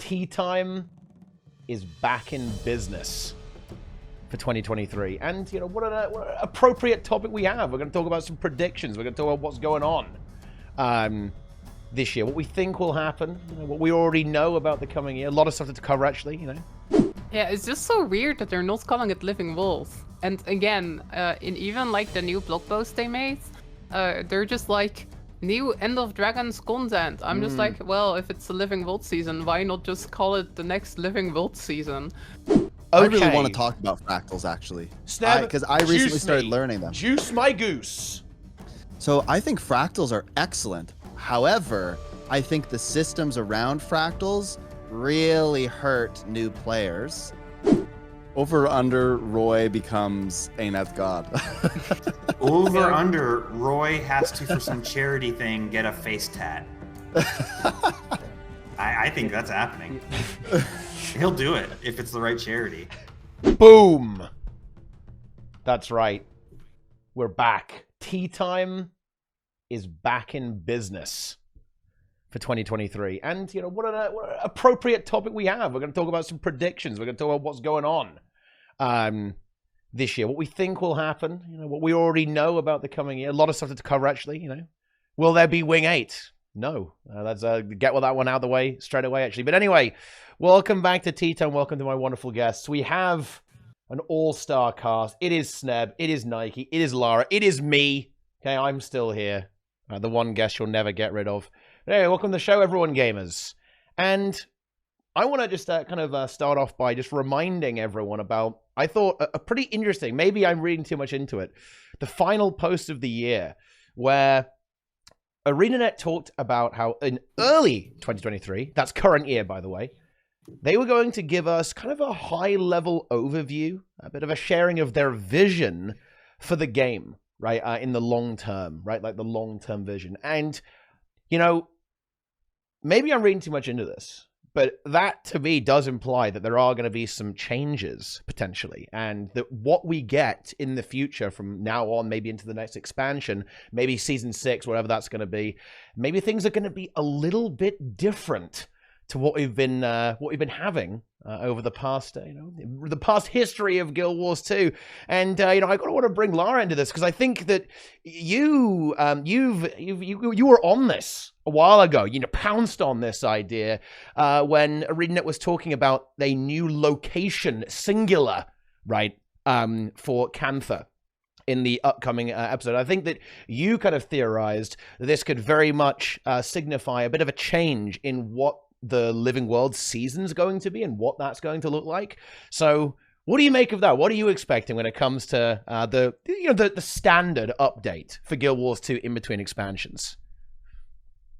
TeaTime is back in business for 2023. And, you know, what an appropriate topic we have. We're going to talk about some predictions. We're going to talk about what's going on this year, what we think will happen, you know, what we already know about the coming year. A lot of stuff to cover, actually, you know. Yeah, it's just so weird that they're not calling it Living Worlds. And again, in even like the new blog post they made, they're just like, new End of Dragons content. I'm just like, well, if it's a Living World season, why not just call it the next Living World season? I really want to talk about Fractals, actually. Sneb, because I recently started learning them. Juice my goose. So I think Fractals are excellent. However, I think the systems around Fractals really hurt new players. Over under Roy becomes Aneth God. Over under Roy has to, for some charity thing, get a face tat. I think that's happening. He'll do it if it's the right charity. Boom. That's right. We're back. TeaTime is back in business for 2023. And, you know, what an appropriate topic we have. We're going to talk about some predictions. We're going to talk about what's going on this year, what we think will happen, you know, what we already know about the coming year. A lot of stuff to cover, actually, you know. Will there be Wing 8? No. Let's get that one out of the way straight away, actually. But anyway, welcome back to TeaTime. Welcome to my wonderful guests. We have an all-star cast. It is Sneb. It is Nike. It is Lara. It is me. Okay, I'm still here. The one guest you'll never get rid of. But anyway, welcome to the show, everyone, gamers. And I want to just kind of start off by just reminding everyone about, I thought, a pretty interesting, maybe I'm reading too much into it, the final post of the year, where ArenaNet talked about how in early 2023, that's current year, by the way, they were going to give us kind of a high-level overview, a bit of a sharing of their vision for the game, right, in the long term, right, like the long-term vision. And, you know, maybe I'm reading too much into this, but that, to me, does imply that there are going to be some changes, potentially, and that what we get in the future from now on, maybe into the next expansion, maybe Season 6, whatever that's going to be, maybe things are going to be a little bit different to what we've been having over the past, you know, the past history of Guild Wars 2. And, you know, I want to bring Lara into this because I think that you were on this a while ago, you know, pounced on this idea when ArenaNet was talking about a new location, singular, right, for Cantha in the upcoming episode. I think that you kind of theorized that this could very much signify a bit of a change in what the Living World season's going to be and what that's going to look like. So what do you make of that? What are you expecting when it comes to the standard update for Guild Wars 2 in between expansions?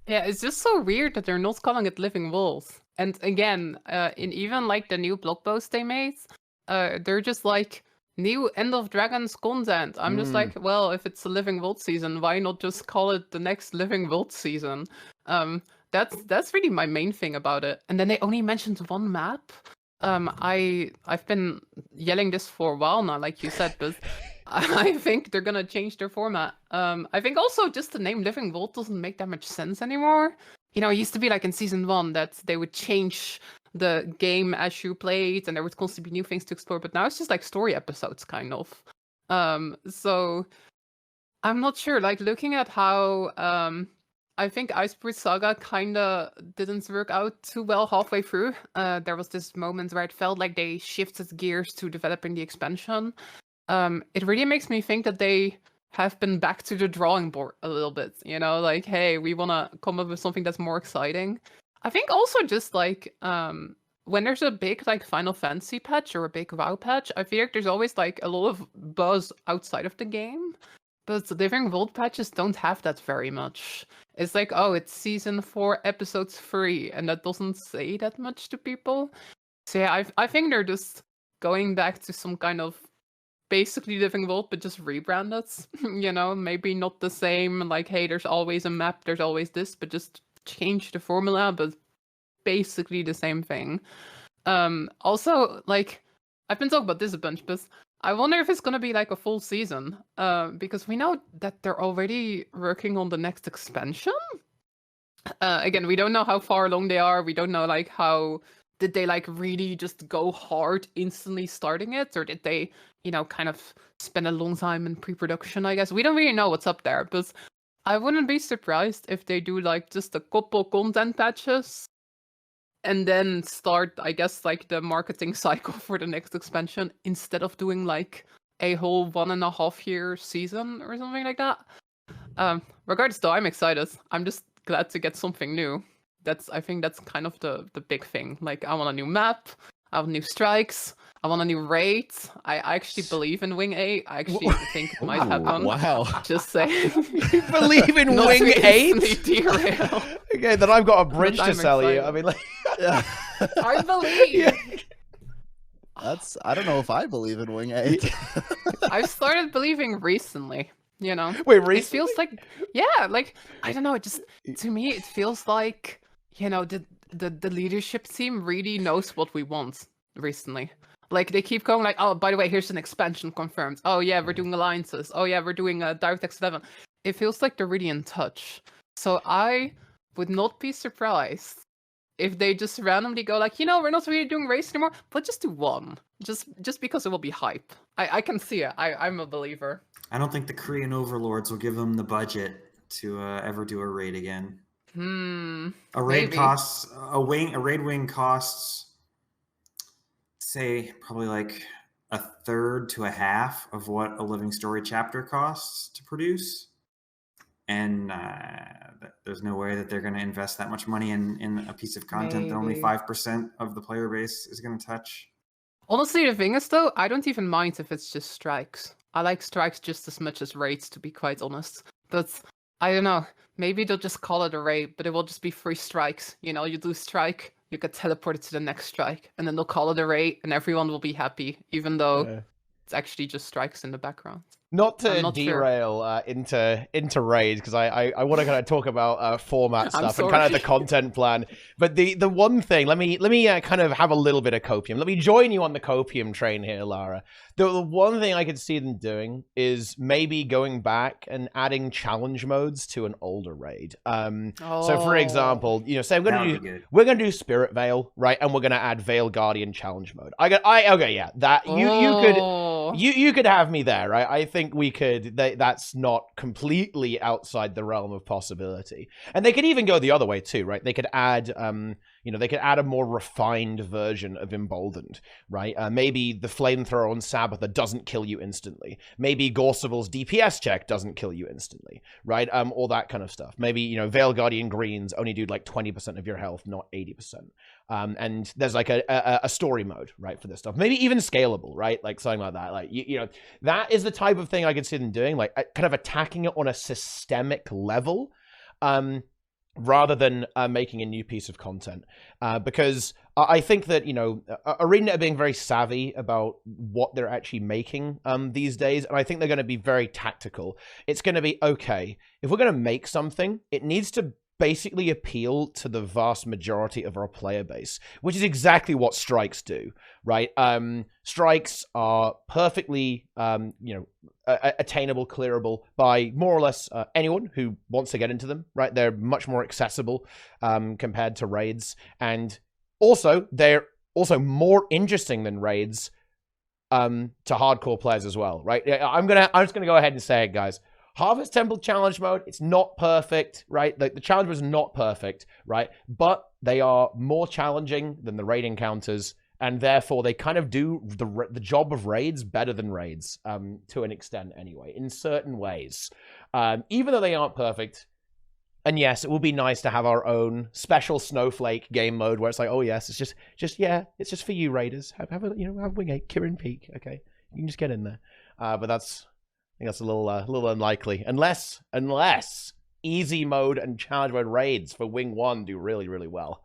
Yeah, it's just so weird that they're not calling it Living Worlds. And again, in even like the new blog post they made, they're just like, new End of Dragons content. I'm just like, well, if it's a Living World season, why not just call it the next Living World season? That's really my main thing about it. And then they only mentioned one map. I've been yelling this for a while now, like you said, but I think they're gonna change their format. I think also just the name Living World doesn't make that much sense anymore. You know, it used to be like in Season 1 that they would change the game as you played and there would constantly be new things to explore, but now it's just like story episodes, kind of. So I'm not sure, like looking at how I think Iceberg Saga kinda didn't work out too well halfway through. There was this moment where it felt like they shifted gears to developing the expansion. It really makes me think that they have been back to the drawing board a little bit, you know, like, hey, we want to come up with something that's more exciting. I think also just like when there's a big like Final Fantasy patch or a big WoW patch, I feel like there's always like a lot of buzz outside of the game. But the Living World patches don't have that very much. It's like, oh, it's Season 4, Episode 3, and that doesn't say that much to people. So yeah, I think they're just going back to some kind of basically Living World, but just rebranded. You know, maybe not the same, like, hey, there's always a map, there's always this, but just change the formula, but basically the same thing. Also, like, I've been talking about this a bunch, but I wonder if it's gonna be like a full season, because we know that they're already working on the next expansion. Again, we don't know how far along they are. We don't know like how did they like really just go hard instantly starting it, or did they, kind of spend a long time in pre-production? I guess we don't really know what's up there, but I wouldn't be surprised if they do like just a couple content patches and then start, I guess, like the marketing cycle for the next expansion instead of doing like a whole 1.5-year season or something like that. Regardless, though, I'm excited. I'm just glad to get something new. I think that's kind of the big thing. Like, I want a new map. I want new strikes. I want a new raid. I actually believe in Wing 8. I actually think it might happen. Wow. Just saying. You believe in Not Wing to 8? instantly derail. Okay, then I've got a bridge to I'm sell you. excited. I mean, like, I believe. I don't know if I believe in Wing 8. I've started believing recently. wait, It recently? feels like, yeah, like, I don't know. It just, to me, it feels like, the leadership team really knows what we want recently. Like, they keep going like, oh, by the way, here's an expansion confirmed. Oh, yeah, we're doing alliances. Oh, yeah, we're doing DirectX 11. It feels like they're really in touch. So I would not be surprised if they just randomly go like, we're not really doing race anymore, but just do one. Just because it will be hype. I can see it. I'm a believer. I don't think the Korean overlords will give them the budget to ever do a raid again. A raid maybe. a raid wing costs, say, probably like 1/3 to 1/2 of what a living story chapter costs to produce. And there's no way that they're going to invest that much money in a piece of content that only Maybe. 5% of the player base is going to touch. Honestly, the thing is, though, I don't even mind if it's just strikes. I like strikes just as much as raids, to be quite honest. But I don't know. Maybe they'll just call it a raid, but it will just be 3 strikes. You do strike, you get teleported to the next strike, and then they'll call it a raid, and everyone will be happy, even though it's actually just strikes in the background. Not to I'm not sure. derail into raids, because I want to kind of talk about format I'm stuff and kind of the sorry. content plan. But the one thing, let me kind of have a little bit of copium. Let me join you on the copium train here, Lara. The one thing I could see them doing is maybe going back and adding challenge modes to an older raid. So for example, say we're gonna do Spirit Veil, right? And we're gonna add Veil Guardian challenge mode. Okay, yeah, that you could have me there, right? I think we could. That's not completely outside the realm of possibility. And they could even go the other way too, right? They could add, they could add a more refined version of Emboldened, right? Maybe the flamethrower on Sabbather doesn't kill you instantly. Maybe Gorsible's DPS check doesn't kill you instantly, right? All that kind of stuff. Maybe Veil Guardian greens only do like 20% of your health, not 80%. And there's like a story mode, right, for this stuff. Maybe even scalable, right? Like something like that. Like, that is the type of thing I could see them doing, like kind of attacking it on a systemic level, rather than making a new piece of content. Because I think that, ArenaNet are being very savvy about what they're actually making these days. And I think they're going to be very tactical. It's going to be, okay, if we're going to make something, it needs to basically appeal to the vast majority of our player base, which is exactly what strikes do, right? Strikes are perfectly, attainable, clearable by more or less anyone who wants to get into them, right? They're much more accessible compared to raids, and also they're also more interesting than raids to hardcore players as well, right? I'm just gonna go ahead and say it, guys. Harvest Temple challenge mode, it's not perfect, right? The challenge was not perfect, right? But they are more challenging than the raid encounters, and therefore they kind of do the job of raids better than raids, to an extent anyway, in certain ways. Even though they aren't perfect. And yes, it would be nice to have our own special snowflake game mode where it's like, oh yes, it's just for you raiders. Have Wing 8, Kirin Peak, okay? You can just get in there. But I think that's a little unlikely, unless easy mode and challenge mode raids for Wing 1 do really, really well.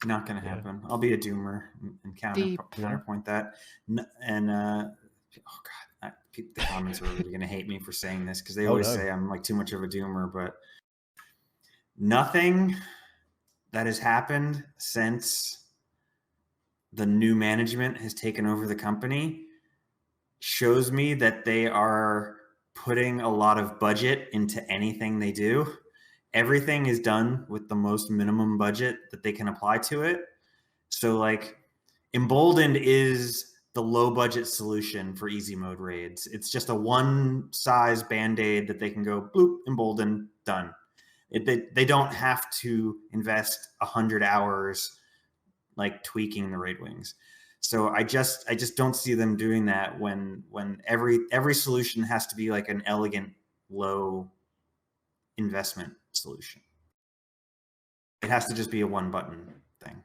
Not going to happen. I'll be a doomer and counterpoint that. And oh god, the comments are really going to hate me for saying this, because they always say I'm like too much of a doomer. But nothing that has happened since the new management has taken over the company shows me that they are putting a lot of budget into anything they do, everything is done with the most minimum budget that they can apply to it. So like Emboldened is the low budget solution for easy mode raids. It's just a one size band-aid that they can go bloop, Emboldened, done. They don't have to invest 100 hours like tweaking the raid wings. So I just don't see them doing that when every solution has to be like an elegant low investment solution. It has to just be a one button thing.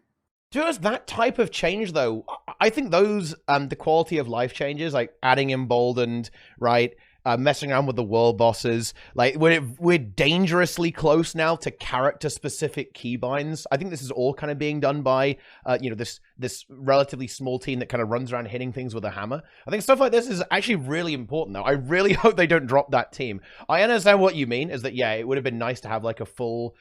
Just that type of change, though, I think those the quality of life changes, like adding Emboldened, right? Messing around with the world bosses, like we're dangerously close now to character-specific keybinds. I think this is all kind of being done by this relatively small team that kind of runs around hitting things with a hammer. I think stuff like this is actually really important, though. I really hope they don't drop that team. I understand what you mean, is that yeah, it would have been nice to have like a full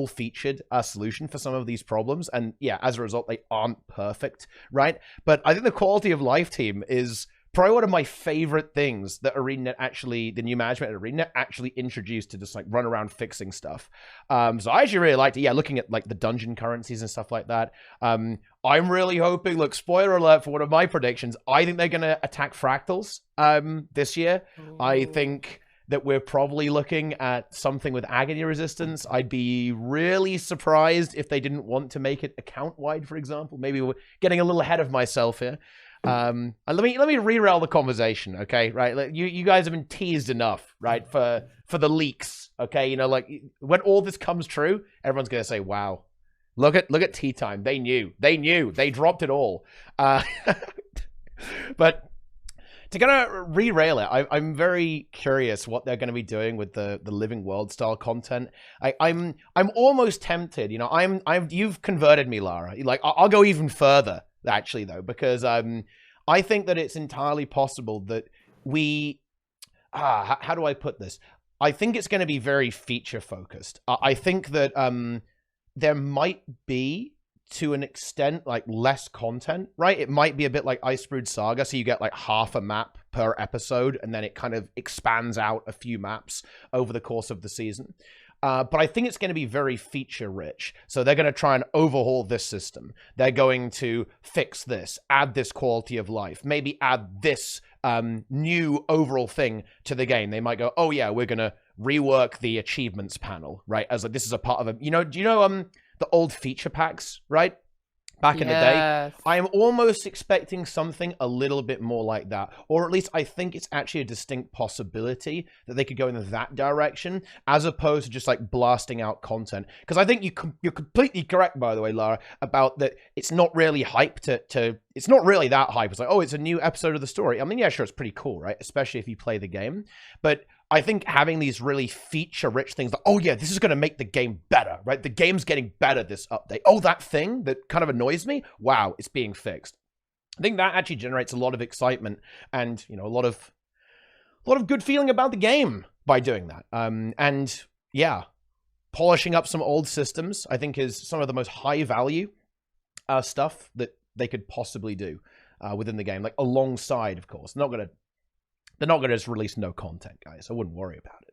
featured solution for some of these problems, and yeah, as a result, they aren't perfect, right? But I think the quality of life team is probably one of my favorite things that ArenaNet actually, the new management at ArenaNet actually introduced to just like run around fixing stuff. So I actually really liked it. Yeah, looking at like the dungeon currencies and stuff like that. I'm really hoping, look, spoiler alert for one of my predictions, I think they're going to attack Fractals this year. Ooh. I think that we're probably looking at something with agony resistance. I'd be really surprised if they didn't want to make it account-wide, for example. Maybe we're getting a little ahead of myself here. Let me rerail the conversation, okay? Right, like, you guys have been teased enough, right? For the leaks, okay? You know, like when all this comes true, everyone's gonna say, "Wow, look at TeaTime. They knew, they dropped it all." But to kind of re-rail it, I'm very curious what they're going to be doing with the living world style content. I'm almost tempted, you know. You've converted me, Lara. Like I'll go even further. Actually, though, because I think that it's entirely possible that how do I put this? I think it's going to be very feature focused. I think that there might be, to an extent, like less content, right? It might be a bit like Icebrood Saga, so you get like half a map per episode, and then it kind of expands out a few maps over the course of the season. But I think it's going to be very feature-rich. So they're going to try and overhaul this system. They're going to fix this, add this quality of life, maybe add this new overall thing to the game. They might go, oh yeah, we're going to rework the achievements panel, right? As like this is a part of a, do you know the old feature packs, right? Back in the day, I am almost expecting something a little bit more like that. Or at least I think it's actually a distinct possibility that they could go in that direction, as opposed to just like blasting out content. Because I think you're completely correct, by the way, Lara, about that it's not really hype it's not really that hype. It's like, oh, it's a new episode of the story. I mean, yeah, sure, it's pretty cool, right? Especially if you play the game. But I think having these really feature-rich things like, oh yeah, this is going to make the game better, right? The game's getting better this update. Oh, that thing that kind of annoys me? Wow, it's being fixed. I think that actually generates a lot of excitement and, you know, a lot of good feeling about the game by doing that. And yeah, polishing up some old systems, I think, is some of the most high-value stuff that they could possibly do within the game. Like, alongside, of course. They're not going to just release no content, guys. I wouldn't worry about it.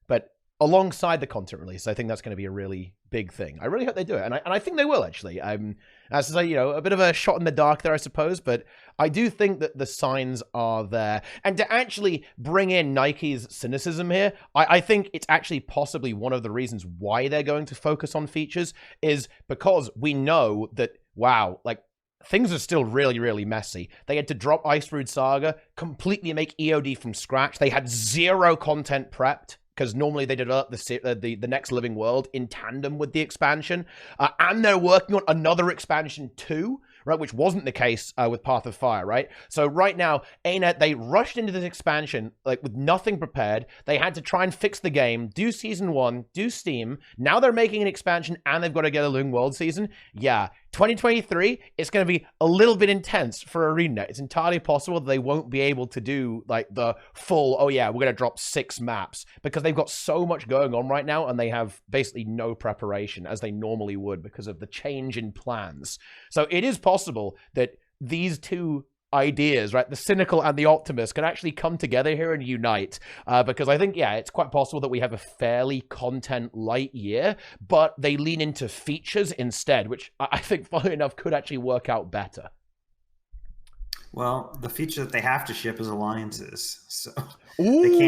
But alongside the content release, I think that's going to be a really big thing. I really hope they do it. And I think they will, actually. As I say, you know, a bit of a shot in the dark there, I suppose. But I do think that the signs are there. And to actually bring in Nike's cynicism here, I think it's actually possibly one of the reasons why they're going to focus on features is because we know that, wow, like, things are still really, really messy. They had to drop Icebrood Saga, completely make EOD from scratch. They had zero content prepped, because normally they develop the next living world in tandem with the expansion. And they're working on another expansion too, right? Which wasn't the case with Path of Fire, right? So right now, ArenaNet, they rushed into this expansion like with nothing prepared. They had to try and fix the game, do Season 1, do Steam. Now they're making an expansion and they've got to get a Living World season. Yeah, 2023, it's going to be a little bit intense for ArenaNet. It's entirely possible that they won't be able to do like the full, oh yeah, we're going to drop 6 maps, because they've got so much going on right now and they have basically no preparation as they normally would because of the change in plans. So it is possible that these two ideas, right? The cynical and the optimist can actually come together here and unite. Because I think, yeah, it's quite possible that we have a fairly content light year, but they lean into features instead, which I think, funnily enough, could actually work out better. Well, the feature that they have to ship is alliances, so Ooh. they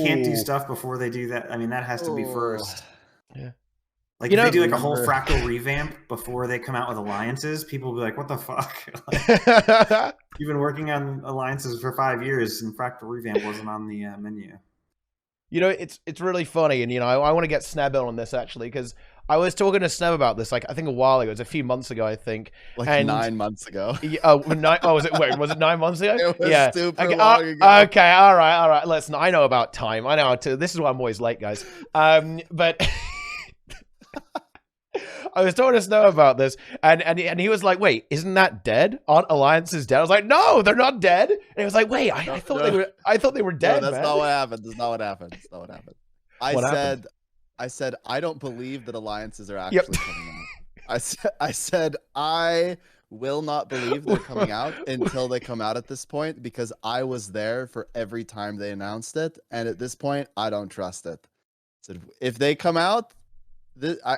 can't do stuff before they do that. I mean, that has to be first. Yeah. Like, You if know, they do like a whole Fractal revamp before they come out with alliances, people will be like, "What the fuck? Like, you've been working on alliances for 5 years, and Fractal revamp wasn't on the menu." You know, it's really funny, and you know, I want to get Sneb on this actually, because I was talking to Sneb about this, like, I think a while ago. It was a few months ago, I think. Like 9 months ago. Oh, was it? Wait, was it 9 months ago? It was yeah, super long ago. Okay, all right. Listen, I know about time. I know how to. This is why I'm always late, guys. But I was talking to Snow about this, and he was like, "Wait, isn't that dead? Aren't alliances dead?" I was like, "No, they're not dead." And he was like, "Wait, I thought they were dead." No, that's man. not what happened. That's not what happened. That's not what happened. What happened? I said I don't believe that alliances are actually coming out. I said I will not believe they're coming out until they come out at this point, because I was there for every time they announced it, and at this point I don't trust it. So if they come out,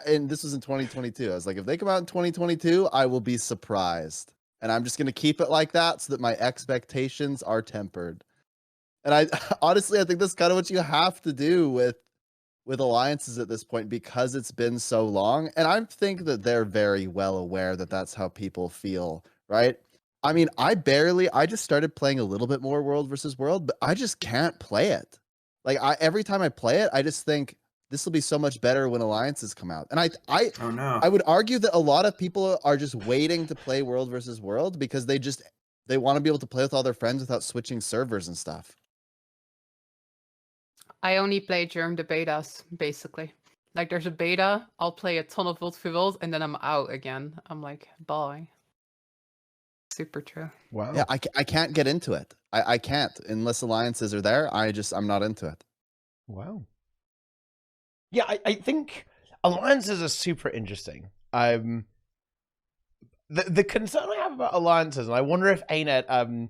and this was in 2022, I was like, if they come out in 2022, I will be surprised, and I'm just gonna keep it like that so that my expectations are tempered. And I honestly, I think that's kind of what you have to do with alliances at this point, because it's been so long. And I think that they're very well aware that that's how people feel, right? I mean, I just started playing a little bit more World versus World, but I just can't play it. Like, every time I play it, I just think this will be so much better when alliances come out. And Oh no. I would argue that a lot of people are just waiting to play World versus World because they want to be able to play with all their friends without switching servers and stuff. I only play during the betas, basically. Like, there's a beta, I'll play a ton of World v World, and then I'm out again. I'm like, bye. Super true. Wow. Yeah, I can't get into it. I can't unless alliances are there. I'm not into it. Wow. Yeah, I think alliances are super interesting. The concern I have about alliances, and I wonder if ArenaNet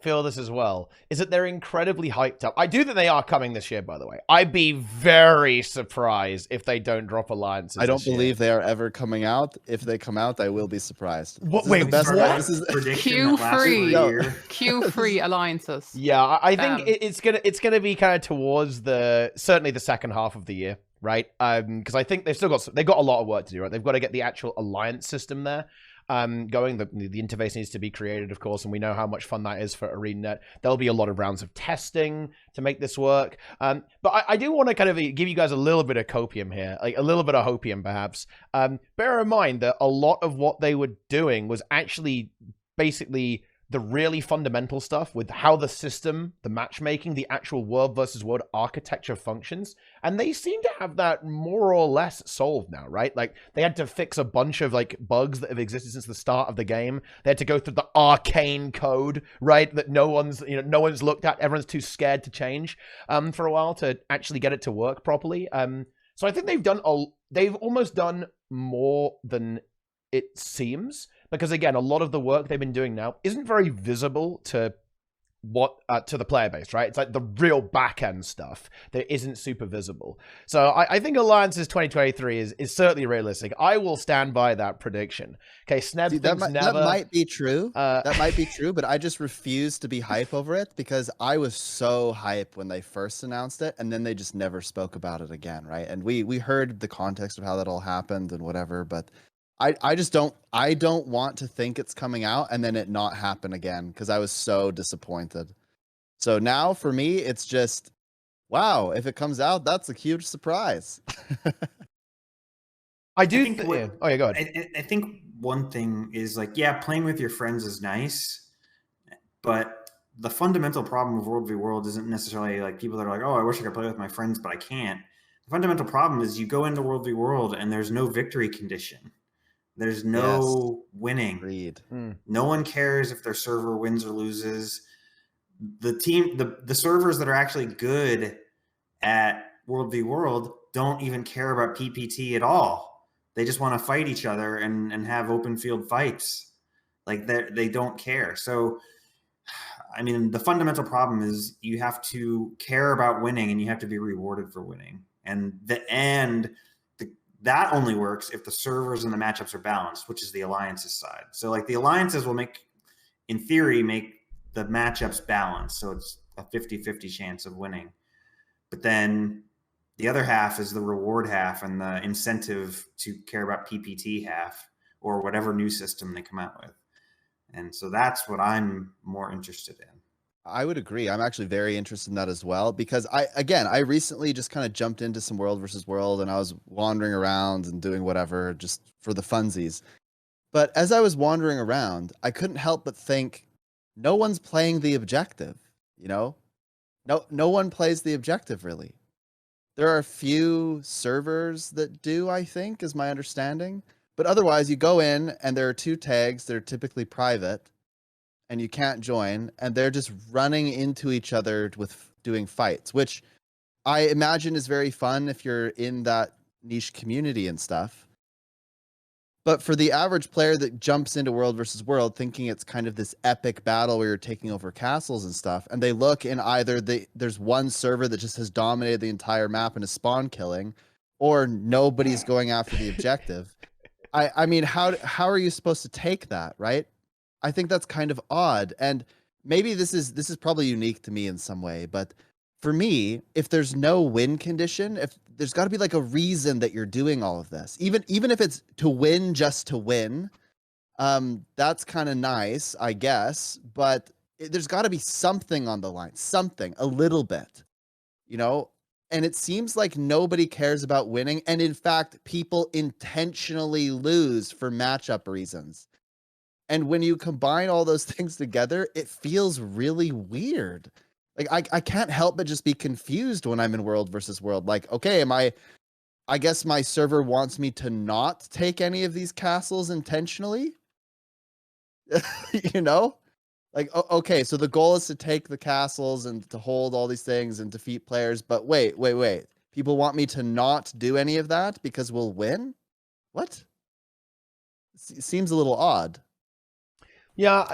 feel this as well, is that they're incredibly hyped up. I do think they are coming this year, by the way. I'd be very surprised if they don't drop alliances. I don't believe they are ever coming out. If they come out, I will be surprised. What? Wait, This This is Q3 alliances. Yeah, I think it's gonna be kind of towards certainly the second half of the year, right? Because I think they've got a lot of work to do, right? They've got to get the actual alliance system there going. The interface needs to be created, of course, and we know how much fun that is for ArenaNet. There'll be a lot of rounds of testing to make this work. But I do want to kind of give you guys a little bit of copium here, like a little bit of hopium, perhaps. Bear in mind that a lot of what they were doing was actually basically the really fundamental stuff with how the system, the matchmaking, the actual world versus world architecture functions. And they seem to have that more or less solved now, right? Like, they had to fix a bunch of like bugs that have existed since the start of the game. They had to go through the arcane code, right? That no one's looked at. Everyone's too scared to change for a while to actually get it to work properly. So I think they've almost done more than it seems, because again, a lot of the work they've been doing now isn't very visible to the player base, right? It's like the real back end stuff that isn't super visible. So I think Alliances 2023 is certainly realistic. I will stand by that prediction. Okay, Sneb that might be true. That might be true, but I just refuse to be hype over it, because I was so hype when they first announced it, and then they just never spoke about it again, right? And we heard the context of how that all happened and whatever, but I just don't want to think it's coming out and then it not happen again, because I was so disappointed. So now for me, it's just, wow, if it comes out, that's a huge surprise. I think Oh yeah, go ahead. I think one thing is, like, yeah, playing with your friends is nice, but the fundamental problem of World v World isn't necessarily like people that are like, oh, I wish I could play with my friends, but I can't. The fundamental problem is you go into World v World and there's no victory condition. There's no winning. Agreed. No one cares if their server wins or loses. The servers that are actually good at World v World don't even care about PPT at all. They just want to fight each other and have open field fights. Like they don't care. So, I mean, the fundamental problem is you have to care about winning and you have to be rewarded for winning. And that only works if the servers and the matchups are balanced, which is the alliances side. So like the alliances will in theory, make the matchups balanced. So it's a 50-50 chance of winning. But then the other half is the reward half and the incentive to care about PPT half or whatever new system they come out with. And so that's what I'm more interested in. I would agree. I'm actually very interested in that as well, because I recently just kind of jumped into some World versus World, and I was wandering around and doing whatever just for the funsies. But as I was wandering around, I couldn't help but think, no one's playing the objective, you know? No one plays the objective, really. There are a few servers that do, I think, is my understanding. But otherwise, you go in, and there are 2 tags that are typically private, and you can't join, and they're just running into each other with doing fights, which I imagine is very fun if you're in that niche community and stuff. But for the average player that jumps into World versus World thinking it's kind of this epic battle where you're taking over castles and stuff, and they look in either there's one server that just has dominated the entire map and is spawn killing, or nobody's going after the objective. I mean, how are you supposed to take that, right? I think that's kind of odd, and maybe this is probably unique to me in some way, but for me, if there's no win condition, if there's got to be like a reason that you're doing all of this, even if it's to win just to win, that's kind of nice, I guess, but there's got to be something on the line, something, a little bit, you know? And it seems like nobody cares about winning, and in fact, people intentionally lose for matchup reasons. And when you combine all those things together, it feels really weird. Like I can't help but just be confused when I'm in World versus World. Like, okay, I guess my server wants me to not take any of these castles intentionally. You know? Like, okay, so the goal is to take the castles and to hold all these things and defeat players, but wait. People want me to not do any of that because we'll win? What? It seems a little odd. Yeah,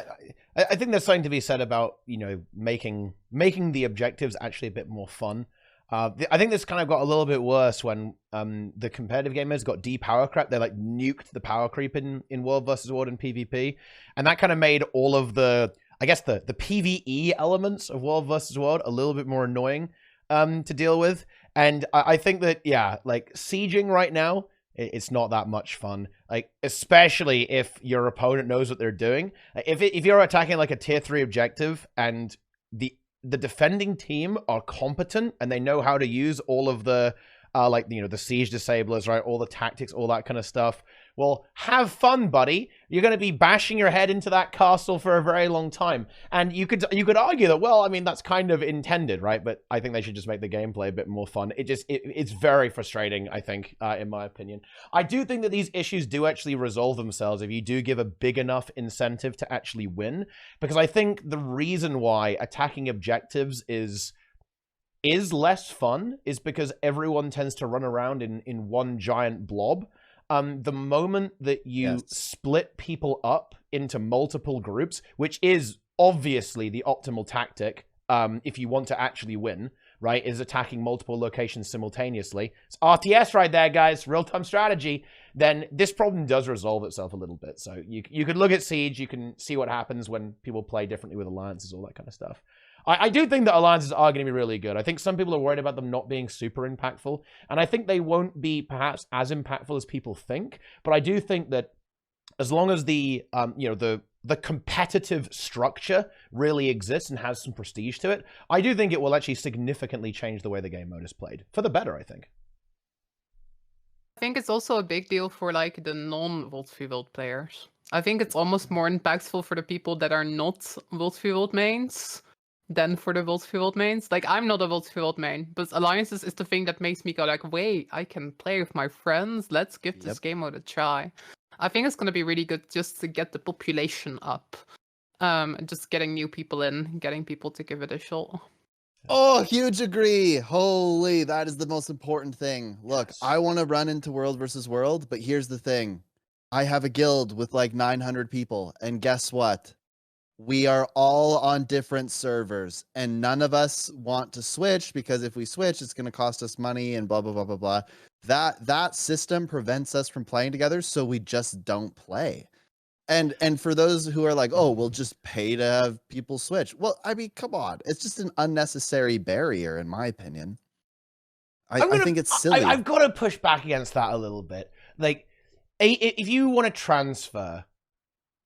I think there's something to be said about, you know, making the objectives actually a bit more fun. I think this kind of got a little bit worse when the competitive gamers got depower creep. They like nuked the power creep in World versus World and PvP, and that kind of made all of the, I guess, the PvE elements of World versus World a little bit more annoying to deal with. And I think that, yeah, like sieging right now, it's not that much fun. Like, especially if your opponent knows what they're doing. If you're attacking like a tier 3 objective and the defending team are competent and they know how to use all of the like, you know, the siege disablers, right? All the tactics, all that kind of stuff. Well, have fun, buddy. You're going to be bashing your head into that castle for a very long time. And you could argue that, well, I mean, that's kind of intended, right? But I think they should just make the gameplay a bit more fun. It's very frustrating, I think, in my opinion. I do think that these issues do actually resolve themselves if you do give a big enough incentive to actually win. Because I think the reason why attacking objectives is less fun is because everyone tends to run around in one giant blob. The moment that you split people up into multiple groups, which is obviously the optimal tactic if you want to actually win, right, is attacking multiple locations simultaneously. It's RTS right there, guys, real-time strategy. Then this problem does resolve itself a little bit. So you could look at Siege, you can see what happens when people play differently with alliances, all that kind of stuff. I do think that alliances are going to be really good. I think some people are worried about them not being super impactful, and I think they won't be perhaps as impactful as people think. But I do think that as long as the you know, the competitive structure really exists and has some prestige to it, I do think it will actually significantly change the way the game mode is played for the better, I think. I think it's also a big deal for like the non-WvW players. I think it's almost more impactful for the people that are not WvW mains than for the WvW mains. Like, I'm not a WvW main, but Alliances is the thing that makes me go like, wait, I can play with my friends. Let's give this game mode a try. I think it's going to be really good just to get the population up. Just getting new people in, getting people to give it a shot. Oh, huge agree. Holy, that is the most important thing. Look, I want to run into World versus World, but here's the thing. I have a guild with like 900 people, and guess what? We are all on different servers, and none of us want to switch because if we switch, it's going to cost us money and blah blah blah blah blah. That system prevents us from playing together, so we just don't play. And for those who are like, oh, we'll just pay to have people switch. Well, I mean, come on, it's just an unnecessary barrier, in my opinion. I think it's silly. I've got to push back against that a little bit. Like, if you want to transfer,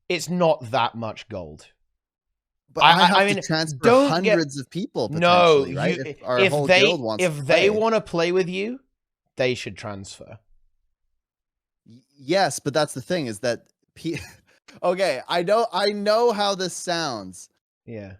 it's not that much gold. But I have to transfer hundreds of people potentially, right? If our whole guild wants to play. If they want to play with you, they should transfer. Yes, but that's the thing is that okay, I know how this sounds. Yeah.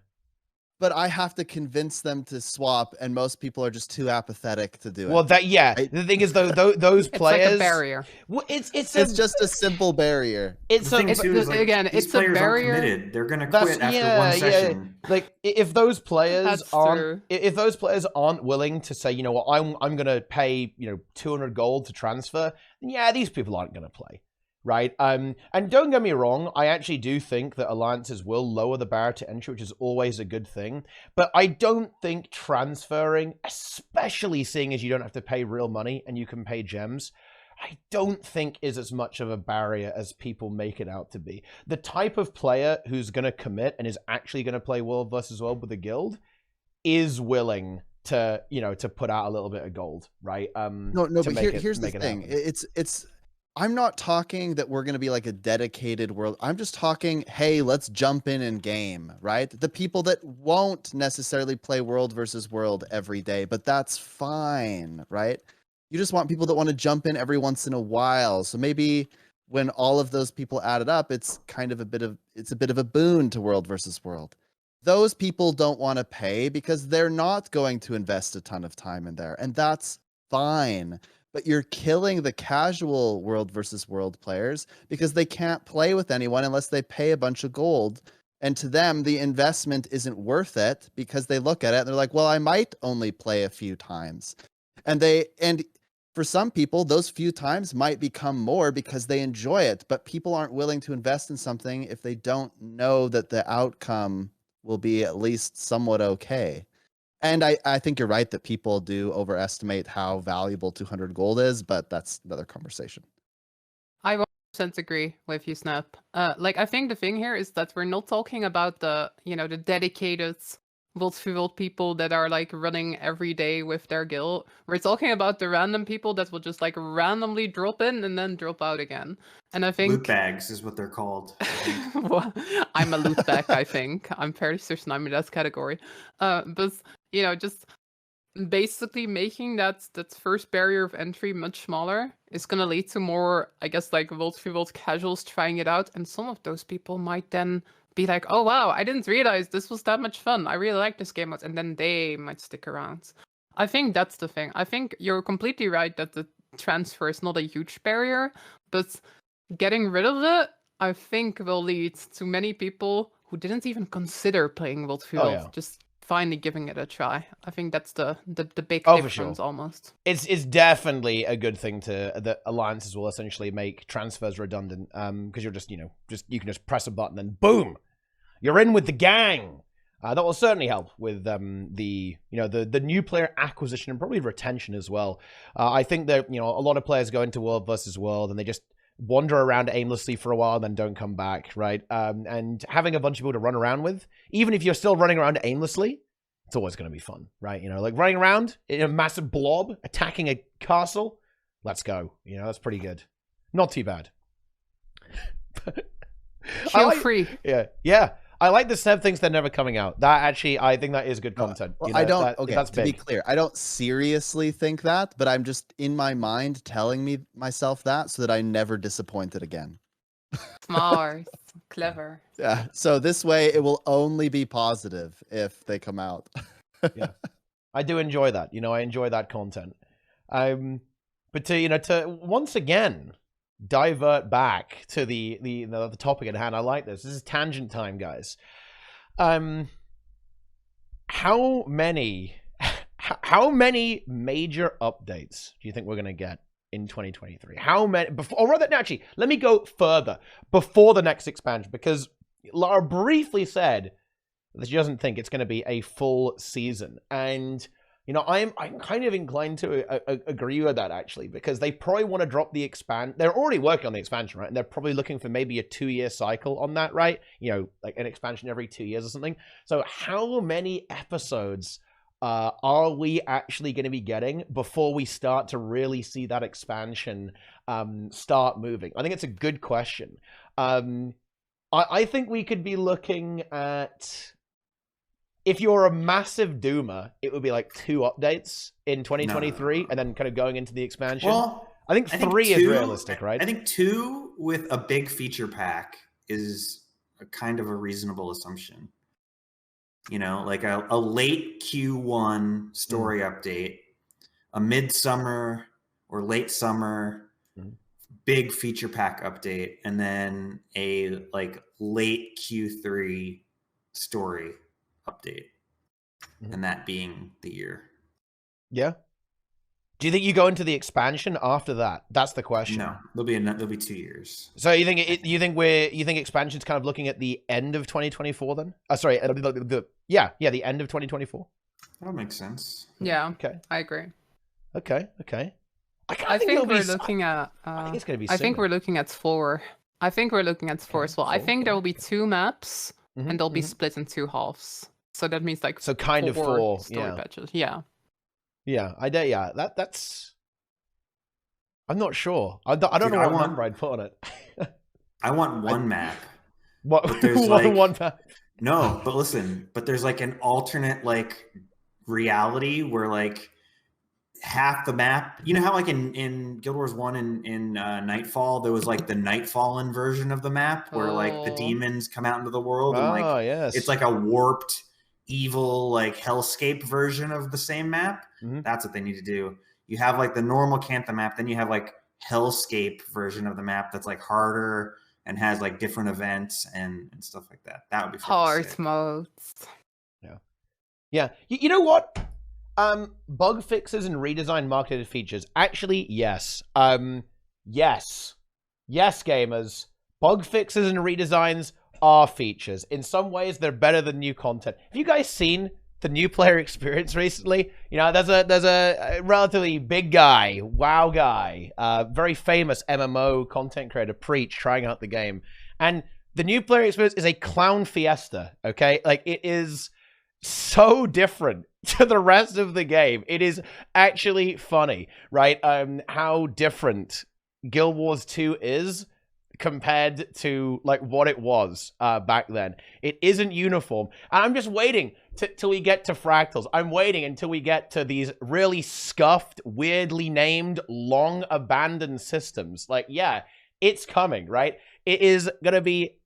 But I have to convince them to swap, and most people are just too apathetic to do it. Well, right? The thing is, though, those players, it's like a barrier. Well, it's just a simple barrier. It's the thing too is, like, again, these it's a players barrier. Aren't committed. They're gonna quit after one session. Yeah. Like if those players true. if those players aren't willing to say, you know what, I'm gonna pay 200 gold to transfer, then yeah, these people aren't gonna play. Right. And don't get me wrong, I actually do think that alliances will lower the barrier to entry, which is always a good thing. But I don't think transferring, especially seeing as you don't have to pay real money and you can pay gems, I don't think is as much of a barrier as people make it out to be. The type of player who's going to commit and is actually going to play world versus world with a guild is willing to, to put out a little bit of gold, right? No, but here's the thing. It's I'm not talking that we're going to be like a dedicated world. I'm just talking, hey, let's jump in game, right? The people that won't necessarily play world versus world every day, but that's fine, right? You just want people that want to jump in every once in a while. So maybe when all of those people added up, it's kind of a bit of a boon to world versus world. Those people don't want to pay because they're not going to invest a ton of time in there, and that's fine. But you're killing the casual world versus world players because they can't play with anyone unless they pay a bunch of gold. And to them, the investment isn't worth it because they look at it and they're like, well, I might only play a few times. And for some people, those few times might become more because they enjoy it. But people aren't willing to invest in something if they don't know that the outcome will be at least somewhat okay. And I think you're right that people do overestimate how valuable 200 gold is, but that's another conversation. I 100% agree with you, Sneb. I think the thing here is that we're not talking about the dedicated world people that are like running every day with their guild. We're talking about the random people that will just like randomly drop in and then drop out again. And I think loot bags is what they're called. Well, I'm a loot bag, I think. I'm fairly certain I'm in that category. But just basically making that first barrier of entry much smaller is going to lead to more, I guess, like world casuals trying it out. And some of those people might then be like, oh, wow, I didn't realize this was that much fun. I really like this game mode. And then they might stick around. I think that's the thing. I think you're completely right that the transfer is not a huge barrier. But getting rid of it, I think, will lead to many people who didn't even consider playing World just finally giving it a try. I think that's the big difference almost. It's definitely a good thing that alliances will essentially make transfers redundant, because you're you can just press a button and boom, you're in with the gang. That will certainly help with the new player acquisition and probably retention as well. I think that a lot of players go into world versus world and they just wander around aimlessly for a while and then don't come back, right? And having a bunch of people to run around with, even if you're still running around aimlessly, it's always going to be fun, right? Like running around in a massive blob, attacking a castle, let's go. That's pretty good. Not too bad. Feel free. Yeah. I like the Sneb things that are never coming out. That actually, I think that is good content. Well, I don't. That's to be clear, I don't seriously think that, but I'm just in my mind telling myself that so that I never disappoint it again. Smart, clever. Yeah. So this way, it will only be positive if they come out. Yeah, I do enjoy that. I enjoy that content. But to once again divert back to the topic at hand. I like this. This is tangent time, guys. How many major updates do you think we're gonna get in 2023? How many? Or rather, actually, let me go further before the next expansion, because Lara briefly said that she doesn't think it's going to be a full season, and you know, I'm kind of inclined to agree with that, actually, because they probably want to drop the expand. They're already working on the expansion, right? And they're probably looking for maybe a 2-year cycle on that, right? You know, like an expansion every 2 years or something. So how many episodes are we actually going to be getting before we start to really see that expansion start moving? I think it's a good question. I think we could be looking at... If you're a massive doomer, it would be like 2 updates in 2023, No. and then kind of going into the expansion. Well, I think 3 is realistic, right? I think 2 with a big feature pack is a kind of a reasonable assumption. You know, like a late Q1 story update, a midsummer or late summer big feature pack update, and then a like late Q3 story update, and that being the year. Yeah. Do you think you go into the expansion after that? That's the question. No, there'll be 2 years. So you think expansion's kind of looking at the end of 2024 then? Sorry, the end of 2024. That makes sense. Yeah. Okay. I agree. Okay. I think we're looking at. I think it's going to be. I think we're looking at 4. I think we're looking at 4 as well. I think there will be 2 maps, and they'll be split in 2 halves. So that means like so kind of 4 story patches. Yeah. Yeah, that's. I'm not sure. I don't know what number I'd put on it. I want one map. What? But there's like one map? No, but listen, there's like an alternate like reality where like half the map, you know how like in Guild Wars 1 in Nightfall, there was like the Nightfallen version of the map where like the demons come out into the world and like it's like a warped evil like hellscape version of the same map. That's what they need to do. You have like the normal Cantha map, then you have like hellscape version of the map that's like harder and has like different events and stuff like that. That would be hard modes. Yeah. You know what? Bug fixes and redesigned marketed features. Actually, yes. Yes, gamers. Bug fixes and redesigns are features. In some ways, they're better than new content. Have you guys seen the new player experience recently? You know, there's a relatively big guy, WoW guy, very famous MMO content creator, Preach, trying out the game. And the new player experience is a clown fiesta, okay? Like, it is so different to the rest of the game. It is actually funny, right? How different Guild Wars 2 is compared to like what it was back then. It isn't uniform, and I'm just waiting till we get to Fractals. I'm waiting until we get to these really scuffed, weirdly named, long abandoned systems. Like, yeah, it's coming, right? It is gonna be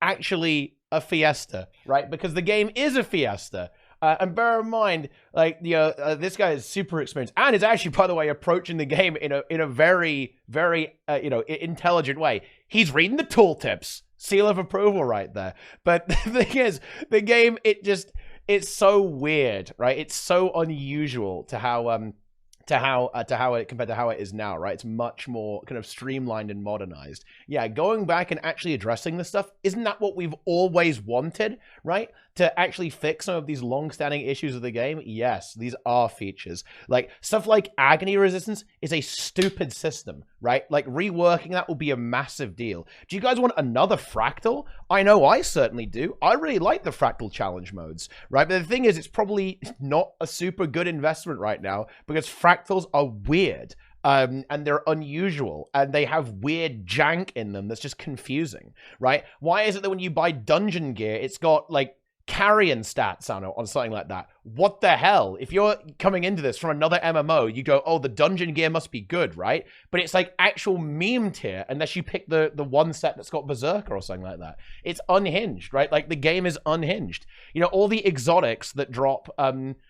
actually a fiesta, right? Because the game is a fiesta. And bear in mind, like, you know, this guy is super experienced and is actually, by the way, approaching the game in a very, very, you know, intelligent way. He's reading the tooltips. Seal of approval right there. But the thing is, the game, it's so weird, right? It's so unusual to how it compared to how it is now, right? It's much more kind of streamlined and modernized. Yeah, going back and actually addressing this stuff, isn't that what we've always wanted, right? To actually fix some of these long-standing issues of the game? Yes, these are features. Like, stuff like agony resistance is a stupid system, right? Like, reworking that will be a massive deal. Do you guys want another Fractal? I know I certainly do. I really like the Fractal challenge modes, right? But the thing is, it's probably not a super good investment right now because Fractals are weird. And they're unusual, and they have weird jank in them that's just confusing, right? Why is it that when you buy dungeon gear, it's got, like, carrion stats on something like that? What the hell? If you're coming into this from another MMO, you go, oh, the dungeon gear must be good, right? But it's like actual meme tier unless you pick the one set that's got Berserker or something like that. It's unhinged, right? Like, the game is unhinged. You know, all the exotics that drop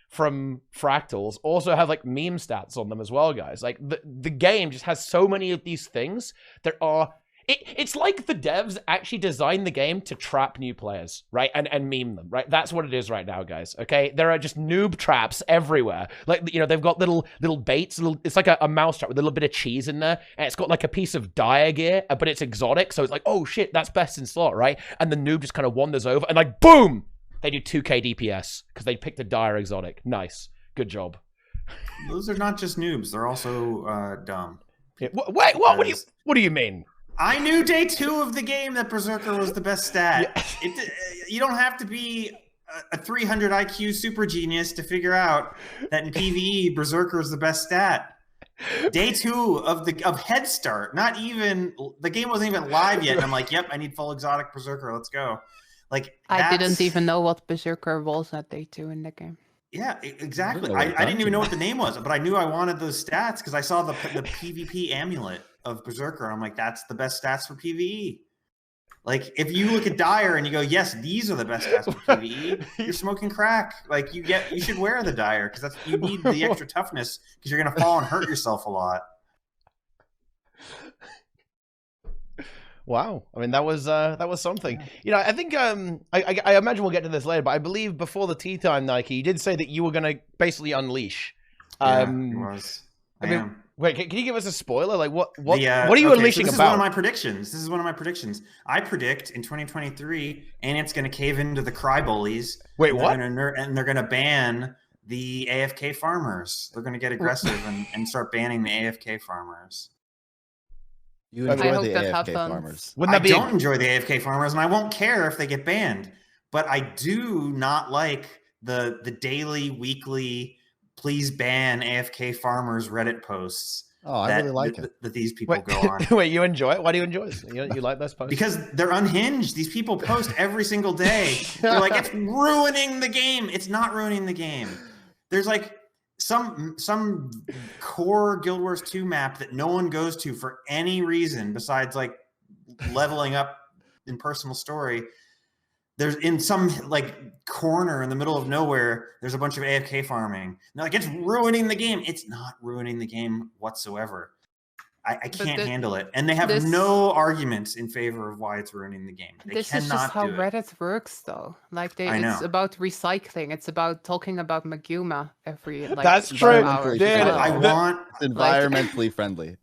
from Fractals also have like meme stats on them as well, guys. Like, the game just has so many of these things that are It's like the devs actually designed the game to trap new players, right? And meme them, right? That's what it is right now, guys, okay? There are just noob traps everywhere. Like, you know, they've got little baits, it's like a mouse trap with a little bit of cheese in there, and it's got like a piece of dire gear, but it's exotic, so it's like, oh shit, that's best in slot, right? And the noob just kind of wanders over, and like, boom! They do 2k DPS, because they picked a dire exotic. Nice. Good job. Those are not just noobs, they're also dumb. Yeah. Wait, what do you mean? I knew day 2 of the game that Berserker was the best stat. You don't have to be a 300 IQ super genius to figure out that in PvE, Berserker is the best stat. Day 2 of Head Start, not even, the game wasn't even live yet. And I'm like, yep, I need full exotic Berserker. Let's go. Like, I didn't even know what Berserker was at day 2 in the game. Yeah, exactly. I didn't even know what the name was, but I knew I wanted those stats because I saw the PvP amulet of Berserker. I'm like, that's the best stats for PvE. Like, if you look at Dire and you go, yes, these are the best stats for PvE, you're smoking crack. Like, you should wear the Dire because you need the extra toughness because you're gonna fall and hurt yourself a lot. Wow, I mean that was something. You know, I think I imagine we'll get to this later, but I believe before the TeaTime, Nike, you did say that you were gonna basically unleash. Yeah, it was. I am. Wait, can you give us a spoiler? Like what are you unleashing this about? This is one of my predictions. This is one of my predictions. I predict in 2023, ArenaNet's gonna cave into the cry bullies. Wait, what? And they're gonna ban the AFK farmers. They're gonna get aggressive and start banning the AFK farmers. You enjoy I hope the that AFK happens. farmers. I don't enjoy the AFK farmers, and I won't care if they get banned. But I do not like the daily, weekly, please ban AFK farmers Reddit posts. Oh, I really like it. That these people go on. Wait, you enjoy it? Why do you enjoy this? You like those posts? Because they're unhinged. These people post every single day. They're like, it's ruining the game. It's not ruining the game. There's like some core Guild Wars 2 map that no one goes to for any reason besides like leveling up in personal story. There's in some like corner in the middle of nowhere, there's a bunch of AFK farming. And they're like, it's ruining the game. It's not ruining the game whatsoever. I can't handle it. And they have no arguments in favor of why it's ruining the game. They this is just how Reddit works, though. Like, it's about recycling. It's about talking about Maguma every, like, that's true. Hours. Dude, I want... It's environmentally friendly.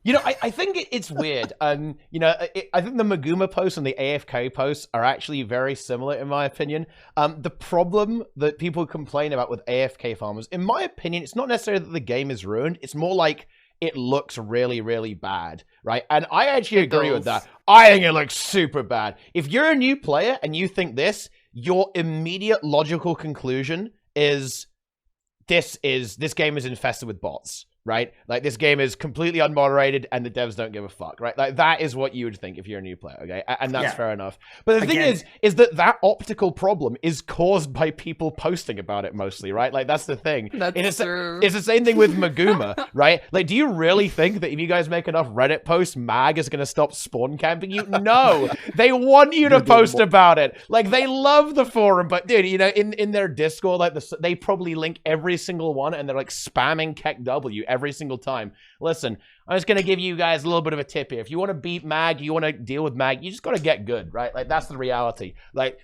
You know, I think it's weird. You know, I think the Maguma posts and the AFK posts are actually very similar, in my opinion. The problem that people complain about with AFK farmers, in my opinion, it's not necessarily that the game is ruined. It's more like it looks really, really bad, right? And I actually agree with that. I think it looks super bad. If you're a new player and you think this, your immediate logical conclusion is this game is infested with bots, right? Like, this game is completely unmoderated and the devs don't give a fuck, right? Like, that is what you would think if you're a new player, okay? And that's fair enough. But the thing is that optical problem is caused by people posting about it mostly, right? Like, that's the thing. That's true. It's the same thing with Maguma, right? Like, do you really think that if you guys make enough Reddit posts, Mag is going to stop spawn camping you? No! They want you to post about it. Like, they love the forum, but dude, you know, in their Discord, like, they probably link every single one and they're like spamming KEKW every single time. Listen, I'm just going to give you guys a little bit of a tip here. If you want to beat Mag, you want to deal with Mag, you just got to get good, right? Like, that's the reality. Like,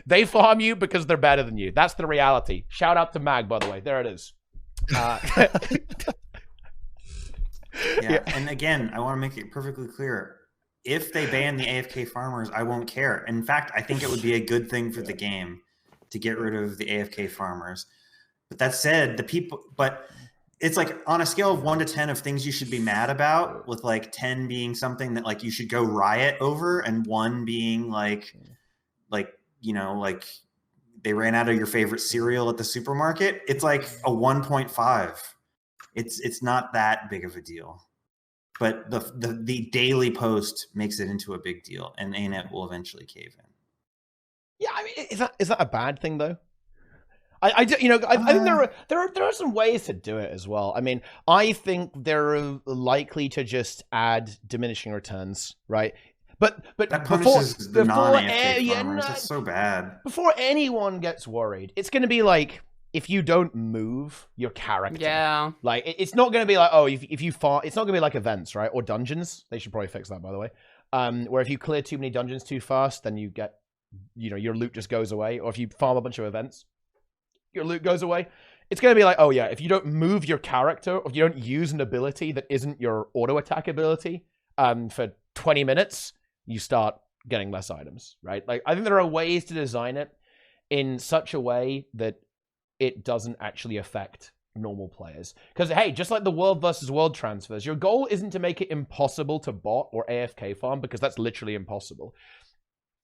they farm you because they're better than you. That's the reality. Shout out to Mag, by the way. There it is. And again, I want to make it perfectly clear. If they ban the AFK farmers, I won't care. In fact, I think it would be a good thing for the game to get rid of the AFK farmers. But that said, it's like on a scale of 1 to 10 of things you should be mad about, with like 10 being something that like you should go riot over, and 1 being like you know, like they ran out of your favorite cereal at the supermarket. It's like a 1.5. It's not that big of a deal, but the daily post makes it into a big deal, and ArenaNet will eventually cave in. Yeah, I mean, is that a bad thing though? I think there are some ways to do it as well. I mean, I think they're likely to just add diminishing returns, right? But that punishes the non-AFK farmers. That's so bad. Before anyone gets worried, it's going to be like, if you don't move your character, like it's not going to be like, oh, if you farm, it's not going to be like events, right, or dungeons. They should probably fix that, by the way. where if you clear too many dungeons too fast, then you get, your loot just goes away. Or if you farm a bunch of events, your loot goes away. It's going to be like, oh yeah, if you don't move your character, or if you don't use an ability that isn't your auto attack ability for 20 minutes, you start getting less items, right? Like, I think there are ways to design it in such a way that it doesn't actually affect normal players. Because, hey, just like the world versus world transfers, your goal isn't to make it impossible to bot or AFK farm, because that's literally impossible.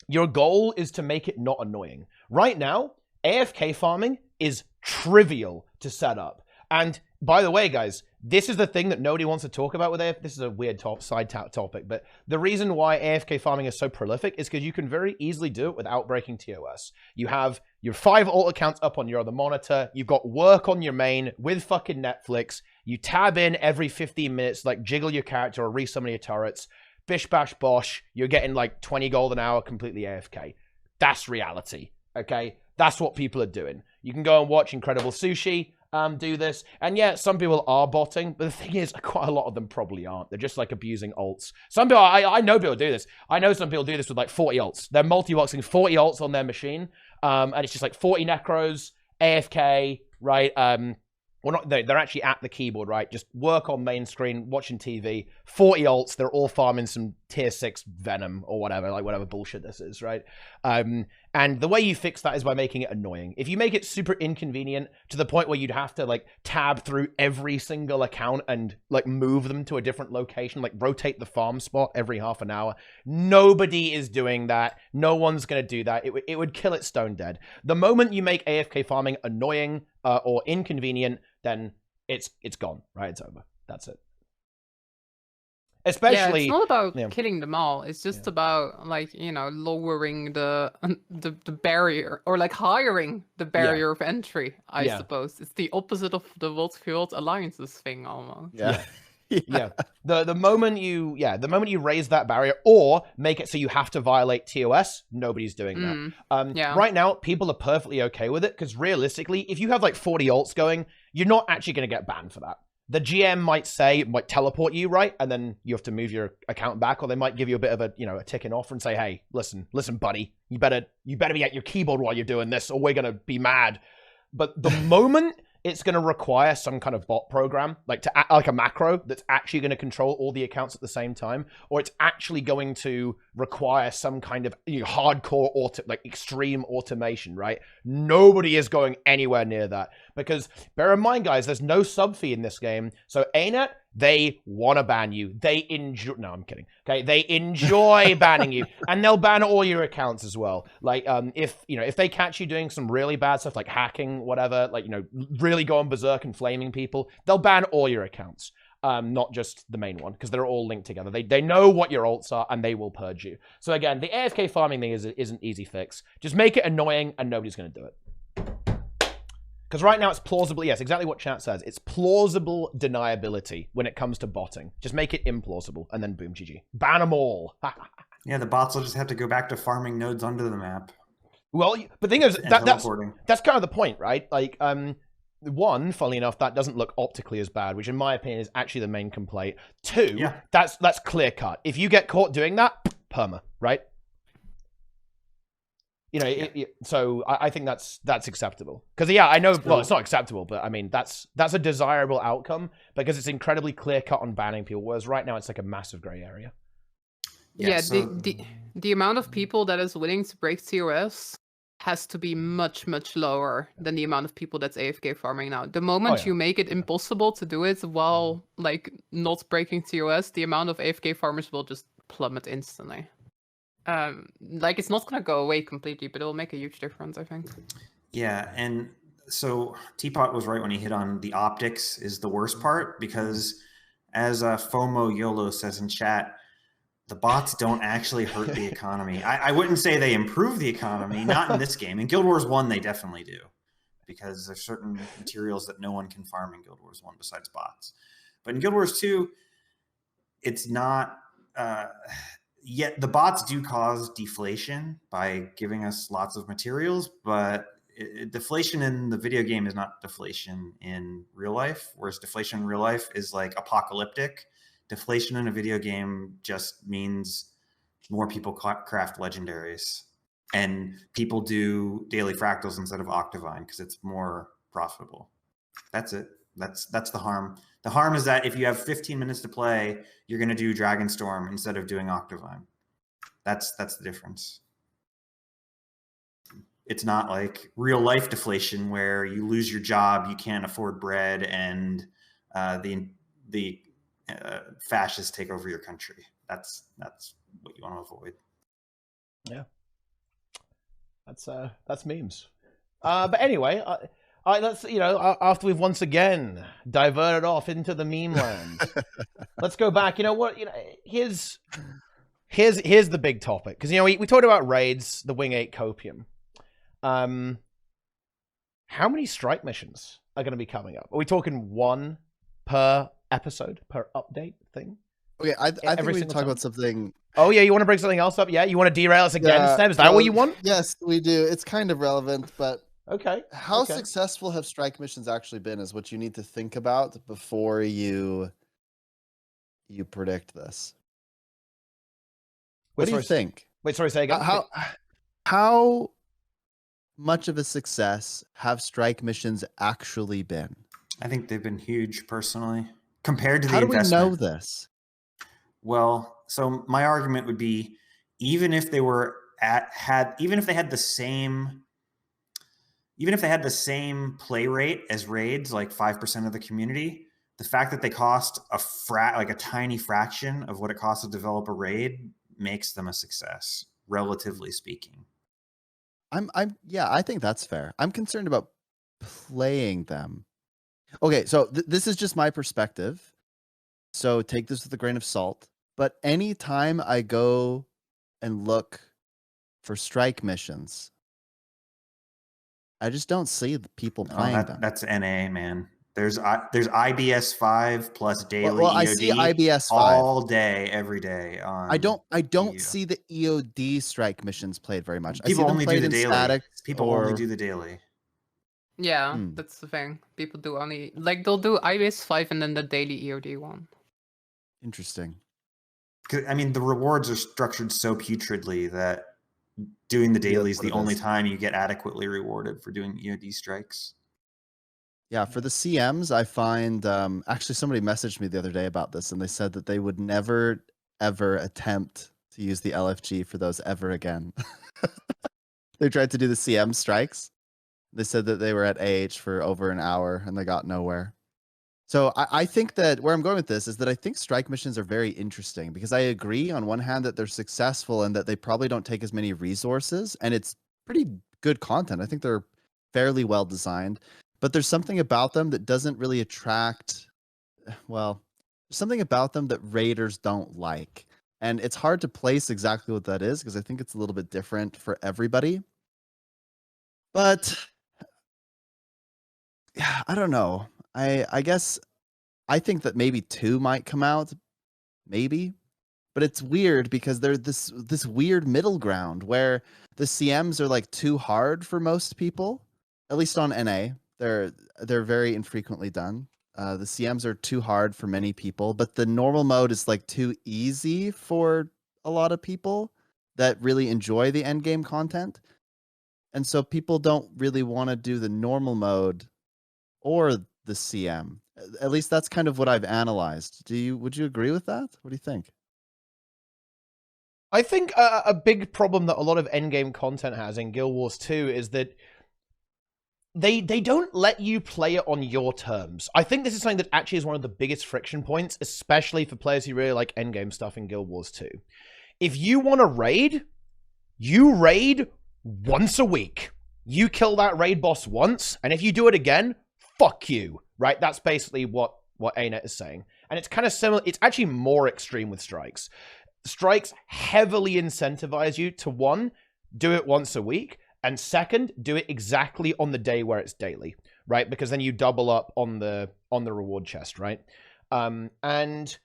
Your goal is to make it not annoying. Right now, AFK farming is trivial to set up. And by the way, guys, this is the thing that nobody wants to talk about with AFK. This is a weird side topic, but the reason why AFK farming is so prolific is because you can very easily do it without breaking TOS. You have your 5 alt accounts up on your other monitor. You've got work on your main with fucking Netflix. You tab in every 15 minutes, like jiggle your character or resummon your turrets. Bish bash bosh. You're getting like 20 gold an hour completely AFK. That's reality, okay? That's what people are doing. You can go and watch Incredible Sushi do this. And yeah, some people are botting, but the thing is, quite a lot of them probably aren't. They're just like abusing ults. Some people, I know people do this. I know some people do this with like 40 ults. They're multi-boxing 40 ults on their machine. And it's just like 40 necros, AFK, right? Well, not, they're actually at the keyboard, right? Just work on main screen, watching TV. 40 ults, they're all farming some tier 6 Venom or whatever, like whatever bullshit this is, right? And the way you fix that is by making it annoying. If you make it super inconvenient to the point where you'd have to like tab through every single account and like move them to a different location, like rotate the farm spot every half an hour, nobody is doing that. No one's going to do that. It would kill it stone dead. The moment you make AFK farming annoying or inconvenient, then it's gone, right? It's over. That's it. Especially, it's not about killing them all. It's just about like, lowering the barrier, or like hiring the barrier of entry. I suppose it's the opposite of the WvW Alliances thing almost. The moment you raise that barrier or make it so you have to violate TOS, nobody's doing that. Right now, people are perfectly okay with it because realistically, if you have like 40 ults going, you're not actually going to get banned for that. The GM might teleport you, right? And then you have to move your account back, or they might give you a bit of a ticking offer and say, hey, listen, buddy, you better be at your keyboard while you're doing this, or we're going to be mad. But the moment it's going to require some kind of bot program, like a macro that's actually going to control all the accounts at the same time, or it's actually going to require some kind of hardcore extreme automation, right? Nobody is going anywhere near that, because bear in mind, guys, there's no sub fee in this game. So ArenaNet, they want to ban you. They enjoy. No, I'm kidding. Okay, they enjoy banning you, and they'll ban all your accounts as well. Like, if they catch you doing some really bad stuff, like hacking, whatever, like really going berserk and flaming people, they'll ban all your accounts, not just the main one, because they're all linked together. They know what your ults are, and they will purge you. So again, the AFK farming thing is an easy fix. Just make it annoying, and nobody's going to do it. Because right now it's plausible, yes, exactly what chat says. It's plausible deniability when it comes to botting. Just make it implausible, and then boom, GG. Ban them all. Yeah, the bots will just have to go back to farming nodes under the map. Well, but the thing is, that's kind of the point, right? Like, one, funnily enough, that doesn't look optically as bad, which in my opinion is actually the main complaint. Two, that's clear cut. If you get caught doing that, perma, right? So I think that's acceptable. Because I know, well, it's not acceptable, but I mean that's a desirable outcome because it's incredibly clear cut on banning people. Whereas right now it's like a massive gray area. Yeah, the amount of people that is willing to break TOS has to be much, much lower than the amount of people that's AFK farming now. The moment you make it impossible to do it while like not breaking TOS, the amount of AFK farmers will just plummet instantly. Like it's not going to go away completely, but it'll make a huge difference, I think. Yeah, and so Teapot was right when he hit on the optics is the worst part, because as FOMO YOLO says in chat, the bots don't actually hurt the economy. I wouldn't say they improve the economy, not in this game. In Guild Wars 1, they definitely do, because there's certain materials that no one can farm in Guild Wars 1 besides bots. But in Guild Wars 2, it's not... Yet the bots do cause deflation by giving us lots of materials, but deflation in the video game is not deflation in real life, whereas deflation in real life is like apocalyptic. Deflation in a video game just means more people craft legendaries, and people do daily fractals instead of Octavine because it's more profitable. That's it. That's the harm. The harm is that if you have 15 minutes to play, you're going to do Dragonstorm instead of doing Octavine. That's the difference. It's not like real life deflation where you lose your job, you can't afford bread, and the fascists take over your country. That's what you want to avoid. Yeah, that's memes. But anyway, let's after we've once again diverted off into the meme land, let's go back. You know what? Here's the big topic, because we talked about raids, the Wing 8 copium. How many strike missions are going to be coming up? Are we talking one per episode, per update thing? Okay, I think we can talk about something. Oh yeah, you want to bring something else up? Yeah, you want to derail us again, Sneb? Is that what you want? Yes, we do. It's kind of relevant, but okay. How successful have strike missions actually been is what you need to think about before you predict this. What do you think? Wait, sorry, say again. How much of a success have strike missions actually been? I think they've been huge, personally, compared to the investment. investment. How do we know this? Well, so my argument would be, even if they had the same play rate as raids, like 5% of the community, the fact that they cost a tiny fraction of what it costs to develop a raid makes them a success, relatively speaking. I think that's fair. I'm concerned about playing them. Okay, so this is just my perspective, so take this with a grain of salt. But anytime I go and look for strike missions, I just don't see the people playing them. That's NA, man. There's IBS 5 plus daily well, EOD. I see IBS 5 all day, every day. I don't see the EOD strike missions played very much. People I see only them do the in daily. static People only do the daily. Yeah, that's the thing. People do only they'll do IBS 5 and then the daily EOD one. Interesting. I mean, the rewards are structured so putridly that doing the daily is the only time you get adequately rewarded for doing EOD strikes. Yeah, for the CMs, I find actually somebody messaged me the other day about this, and they said that they would never ever attempt to use the LFG for those ever again. They tried to do the CM strikes. They said that they were at AH for over an hour and they got nowhere. So I think that where I'm going with this is that I think strike missions are very interesting, because I agree on one hand that they're successful and that they probably don't take as many resources, and it's pretty good content. I think they're fairly well designed, but there's something about them that doesn't really attract, well, there's something about them that raiders don't like. And it's hard to place exactly what that is, because I think it's a little bit different for everybody. But yeah, I don't know. I guess I think that maybe 2 might come out, maybe. But it's weird because they're this weird middle ground where the CMs are like too hard for most people, at least on NA. They're very infrequently done. The CMs are too hard for many people, but the normal mode is like too easy for a lot of people that really enjoy the end game content. And so people don't really want to do the normal mode or the CM. At least that's kind of what I've analyzed. Would you agree with that? What do you think? I think a big problem that a lot of endgame content has in Guild Wars 2 is that they don't let you play it on your terms. I think this is something that actually is one of the biggest friction points, especially for players who really like endgame stuff in Guild Wars 2. If you want to raid, you raid once a week. You kill that raid boss once, and if you do it again, fuck you, right? That's basically what ArenaNet is saying. And it's kind of similar. It's actually more extreme with strikes. Strikes heavily incentivize you to, 1, do it once a week, and 2, do it exactly on the day where it's daily, right? Because then you double up on the reward chest, right? And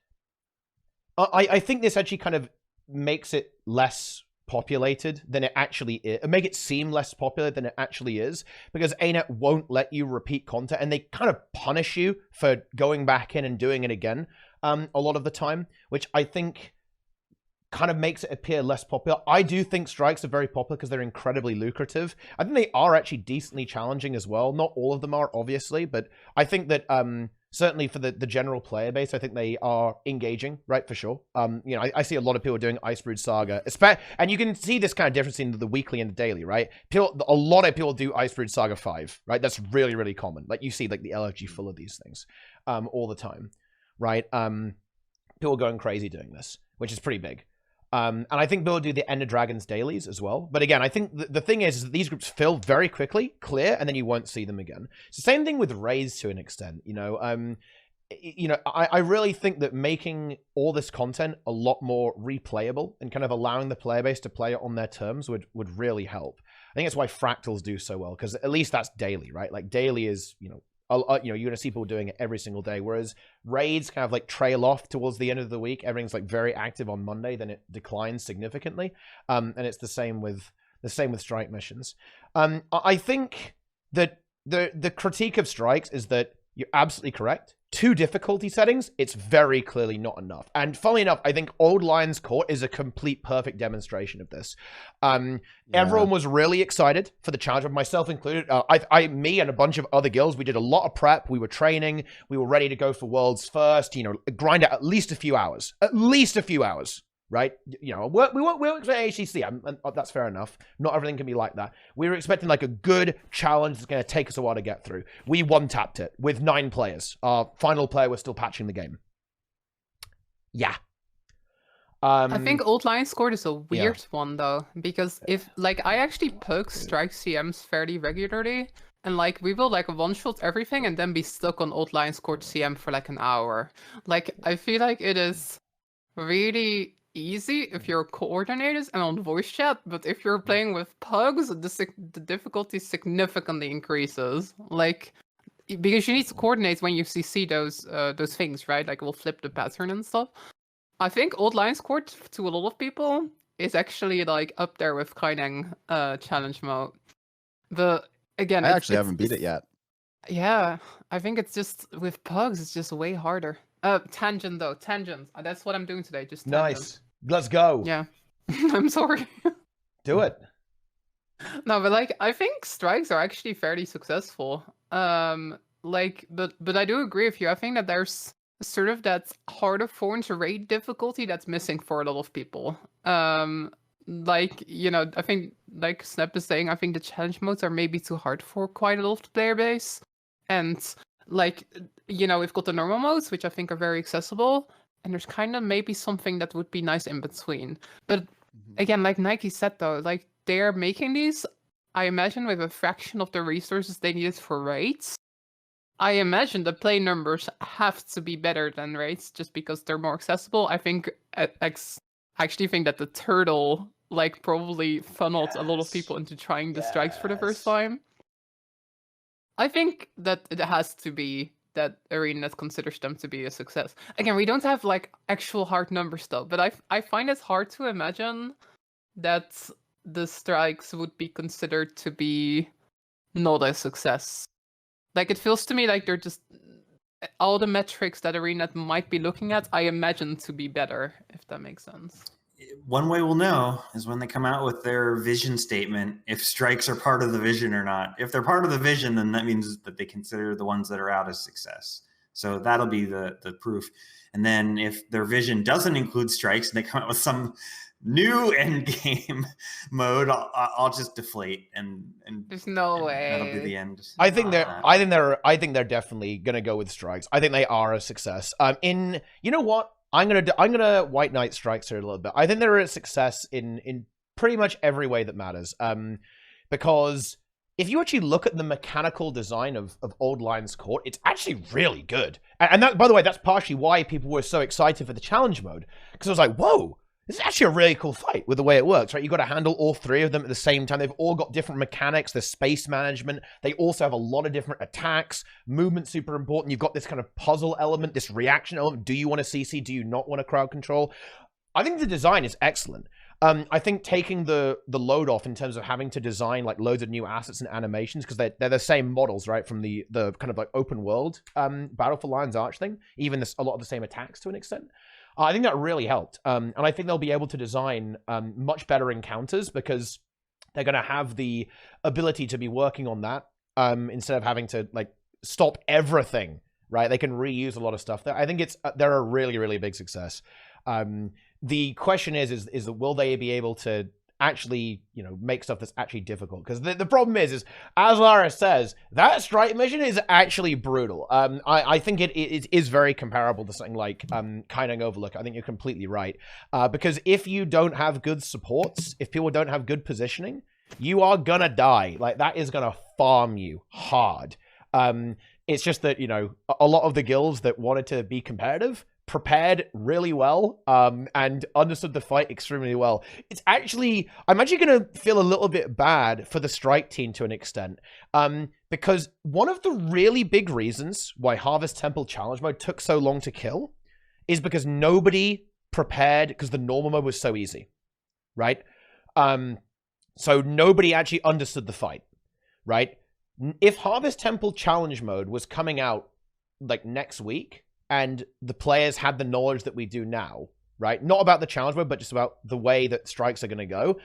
I think this actually kind of makes it less populated than it actually is. Make it seem less popular than it actually is, because ArenaNet won't let you repeat content, and they kind of punish you for going back in and doing it again a lot of the time, which I think kind of makes it appear less popular. I do think strikes are very popular because they're incredibly lucrative. I think they are actually decently challenging as well. Not all of them are, obviously, but I think that certainly for the general player base, I think they are engaging, right, for sure. You know, I see a lot of people doing Ice Brood Saga, and you can see this kind of difference in the weekly and the daily, right? A lot of people do Ice Brood Saga 5, right? That's really, really common. Like, you see, like, the LFG full of these things all the time, right? People going crazy doing this, which is pretty big. And I think they'll do the Ender Dragons dailies as well. But again, I think the thing is that these groups fill very quickly, clear, and then you won't see them again. It's the same thing with raids to an extent, you know. I really think that making all this content a lot more replayable and kind of allowing the player base to play it on their terms would really help. I think that's why Fractals do so well, because at least that's daily, right? Like, daily is, you know, you're going to see people doing it every single day, whereas raids kind of like trail off towards the end of the week. Everything's like very active on Monday, then it declines significantly, and it's the same with strike missions. I think that the critique of strikes is that you're absolutely correct. 2 difficulty settings, it's very clearly not enough. And funnily enough, I think Old Lions Court is a complete perfect demonstration of this. Everyone was really excited for the challenge, myself included. Me and a bunch of other guilds, we did a lot of prep. We were training. We were ready to go for Worlds first, you know, grind out at least a few hours. At least a few hours. Right? You know, we won't expect HCC. That's fair enough. Not everything can be like that. We were expecting like a good challenge that's going to take us a while to get through. We one-tapped it with 9 players. Our final player was still patching the game. Yeah. I think Old Lions Court is a weird one, though, because if, like, I actually poke strike CMs fairly regularly, and, like, we will, like, one-shot everything and then be stuck on Old Lions Court CM for, like, an hour. Like, I feel like it is really easy if you're coordinated and on voice chat, but if you're playing with pugs, the difficulty significantly increases. Like, because you need to coordinate when you see those things, right? Like, we'll flip the pattern and stuff. I think Old Lions Court, to a lot of people, is actually like up there with Kaining challenge mode. But again, I actually haven't beat it yet. Yeah, I think it's just with pugs, it's just way harder. Tangent though, tangent. That's what I'm doing today. Just tangent. Nice. Let's go. Yeah, I'm sorry. Do it. No, but like I think strikes are actually fairly successful. Like, but I do agree with you. I think that there's sort of that harder form to raid difficulty that's missing for a lot of people. Like, you know, I think like Sneb is saying, I think the challenge modes are maybe too hard for quite a lot of the player base, and like, you know, we've got the normal modes, which I think are very accessible, and there's kind of maybe something that would be nice in between. But again, like Nike said though, like they're making these, I imagine, with a fraction of the resources they needed for raids. I imagine the play numbers have to be better than raids just because they're more accessible. I think I actually think that the turtle like probably funneled a lot of people into trying the strikes for the first time. I think that it has to be that ArenaNet considers them to be a success. Again, we don't have like actual hard numbers though, but I find it hard to imagine that the strikes would be considered to be not a success. Like, it feels to me like they're just all the metrics that ArenaNet might be looking at, I imagine to be better, if that makes sense. One way we'll know is when they come out with their vision statement, if strikes are part of the vision or not. If they're part of the vision, then that means that they consider the ones that are out as success. So that'll be the proof. And then if their vision doesn't include strikes and they come out with some new end game mode, I'll just deflate and there's no way that'll be the end. I think they're definitely gonna go with strikes. I think they are a success. You know what? I'm gonna White Knight strikes here a little bit. I think they're a success in pretty much every way that matters. Because if you actually look at the mechanical design of Old Lions Court, it's actually really good. And that, by the way, that's partially why people were so excited for the challenge mode. Because I was like, whoa, this is actually a really cool fight with the way it works, right? You've got to handle all 3 of them at the same time. They've all got different mechanics. There's space management. They also have a lot of different attacks. Movement's super important. You've got this kind of puzzle element, this reaction element. Do you want to CC? Do you not want to crowd control? I think the design is excellent. I think taking the load off in terms of having to design like loads of new assets and animations, because they're the same models, right, from the kind of like open world Battle for Lion's Arch thing, even a lot of the same attacks to an extent. I think that really helped. And I think they'll be able to design much better encounters because they're going to have the ability to be working on that instead of having to like stop everything, right? They can reuse a lot of stuff. I think they're a really, really big success. The question is will they be able to actually, you know, make stuff that's actually difficult? Because the problem is as Lara says, that strike mission is actually brutal. I think it is very comparable to something like Kaining Overlook. I think you're completely right. Because if you don't have good supports, if people don't have good positioning, you are gonna die. Like, that is gonna farm you hard. It's just that, you know, a lot of the guilds that wanted to be competitive prepared really well and understood the fight extremely well. I'm actually going to feel a little bit bad for the strike team to an extent because one of the really big reasons why Harvest Temple Challenge Mode took so long to kill is because nobody prepared, because the normal mode was so easy, right? So nobody actually understood the fight, right? If Harvest Temple Challenge Mode was coming out like next week, and the players had the knowledge that we do now, right? Not about the challenge mode, but just about the way that strikes are going to go.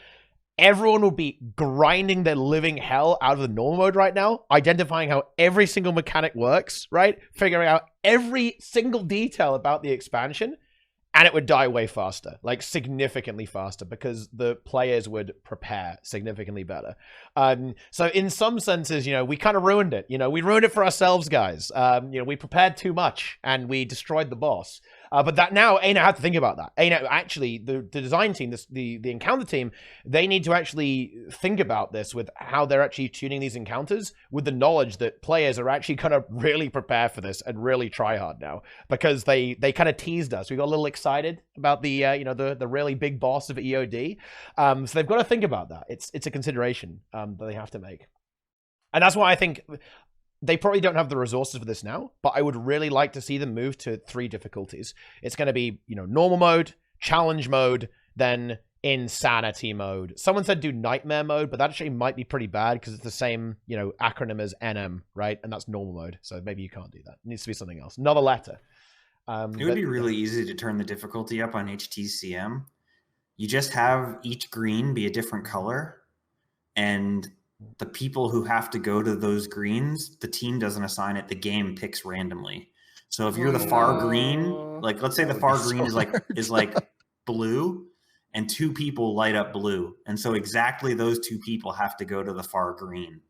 Everyone will be grinding their living hell out of the normal mode right now, identifying how every single mechanic works, right? Figuring out every single detail about the expansion, and it would die way faster, like significantly faster, because the players would prepare significantly better. So in some senses, you know, we kind of ruined it. You know, we ruined it for ourselves, guys. You know, we prepared too much and we destroyed the boss. But that now, ArenaNet had to think about that. ArenaNet, actually, the design team, the encounter team, they need to actually think about this with how they're actually tuning these encounters with the knowledge that players are actually going to really prepare for this and really try hard now, because they kind of teased us. We got a little excited about the you know, the really big boss of EOD. So they've got to think about that. It's a consideration that they have to make. And that's why I think they probably don't have the resources for this now, but I would really like to see them move to 3 difficulties. It's going to be, you know, normal mode, challenge mode, then insanity mode. Someone said do nightmare mode, but that actually might be pretty bad because it's the same, you know, acronym as NM, right? And that's normal mode. So maybe you can't do that. It needs to be something else. Another letter. It would be really easy to turn the difficulty up on HTCM. You just have each green be a different color, and the people who have to go to those greens, the team doesn't assign it, the game picks randomly. So if you're the far green, like let's say the far green is like blue, and 2 people light up blue, and so exactly those 2 people have to go to the far green.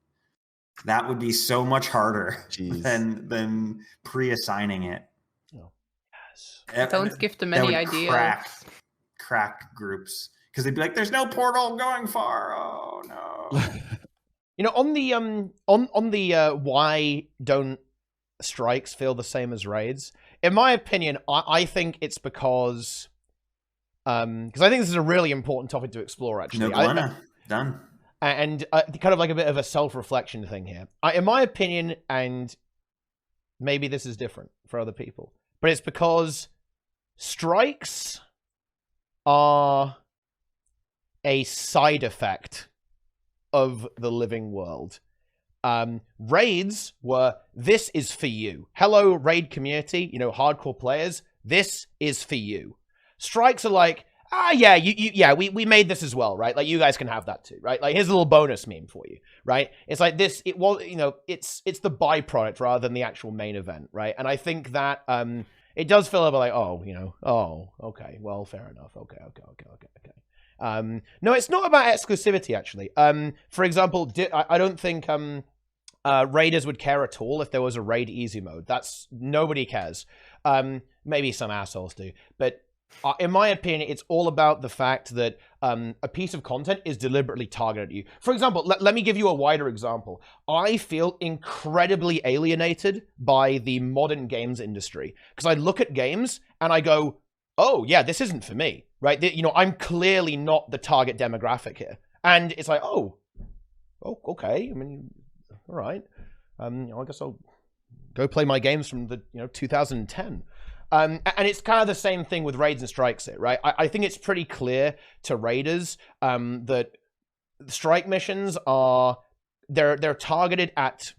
That would be so much harder than pre-assigning it. Oh, yes. Don't give them any ideas. Crack groups, because they'd be like, "There's no portal going far." Oh no. You know, on the why don't strikes feel the same as raids? In my opinion, I think it's because I think this is a really important topic to explore, actually. No, done. And kind of like a bit of a self-reflection thing here. In my opinion, and maybe this is different for other people, but it's because strikes are a side effect of the living world. Raids were, this is for you. Hello, raid community, you know, hardcore players, this is for you. Strikes are like, we made this as well, right? Like, you guys can have that too, right? Like, here's a little bonus meme for you, right? It's like this, it was, you know, it's the byproduct rather than the actual main event, right? And I think that it does feel a bit like, oh, you know, oh, okay, well, fair enough, okay. No, it's not about exclusivity, actually. For example, I don't think raiders would care at all if there was a raid easy mode. Nobody cares. Maybe some assholes do, but in my opinion, it's all about the fact that a piece of content is deliberately targeted at you. For example, let me give you a wider example. I feel incredibly alienated by the modern games industry because I look at games and I go, oh, yeah, this isn't for me, right? You know, I'm clearly not the target demographic here. And it's like, oh, okay. I mean, all right. You know, I guess I'll go play my games from the 2010. And it's kind of the same thing with raids and strikes here, right? I think it's pretty clear to raiders that strike missions are they're targeted at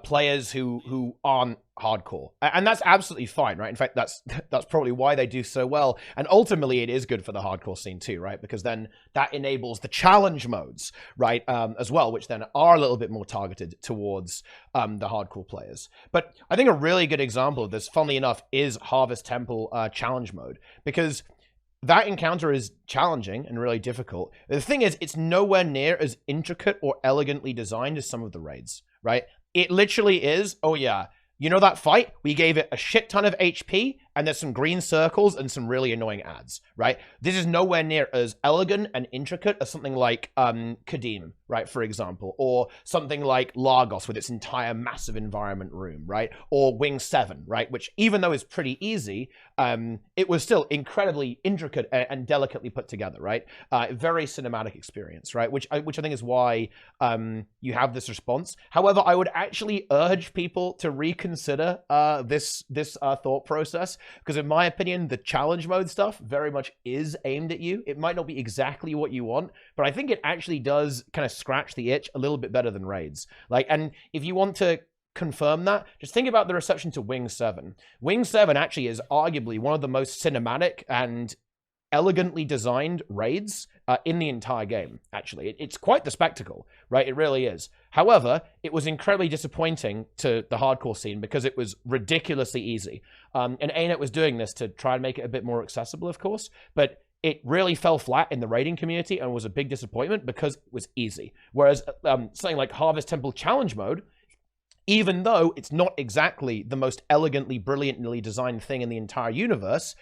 players who aren't hardcore, and that's absolutely fine, right? In fact, that's probably why they do so well, and ultimately it is good for the hardcore scene too, right? Because then that enables the challenge modes, right, as well, which then are a little bit more targeted towards the hardcore players. But I think a really good example of this, funnily enough, is Harvest Temple challenge mode, because that encounter is challenging and really difficult. The thing is, it's nowhere near as intricate or elegantly designed as some of the raids, right? It literally is, oh yeah, you know that fight? We gave it a shit ton of HP, and there's some green circles and some really annoying ads, right? This is nowhere near as elegant and intricate as something like Kadim, right, for example, or something like Lagos with its entire massive environment room, right? Or Wing 7, right, which even though is pretty easy, it was still incredibly intricate and delicately put together, right? Very cinematic experience, right? Which I think is why you have this response. However, I would actually urge people to reconsider this thought process, because in my opinion, the challenge mode stuff very much is aimed at you. It might not be exactly what you want, but I think it actually does kind of scratch the itch a little bit better than raids. Like, and if you want to confirm that, just think about the reception to Wing 7. Wing 7 actually is arguably one of the most cinematic and elegantly designed raids in the entire game, actually. It's quite the spectacle, right? It really is. However, it was incredibly disappointing to the hardcore scene because it was ridiculously easy. And ArenaNet was doing this to try and make it a bit more accessible, of course, but it really fell flat in the raiding community and was a big disappointment because it was easy. Whereas something like Harvest Temple Challenge Mode, even though it's not exactly the most elegantly, brilliantly designed thing in the entire universe,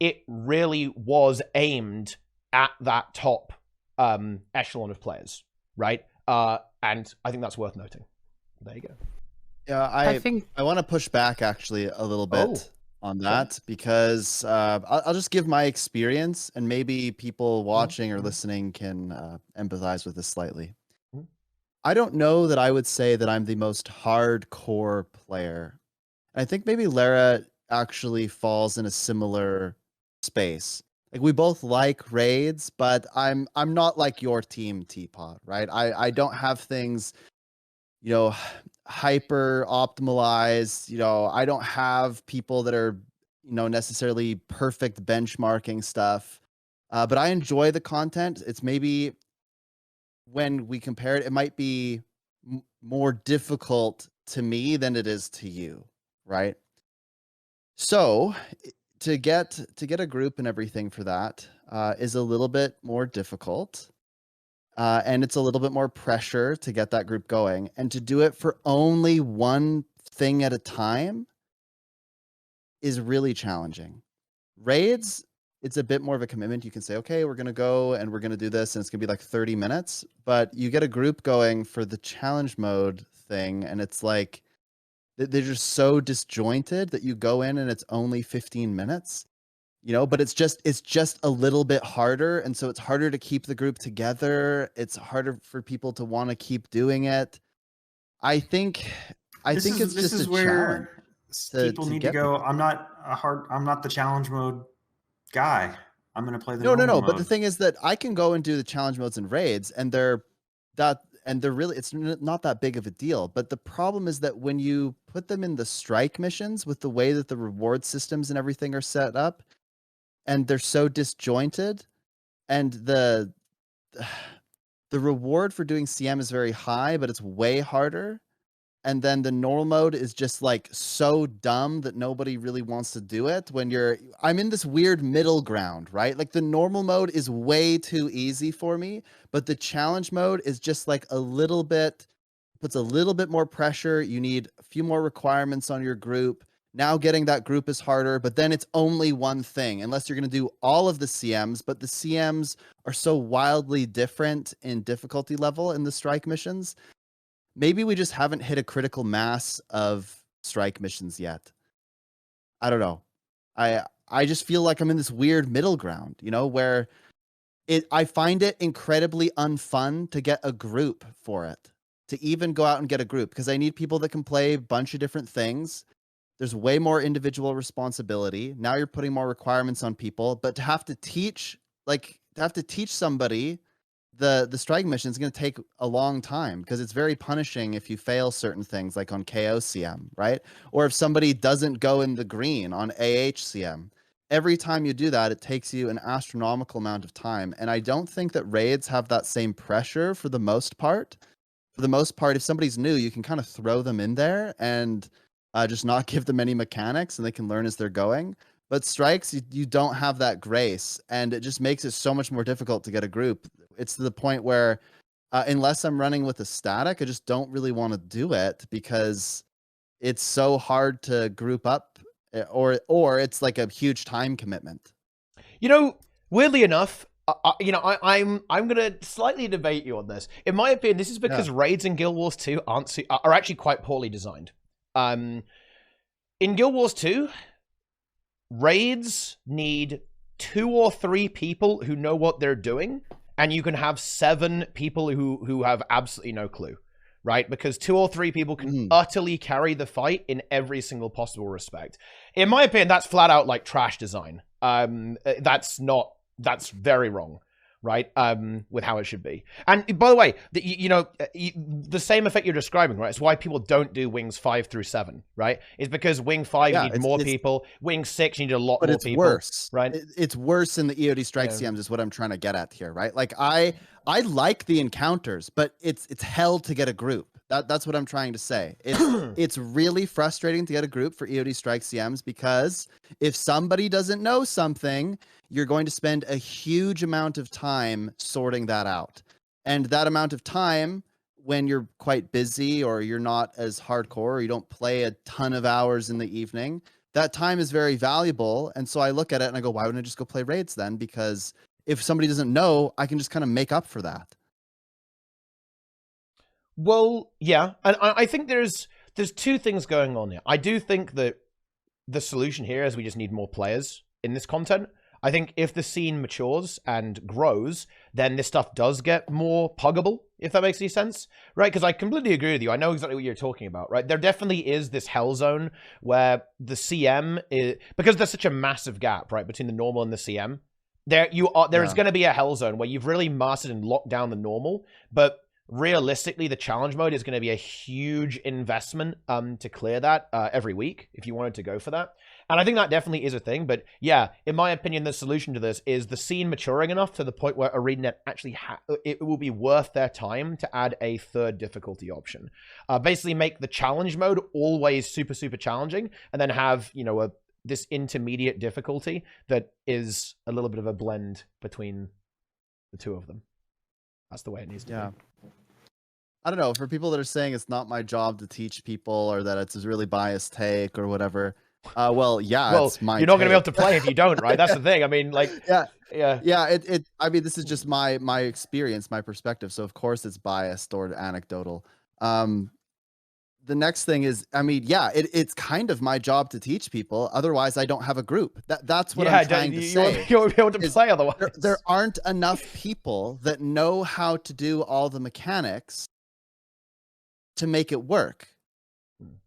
it really was aimed at that top echelon of players, right? And I think that's worth noting. There you go. Yeah, I want to push back actually a little bit on that because I'll just give my experience, and maybe people watching or listening can empathize with this slightly. I don't know that I would say that I'm the most hardcore player. I think maybe Lara actually falls in a similar space. Like, we both like raids, but I'm not like your team, Teapot, right? I don't have things, you know, hyper optimized. You know, I don't have people that are, you know, necessarily perfect benchmarking stuff. But I enjoy the content. It's maybe, when we compare it, it might be more difficult to me than it is to you, right? So to get a group and everything for that is a little bit more difficult, and it's a little bit more pressure to get that group going, and to do it for only one thing at a time is really challenging. Raids, it's a bit more of a commitment. You can say, okay, we're going to go and we're going to do this, and it's going to be like 30 minutes, but you get a group going for the challenge mode thing, and it's like, they're just so disjointed that you go in and it's only 15 minutes, you know, but it's just a little bit harder. And so it's harder to keep the group together. It's harder for people to want to keep doing it. I think it's just a challenge. People need to go, I'm not the challenge mode guy. I'm going to play the normal mode. But the thing is that I can go and do the challenge modes and raids, and they're really, it's not that big of a deal. But the problem is that when you put them in the strike missions with the way that the reward systems and everything are set up, and they're so disjointed, and the reward for doing CM is very high, but it's way harder. And then the normal mode is just like so dumb that nobody really wants to do it. I'm in this weird middle ground, right? Like, the normal mode is way too easy for me, but the challenge mode is just like puts a little bit more pressure. You need a few more requirements on your group. Now getting that group is harder, but then it's only one thing, unless you're going to do all of the CMs, but the CMs are so wildly different in difficulty level in the strike missions. Maybe we just haven't hit a critical mass of strike missions yet. I don't know. I just feel like I'm in this weird middle ground, you know, where I find it incredibly unfun to get a group for it, to even go out and get a group, because I need people that can play a bunch of different things. There's way more individual responsibility. Now you're putting more requirements on people, but to have to teach somebody the strike mission is going to take a long time because it's very punishing if you fail certain things, like on KOCM, right? Or if somebody doesn't go in the green on AHCM. Every time you do that, it takes you an astronomical amount of time. And I don't think that raids have that same pressure for the most part. For the most part, if somebody's new, you can kind of throw them in there and just not give them any mechanics and they can learn as they're going. But strikes, you don't have that grace, and it just makes it so much more difficult to get a group. It's to the point where unless I'm running with a static, I just don't really want to do it because it's so hard to group up, or it's like a huge time commitment. You know, weirdly enough, I'm gonna slightly debate you on this. In my opinion, this is because raids in Guild Wars 2 are actually quite poorly designed. In Guild Wars 2, raids need 2 or 3 people who know what they're doing, and you can have 7 people who have absolutely no clue, right? Because 2 or 3 people can utterly carry the fight in every single possible respect. In my opinion, that's flat out like trash design. That's very wrong, right? With how it should be. And by the way, the same effect you're describing, right? It's why people don't do wings 5 through 7, right? It's because wing 5 you need more people, wing 6 you need a lot more people. But it's worse, right? It's worse in the EOD strike CMs is what I'm trying to get at here, right? Like I like the encounters, but it's hell to get a group. That's what I'm trying to say. It's really frustrating to get a group for EOD strike CMs because if somebody doesn't know something, you're going to spend a huge amount of time sorting that out. And that amount of time, when you're quite busy or you're not as hardcore or you don't play a ton of hours in the evening, that time is very valuable. And so I look at it and I go, why wouldn't I just go play raids then? Because if somebody doesn't know, I can just kind of make up for that. Well, yeah. And I think there's 2 things going on here. I do think that the solution here is we just need more players in this content. I think if the scene matures and grows, then this stuff does get more puggable, if that makes any sense, right? Because I completely agree with you. I know exactly what you're talking about, right? There definitely is this hell zone where the CM is, because there's such a massive gap, right, between the normal and the CM. There is going to be a hell zone where you've really mastered and locked down the normal, but realistically, the challenge mode is going to be a huge investment to clear that every week if you wanted to go for that. And I think that definitely is a thing. But yeah, in my opinion, the solution to this is the scene maturing enough to the point where ArenaNet actually it will be worth their time to add a 3rd difficulty option. Basically make the challenge mode always super, super challenging, and then have, this intermediate difficulty that is a little bit of a blend between the 2 of them. That's the way it needs to be. I don't know. For people that are saying it's not my job to teach people or that it's a really biased take or whatever. Well, it's my you're not going to be able to play if you don't, right? That's the thing. I mean, like, yeah. I mean, this is just my experience, my perspective. So of course it's biased or anecdotal. The next thing is, I mean, it's kind of my job to teach people. Otherwise, I don't have a group. That's what I'm trying to say. You won't be able to play otherwise. There aren't enough people that know how to do all the mechanics to make it work.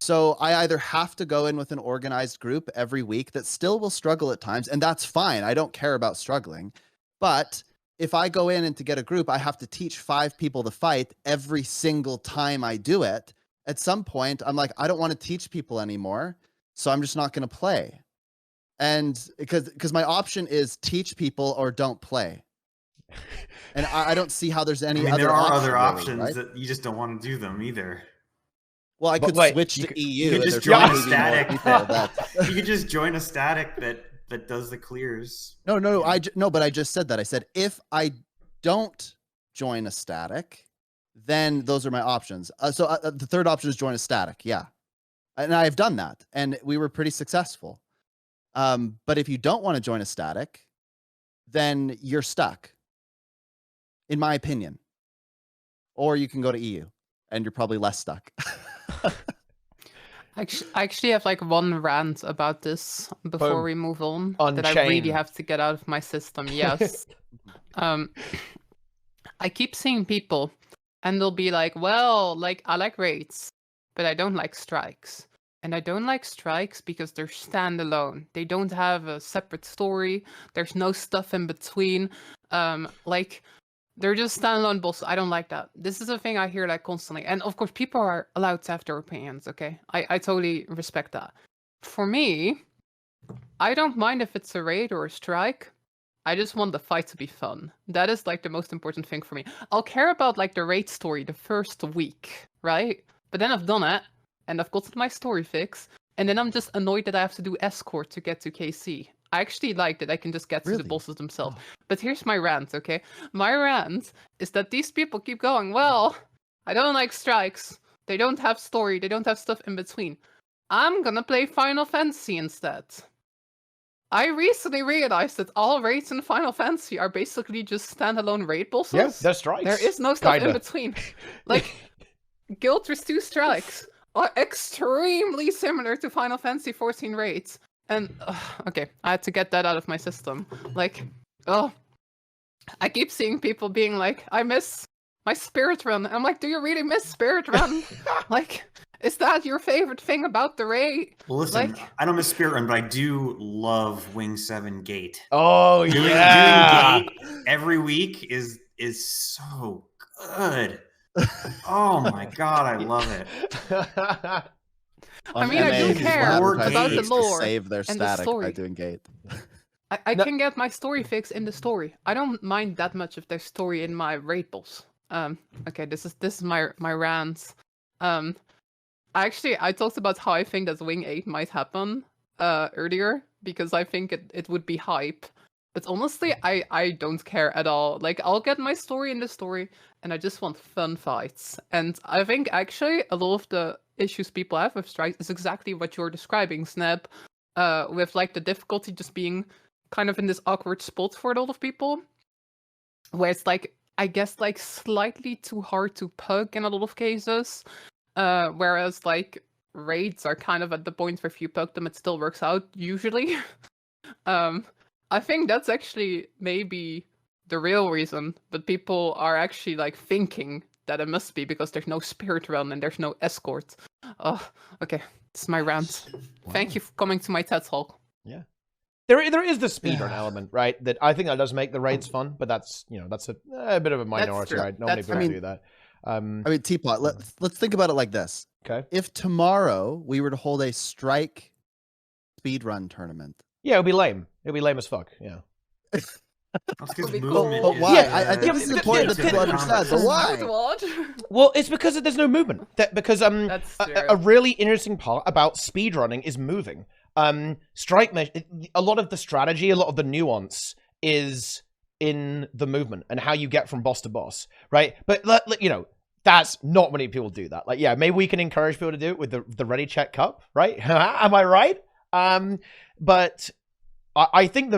So I either have to go in with an organized group every week that still will struggle at times, and that's fine. I don't care about struggling. But if I go in and to get a group, I have to teach 5 people to fight every single time I do it. At some point, I'm like, I don't want to teach people anymore, so I'm just not going to play. And because my option is teach people or don't play. And I don't see how there's any other there are other options, options that you just don't want to do them either. Well, I could switch to EU. You could just join a static. You could just join a static that does the clears. No, but I just said that. I said if I don't join a static, then those are my options. So the 3rd option is join a static. Yeah, and I've done that, and we were pretty successful. But if you don't want to join a static, then you're stuck, in my opinion. Or you can go to EU, and you're probably less stuck. I actually have like one rant about this before we move on that I really have to get out of my system. Yes. I keep seeing people and they'll be like, well, like I like raids, but I don't like strikes. And I don't like strikes because they're standalone. They don't have a separate story. There's no stuff in between. Like They're just standalone bosses. I don't like that. This is a thing I hear like constantly. And of course, people are allowed to have their opinions, okay? I totally respect that. For me, I don't mind if it's a raid or a strike. I just want the fight to be fun. That is like the most important thing for me. I'll care about like the raid story the first week, right? But then I've done it, and I've gotten my story fix, and then I'm just annoyed that I have to do escort to get to KC. I actually like that I can just get to the bosses themselves. But here's my rant, okay? My rant is that these people keep going, well, I don't like strikes. They don't have story. They don't have stuff in between. I'm gonna play Final Fantasy instead. I recently realized that all raids in Final Fantasy are basically just standalone raid bosses. Yeah, they're strikes. There is no stuff Kinda. in between. Like, Guild's 2 strikes are extremely similar to Final Fantasy 14 raids. And, okay, I had to get that out of my system. Like, I keep seeing people being like, I miss my Spirit Run. I'm like, do you really miss Spirit Run? Like, is that your favorite thing about the raid? Well, listen, Like, I don't miss Spirit Run, but I do love Wing 7 Gate. Oh, Doing yeah. Gate every week is so good. Oh my god, I love it. I mean, I do care about the lore Save their and the static by story. doing gate. I can get my story fix in the story. I don't mind that much if there's story in my raid boss. Okay, this is my rant. I talked about how I think that Wing 8 might happen earlier because I think it would be hype. But honestly, I don't care at all. Like, I'll get my story in the story, and I just want fun fights. And I think actually a lot of the issues people have with strikes is exactly what you're describing, Sneb. With like the difficulty just being kind of in this awkward spot for a lot of people, where it's like, I guess, like slightly too hard to pug in a lot of cases. Whereas like raids are kind of at the point where if you pug them, it still works out usually. I think that's actually maybe the real reason, but people are actually like thinking that it must be because there's no Spirit Run and there's no escort. Oh, okay, it's my rant. Wow. Thank you for coming to my TED Talk. Yeah. There is the speedrun element, right? That I think that does make the raids fun, but that's that's a bit of a minority, right? Not many people do that. I mean, Teapot, let's think about it like this. Okay. If tomorrow we were to hold a strike speedrun tournament. Yeah, it'd be lame. It'd be lame as fuck. Yeah. That's because But movement But is, why? Yeah, I think this is important that people understand. But why? Well, it's because there's no movement. Because That's true. a really interesting part about speedrunning is moving. Strike mesh, a lot of the strategy, a lot of the nuance is in the movement and how you get from boss to boss, right? But you know, that's not many people do that. Like, yeah, maybe we can encourage people to do it with the Ready Check Cup, right? Am I right? But I think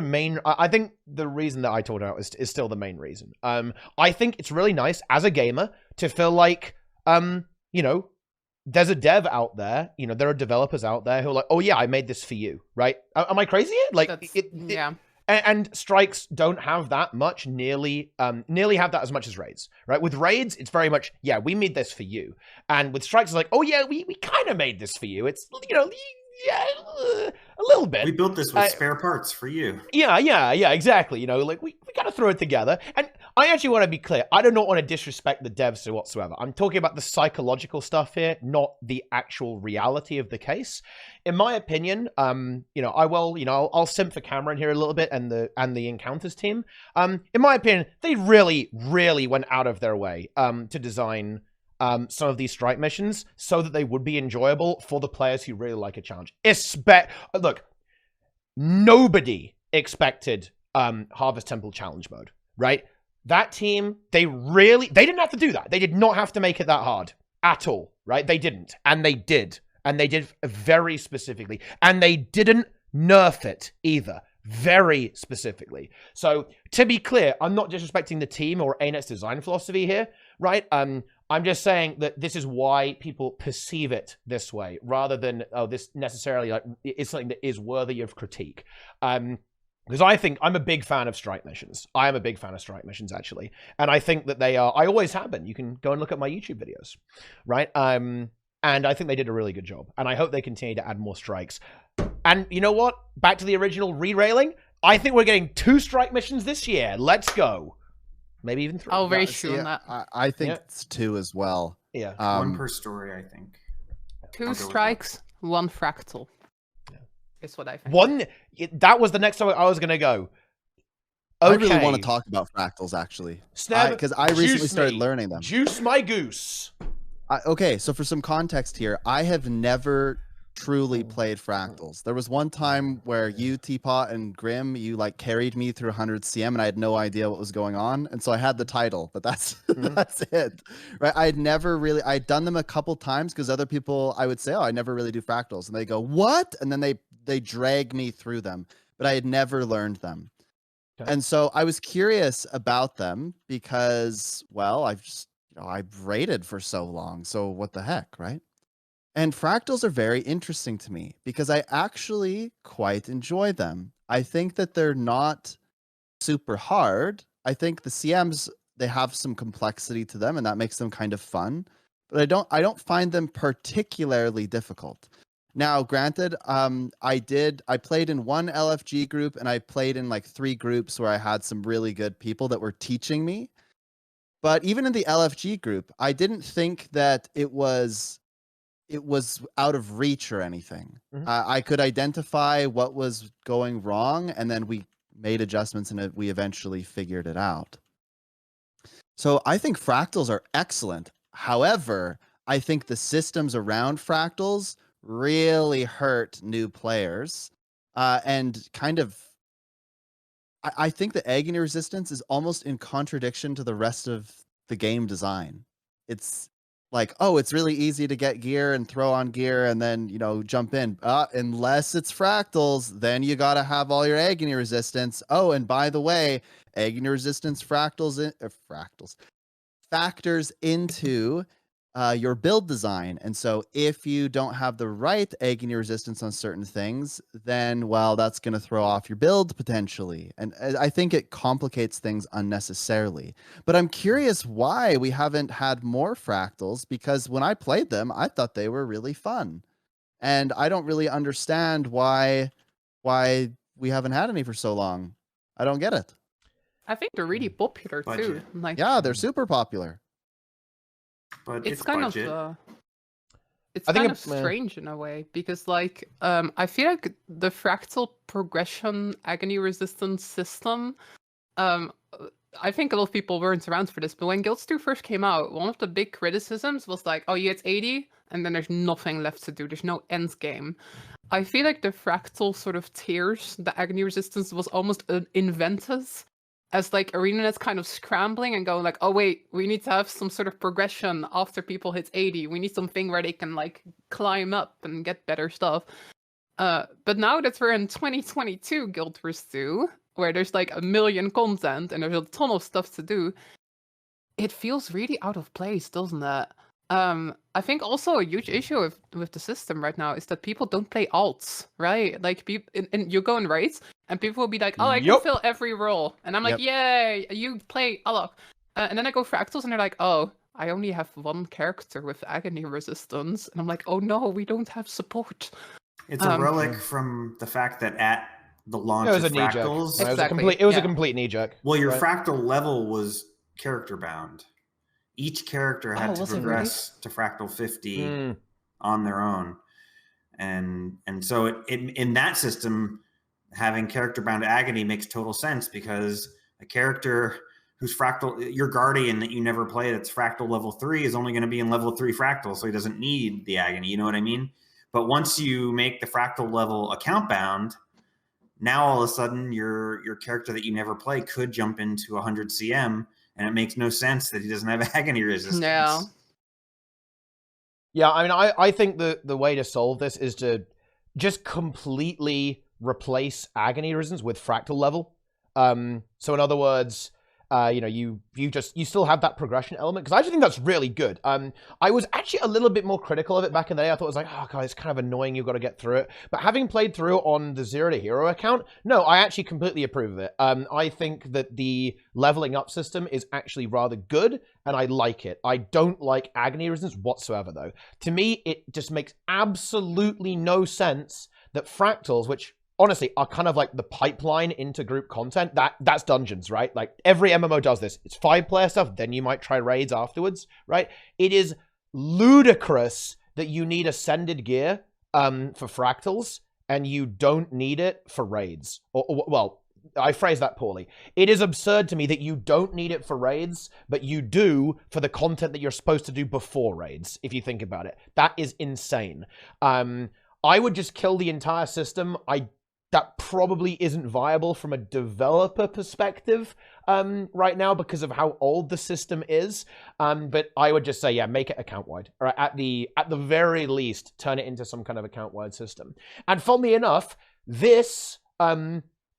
I think the reason that I talked about is still the main reason. I think it's really nice as a gamer to feel like, you know, there's a dev out there, you know, there are developers out there who are like, oh yeah, I made this for you, right? Am I crazy? Like, yeah. And strikes don't have that much, nearly have that as much as raids, right? With raids, it's very much, yeah, we made this for you. And with strikes, it's like, oh yeah, we kind of made this for you. It's, you know, yeah, a little bit. we built this with spare parts for you. Yeah, exactly. You know, like, we got to throw it together. And I actually want to be clear. I do not want to disrespect the devs whatsoever. I'm talking about the psychological stuff here, not the actual reality of the case. In my opinion, you know, I'll simp for Cameron here a little bit and the Encounters team. In my opinion, they really, really went out of their way to design some of these strike missions so that they would be enjoyable for the players who really like a challenge. Look, nobody expected Harvest Temple challenge mode, right? That team, they didn't have to do that. They did not have to make it that hard at all, right? They didn't, and they did. And they did very specifically. And they didn't nerf it either, very specifically. So, to be clear, I'm not disrespecting the team or ArenaNet's design philosophy here, right? I'm just saying that this is why people perceive it this way, rather than, oh, this necessarily like is something that is worthy of critique. Because I think I'm a big fan of strike missions. I am a big fan of strike missions, actually. And I think that they are, I always have been. You can go and look at my YouTube videos, right? And I think they did a really good job. And I hope they continue to add more strikes. And you know what? Back to the original re-railing. I think we're getting 2 strike missions this year. Let's go. maybe even 3. Oh, very Yeah, sure see, on that. I think Yeah. it's 2 as well. Yeah. One per story, I think. Two I'll go with that. strikes, one fractal. Is what I think. That was the next time I was going to go. I really want to Okay. talk about fractals, actually. Sneb, Because I recently juice started me. learning them. Juice my goose. Okay, so for some context here, I have never truly played fractals. There was one time where you, Teapot, and Grim, you like carried me through 100 CM, and I had no idea what was going on, and so I had the title, but that's that's it. Right? I'd done them a couple times because other people, I would say, oh, I never really do fractals, and they go, what? And then they drag me through them, but I had never learned them. Okay. And so I was curious about them because, well, I've raided for so long, so what the heck, right? And fractals are very interesting to me because I actually quite enjoy them. I think that they're not super hard. I think the CMs, they have some complexity to them, and that makes them kind of fun. But I don't find them particularly difficult. Now, granted, I played in one LFG group, and I played in like 3 groups where I had some really good people that were teaching me. But even in the LFG group, I didn't think that it was out of reach or anything. I could identify what was going wrong, and then we made adjustments, and we eventually figured it out. So I think fractals are excellent. However, I think the systems around fractals really hurt new players, and kind of I think the agony resistance is almost in contradiction to the rest of the game design. It's like, oh, it's really easy to get gear and throw on gear and then, jump in. Unless it's fractals, then you got to have all your agony resistance. Oh, and by the way, agony resistance factors into your build design. And so if you don't have the right agony resistance on certain things, then, well, that's going to throw off your build potentially. And I think it complicates things unnecessarily. But I'm curious why we haven't had more fractals, because when I played them, I thought they were really fun. And I don't really understand why we haven't had any for so long. I don't get it. I think they're really popular too. Budget. Like, Yeah, they're super popular. But it's kind budget. of it's I think kind of it- strange in a way, because like I feel like the fractal progression agony resistance system, I think a lot of people weren't around for this, but when Guilds 2 first came out, one of the big criticisms was like, oh, you hit 80 and then there's nothing left to do, there's no end game. I feel like the fractal sort of tiers, the agony resistance was almost invented as like ArenaNet's kind of scrambling and going like, oh wait, we need to have some sort of progression after people hit 80. We need something where they can like climb up and get better stuff. But now that we're in 2022 Guild Wars 2, where there's like 1 million content and there's a ton of stuff to do, it feels really out of place, doesn't it? I think also a huge issue with the system right now is that people don't play alts, right? Like, and you go in raids, and people will be like, oh, I can fill every role. And I'm like, yay, you play Alok. And then I go fractals, and they're like, oh, I only have one character with agony resistance. And I'm like, oh no, we don't have support. It's a relic from the fact that at the launch of Fractals... It was a complete knee-jerk. Well, your fractal level was character bound. Each character had to progress to Fractal 50 on their own. And so in that system, having character-bound agony makes total sense, because a character who's fractal, your guardian that you never play that's fractal level 3 is only going to be in level 3 fractal, so he doesn't need the agony, you know what I mean? But once you make the fractal level account-bound, now all of a sudden your character that you never play could jump into 100 CM, and it makes no sense that he doesn't have agony resistance. Yeah, I mean, I think the way to solve this is to just completely replace agony resistance with fractal level. So in other words, you still have that progression element, because I actually think that's really good. I was actually a little bit more critical of it back in the day. I thought it was like, oh god, it's kind of annoying, you've got to get through it. But having played through on the Zero to Hero account, no, I actually completely approve of it. I think that the leveling up system is actually rather good, and I like it. I don't like agony resistance whatsoever, though. To me, it just makes absolutely no sense that fractals, which honestly are kind of like the pipeline into group content. That's dungeons, right? Like every MMO does this. It's 5-player stuff, then you might try raids afterwards, right? It is ludicrous that you need ascended gear for fractals and you don't need it for raids. Well, I phrased that poorly. It is absurd to me that you don't need it for raids, but you do for the content that you're supposed to do before raids, if you think about it. That is insane. I would just kill the entire system. That probably isn't viable from a developer perspective right now because of how old the system is. But I would just say, yeah, make it account-wide. Or at the very least, turn it into some kind of account-wide system. And funnily enough, this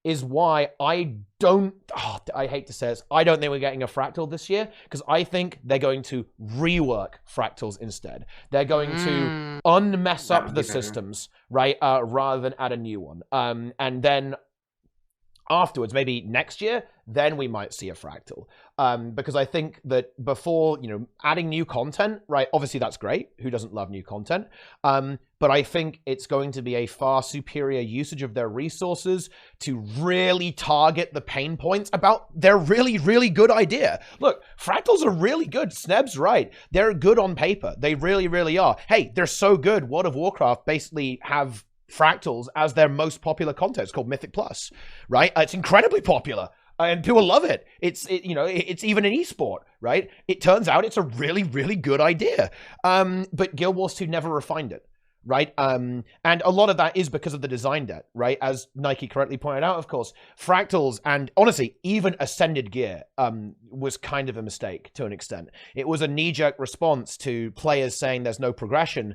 is why I hate to say this, I don't think we're getting a Fractal this year, because I think they're going to rework Fractals instead. They're going to unmess up the systems, right, rather than add a new one. And then afterwards, maybe next year, then we might see a Fractal. Because I think that before, adding new content, right, obviously that's great. Who doesn't love new content? But I think it's going to be a far superior usage of their resources to really target the pain points about their really, really good idea. Look, Fractals are really good. Sneb's right. They're good on paper. They really, really are. Hey, they're so good. World of Warcraft basically have Fractals as their most popular content. It's called Mythic Plus, right? It's incredibly popular. And people love it. It's even an esport, right? It turns out it's a really, really good idea. But Guild Wars 2 never refined it, right? And a lot of that is because of the design debt, right? As Nike correctly pointed out, of course, Fractals and honestly, even Ascended Gear was kind of a mistake to an extent. It was a knee-jerk response to players saying there's no progression.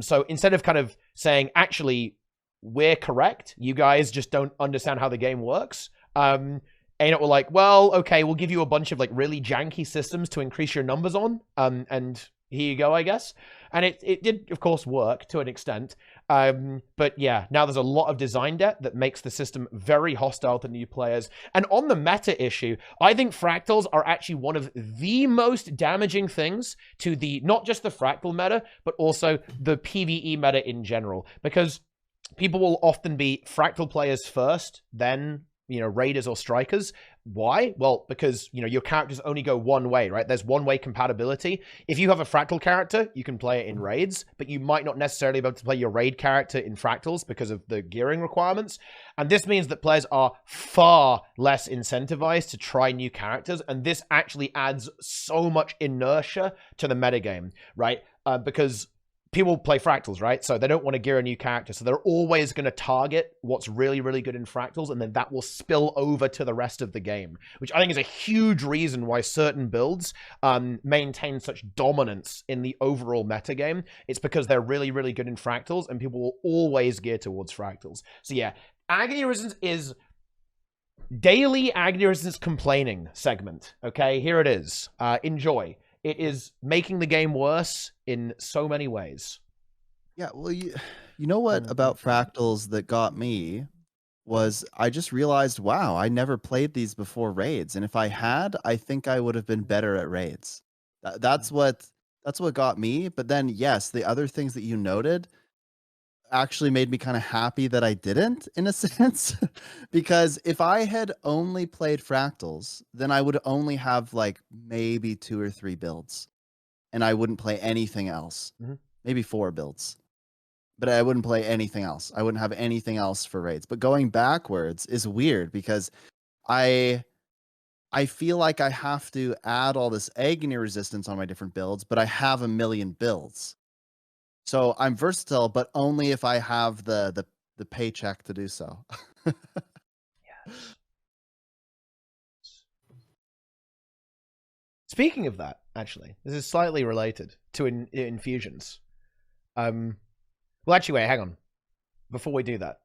So instead of kind of saying, actually, we're correct, you guys just don't understand how the game works, ArenaNet were like, well, okay, we'll give you a bunch of like really janky systems to increase your numbers on, and here you go, I guess. And it did, of course, work to an extent. But yeah, now there's a lot of design debt that makes the system very hostile to new players. And on the meta issue, I think Fractals are actually one of the most damaging things to not just the Fractal meta, but also the PvE meta in general. Because people will often be Fractal players first, then raiders or strikers. Why? Well, because, your characters only go one way, right? There's one-way compatibility. If you have a Fractal character, you can play it in raids, but you might not necessarily be able to play your raid character in Fractals because of the gearing requirements. And this means that players are far less incentivized to try new characters, and this actually adds so much inertia to the metagame, right? Because people play Fractals, right? So they don't want to gear a new character. So they're always going to target what's really, really good in Fractals, and then that will spill over to the rest of the game, which I think is a huge reason why certain builds maintain such dominance in the overall metagame. It's because they're really, really good in Fractals, and people will always gear towards Fractals. So yeah, Agony Resistance is daily Agony Resistance complaining segment. Okay, here it is. Enjoy. It is making the game worse in so many ways. Yeah, well, you know what about Fractals that got me was I just realized, wow, I never played these before raids, and if I had, I think I would have been better at raids. That's what got me. But then, yes, the other things that you noted actually made me kind of happy that I didn't, in a sense, because if I had only played Fractals, then I would only have like maybe 2 or 3 builds, and I wouldn't play anything else. Maybe 4 builds, but I wouldn't play anything else. I wouldn't have anything else for raids. But going backwards is weird because I feel like I have to add all this agony resistance on my different builds, but I have a million builds. So I'm versatile, but only if I have the paycheck to do so. Yes. Speaking of that, actually, this is slightly related to infusions. Well, actually, wait, hang on. Before we do that,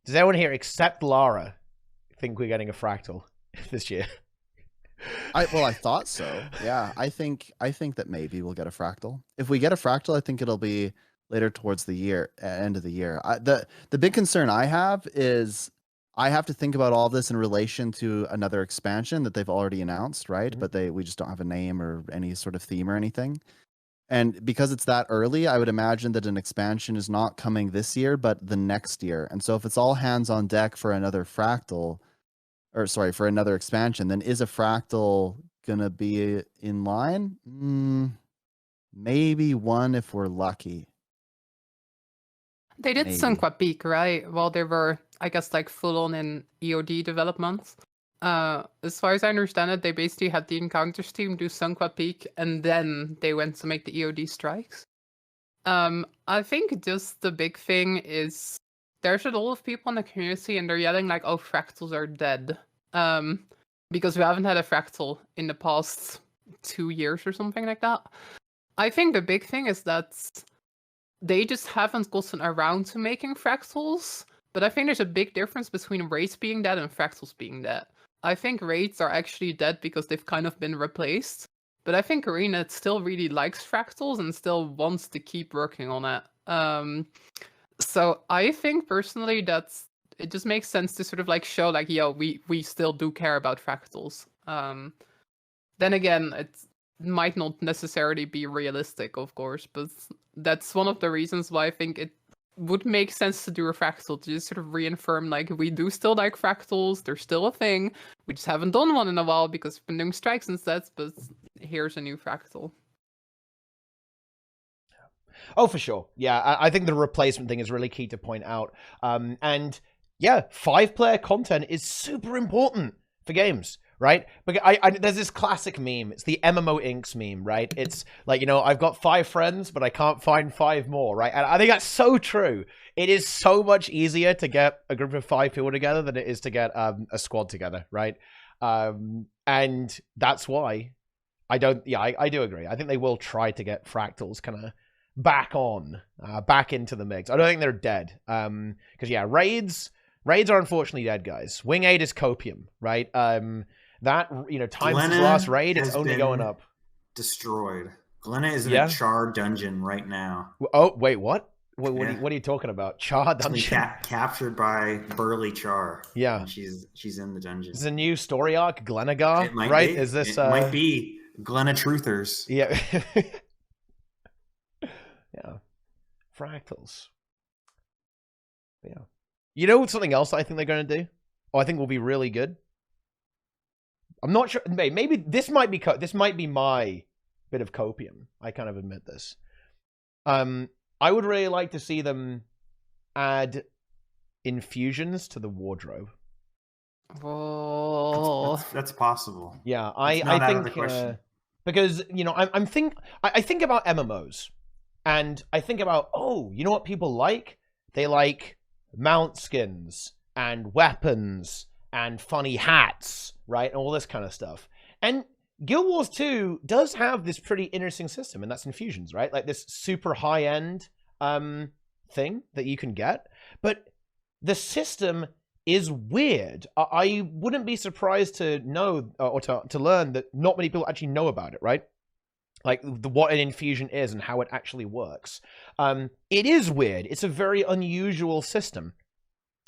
does anyone here except Lara think we're getting a Fractal this year? I thought so. Yeah, I think that maybe we'll get a Fractal. If we get a Fractal, I think it'll be later towards the end of the year. The big concern I have is I have to think about all of this in relation to another expansion that they've already announced, right? But we just don't have a name or any sort of theme or anything. And because it's that early, I would imagine that an expansion is not coming this year, but the next year. And so if it's all hands on deck for another Fractal, or sorry, for another expansion, then is a Fractal going to be in line? Maybe one if we're lucky. They did Maybe. Sunqua Peak, right? While they were, I guess, like full on in EOD development. As far as I understand it, they basically had the Encounters team do Sunqua Peak, and then they went to make the EOD strikes. I think just the big thing is there's a lot of people in the community, and they're yelling like, "Oh, fractals are dead," because we haven't had a fractal in the past 2 years or something like that. I think the big thing is that they just haven't gotten around to making fractals. But I think there's a big difference between raids being dead and fractals being dead. I think raids are actually dead because they've kind of been replaced. But I think ArenaNet still really likes fractals and still wants to keep working on it. So I think personally that it just makes sense to sort of like show like, yo, we still do care about fractals. Then again, it might not necessarily be realistic, of course, but that's one of the reasons why I think it would make sense to do a fractal, to just sort of reaffirm like we do still like fractals, they're still a thing. We just haven't done one in a while because we've been doing strikes instead, but here's a new fractal. Oh, for sure. Yeah, I think the replacement thing is really key to point out. And yeah, 5-player content is super important for games, right? Because there's this classic meme. It's the MMO Inks meme, right? It's like, you know, I've got 5 friends, but I can't find 5 more, right? And I think that's so true. It is so much easier to get a group of 5 people together than it is to get a squad together, right? And that's why I do agree. I think they will try to get fractals kind of back into the mix. I don't think they're dead. Because yeah, raids are unfortunately dead, guys. Wing 8 is copium, right? That, you know, times since the last raid, it's only going up. Destroyed. Glenna is in a char dungeon right now. Oh, wait, what? What are you talking about? Char dungeon? Captured by Burly Char. Yeah. And she's in the dungeon. Is this a new story arc, Glennagar? Right? Be. Is this it might be Glenna Truthers. Yeah. Yeah. Fractals. Yeah. You know something else I think they're going to do? Oh, I think will be really good. I'm not sure. Maybe this might be my bit of copium. I kind of admit this. I would really like to see them add infusions to the wardrobe. Oh, that's possible. Yeah, I think because you know I think about MMOs, and I think about, oh, you know what people like? They like mount skins and weapons and funny hats, right? And all this kind of stuff. And Guild Wars 2 does have this pretty interesting system, and that's infusions, right? Like this super high-end thing that you can get. But the system is weird. I wouldn't be surprised to know or to learn that not many people actually know about it, right? Like what an infusion is and how it actually works. It is weird. It's a very unusual system.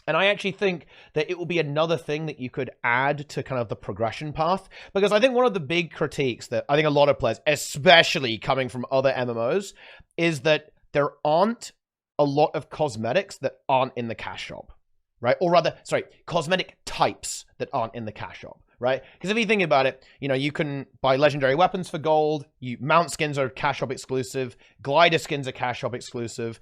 And I actually think that it will be another thing that you could add to kind of the progression path. Because I think one of the big critiques that I think a lot of players, especially coming from other MMOs, is that there aren't a lot of cosmetics that aren't in the cash shop, right? Or rather, sorry, cosmetic types that aren't in the cash shop, right? Because if you think about it, you know, you can buy legendary weapons for gold, mount skins are cash shop exclusive, glider skins are cash shop exclusive,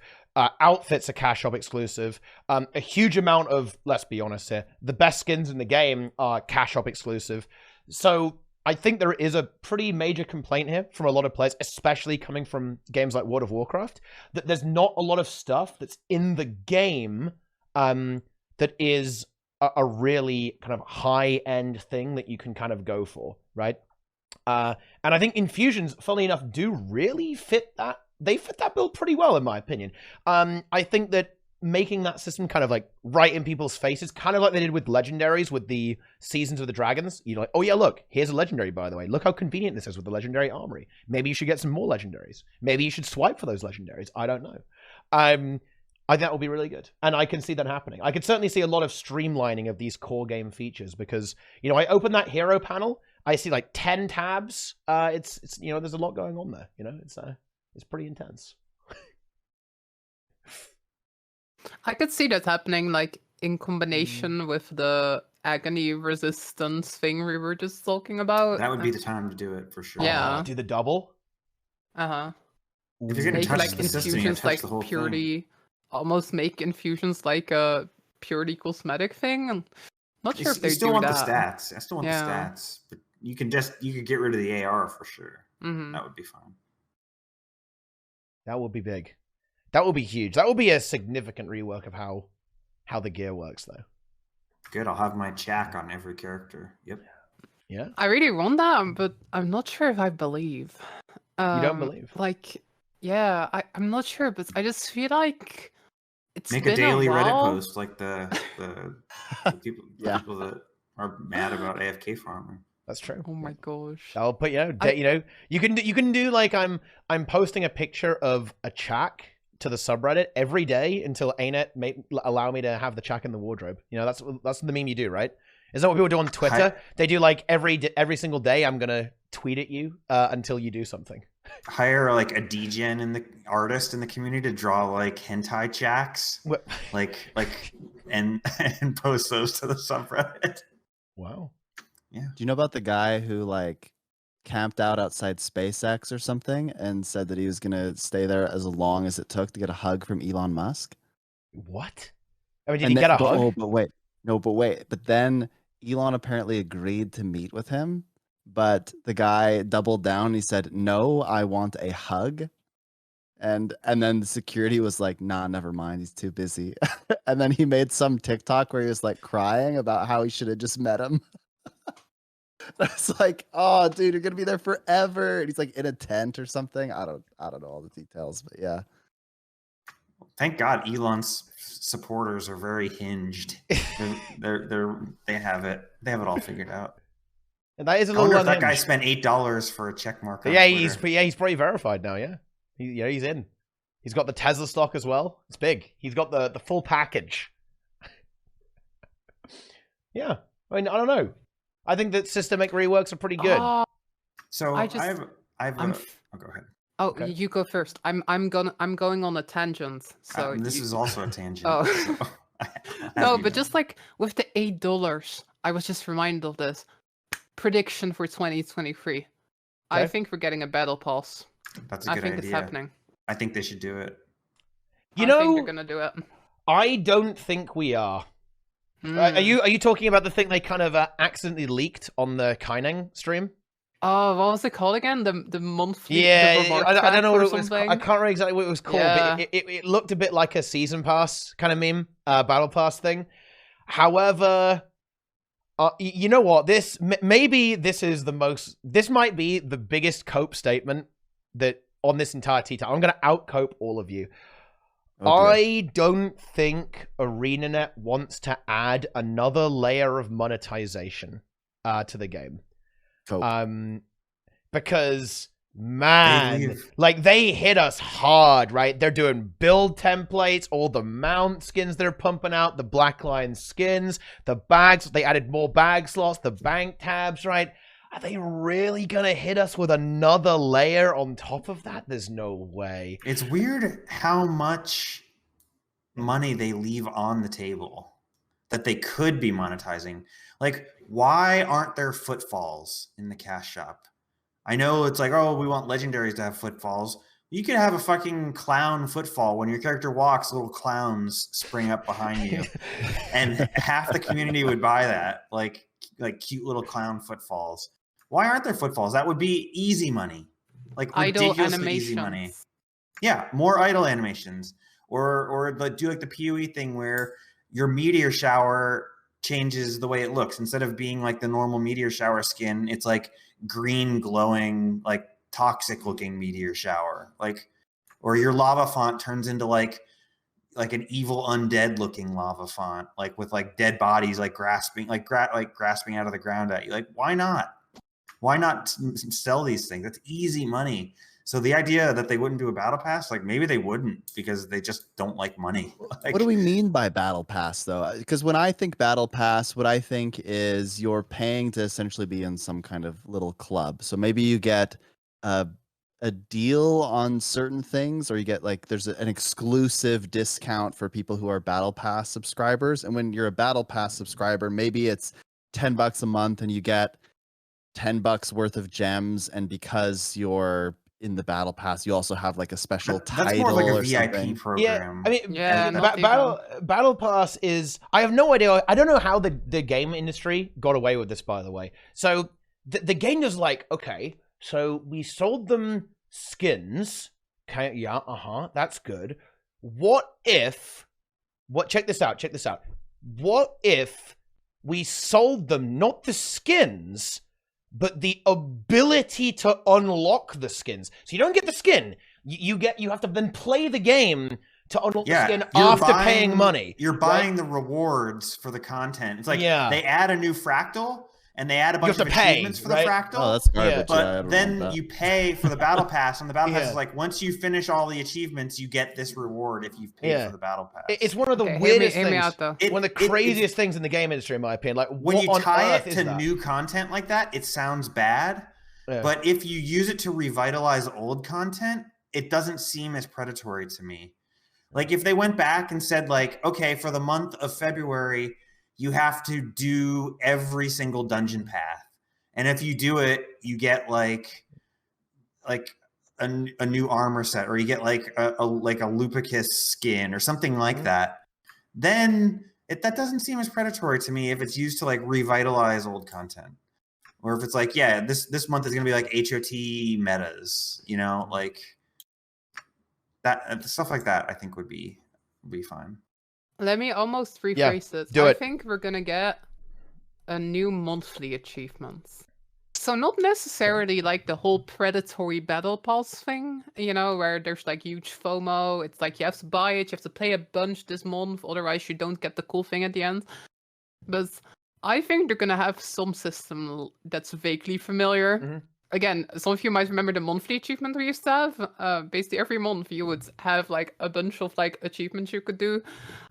outfits are cash shop exclusive, a huge amount of, let's be honest here, the best skins in the game are cash shop exclusive. So I think there is a pretty major complaint here from a lot of players, especially coming from games like World of Warcraft, that there's not a lot of stuff that's in the game that is a really kind of high-end thing that you can kind of go for, right? And I think infusions, funnily enough, do really fit that. They fit that build pretty well, in my opinion. I think that making that system kind of like right in people's faces, kind of like they did with legendaries with the Seasons of the Dragons. You're like, oh yeah, look, here's a legendary, by the way. Look how convenient this is with the legendary armory. Maybe you should get some more legendaries. Maybe you should swipe for those legendaries. I don't know. I think that will be really good. And I can see that happening. I could certainly see a lot of streamlining of these core game features because, you know, I open that hero panel, I see like 10 tabs. It's you know, there's a lot going on there, you know, it's is pretty intense. I could see that happening, like in combination with the agony resistance thing we were just talking about. That would be the time to do it for sure. Yeah. Do the double. Uh-huh. If you're gonna Make touch like the system, you gotta infusions touch like the whole thing. purely, almost make infusions like a purely cosmetic thing. And not sure if they You still do want that. the stats. I still want the Yeah. stats, but you could get rid of the AR for sure. Mm-hmm. That would be fine. That would be big. That would be huge. That would be a significant rework of how the gear works, though. Good. I'll have my chack on every character. Yep. Yeah. I really want that, but I'm not sure if I believe. You don't believe? Like, yeah, I'm not sure, but I just feel like it's Make been a daily Reddit while. post like the people that are mad about AFK farming. That's true. Oh my gosh. I'll put you can do like I'm posting a picture of a chack to the subreddit every day until ArenaNet allow me to have the chack in the wardrobe. You know, that's the meme you do, right? Is that what people do on Twitter? They do like every single day. I'm gonna tweet at you until you do something. Hire like a degen in the artist in the community to draw like hentai chacks, and post those to the subreddit. Wow. Yeah. Do you know about the guy who like camped out outside SpaceX or something and said that he was gonna stay there as long as it took to get a hug from Elon Musk? What? I mean, did he get a hug? Oh, but wait. No, but wait. But then Elon apparently agreed to meet with him, but the guy doubled down. He said, "No, I want a hug." And then the security was like, "Nah, never mind. He's too busy." And then he made some TikTok where he was like crying about how he should have just met him. It's like, "Oh, dude, you're gonna be there forever." And he's like in a tent or something. I don't know all the details, but yeah. Thank God Elon's supporters are very hinged. They have it all figured out. And that is a I wonder little if that guy unhinged. spent $8 for a check mark. Yeah, he's probably verified now. Yeah, he's in. He's got the Tesla stock as well. It's big. He's got the full package. Yeah, I mean, I don't know. I think that systemic reworks are pretty good. So I have oh, go ahead. Oh, Okay. you go first. I'm going on a tangent. So This is also a tangent. Oh. So No, but just like with the $8, I was just reminded of this prediction for 2023. I Okay. think we're getting a battle pass. that's a I good think idea. it's happening. I think they should do it. You I know, think they're gonna do it. I don't think we are. Are you talking about the thing they kind of accidentally leaked on the Kaining stream? Oh, what was it called again? The monthly. Yeah, the reward I don't know what track it or was. I something? can't remember exactly what it was called, Yeah. but it looked a bit like a season pass kind of meme, battle pass thing. However, you know what? This might be the biggest cope statement that on this entire TeaTime. I'm going to out-cope all of you. Oh, dear. I don't think ArenaNet wants to add another layer of monetization to the game. Cope. Because man, like they hit us hard, right? They're doing build templates, all the mount skins they're pumping out, the Black Lion skins, the bags, they added more bag slots, the bank tabs, right? Are they really gonna hit us with another layer on top of that? There's no way. It's weird how much money they leave on the table that they could be monetizing. Like, why aren't there footfalls in the cash shop? I know it's like, oh, we want legendaries to have footfalls. You could have a fucking clown footfall. When your character walks, little clowns spring up behind you. And half the community would buy that, like cute little clown footfalls. Why aren't there footfalls? That would be easy money. Like Idle ridiculously easy money. animations. Yeah, more idle animations. Or do like the PoE thing where your meteor shower changes the way it looks. Instead of being like the normal meteor shower skin, it's like green glowing, like toxic looking meteor shower. Like, or your lava font turns into like an evil undead looking lava font, like with like dead bodies like grasping out of the ground at you. Like, why not? Why not sell these things? That's easy money. So the idea that they wouldn't do a battle pass, like maybe they wouldn't because they just don't like money. Like, What do we mean by battle pass though? Because when I think battle pass, what I think is you're paying to essentially be in some kind of little club. So maybe you get a a deal on certain things, or you get like there's an exclusive discount for people who are Battle Pass subscribers. And when you're a Battle Pass subscriber, maybe it's $10 a month and you get $10 worth of gems, and because you're in the Battle Pass, you also have like a special title. That's more like a or VIP something. program. Yeah, I mean, Yeah, not Battle Pass is. I have no idea. I don't know how the game industry got away with this. By the way, so the game is like, okay, so we sold them skins. Okay, yeah, that's good. What if? Check this out. Check this out. What if we sold them not the skins, but the ability to unlock the skins? So you don't get the skin. You have to then play the game to unlock the skin after paying money. You're buying the rewards for the content. It's like they add a new fractal and they add a bunch of achievements for the fractal. Oh, that's garbage. But then you pay for the battle pass, and the battle pass is like, once you finish all the achievements, you get this reward if you've paid for the battle pass. It's one of the weirdest things. One of the craziest things in the game industry, in my opinion. Like, when you tie it to new content like that, it sounds bad. Yeah. But if you use it to revitalize old content, it doesn't seem as predatory to me. Like, if they went back and said, like, okay, for the month of February, you have to do every single dungeon path, and if you do it, you get like a new armor set, or you get like a Lupicus skin or something like that. Then that doesn't seem as predatory to me if it's used to like revitalize old content, or if it's like, yeah, this month is gonna be like HOT metas, you know, like that stuff like that. I think would be fine. Let me almost rephrase this. I think we're gonna get a new monthly achievements. So not necessarily like the whole predatory battle pass thing, you know, where there's like huge FOMO. It's like you have to buy it, you have to play a bunch this month, otherwise you don't get the cool thing at the end. But I think they're gonna have some system that's vaguely familiar. Again, some of you might remember the monthly achievement we used to have. Basically, every month you would have like a bunch of like achievements you could do.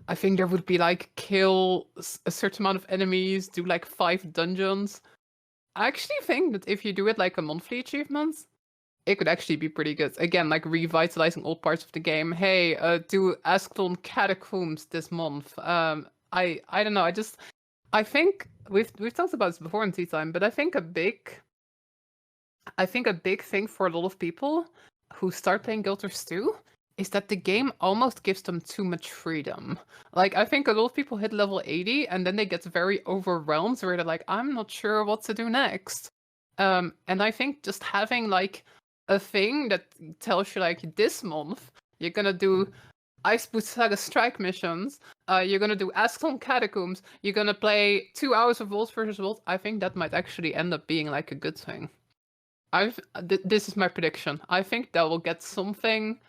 I think there would be like kill a certain amount of enemies, do like 5 dungeons. I actually think that if you do it like a monthly achievements, it could actually be pretty good. Again, like revitalizing old parts of the game. Hey, do Ascalon Catacombs this month. I don't know. I think we've talked about this before in TeaTime, but I think a big thing for a lot of people who start playing Guild Wars 2 is that the game almost gives them too much freedom. Like, I think a lot of people hit level 80 and then they get very overwhelmed where they're like, I'm not sure what to do next. And I think just having like a thing that tells you like, this month you're gonna do Ice Boot Saga Strike missions, you're gonna do Ascalon Catacombs, you're gonna play 2 hours of Worlds vs. Worlds, I think that might actually end up being like a good thing. This is my prediction. I think that will get something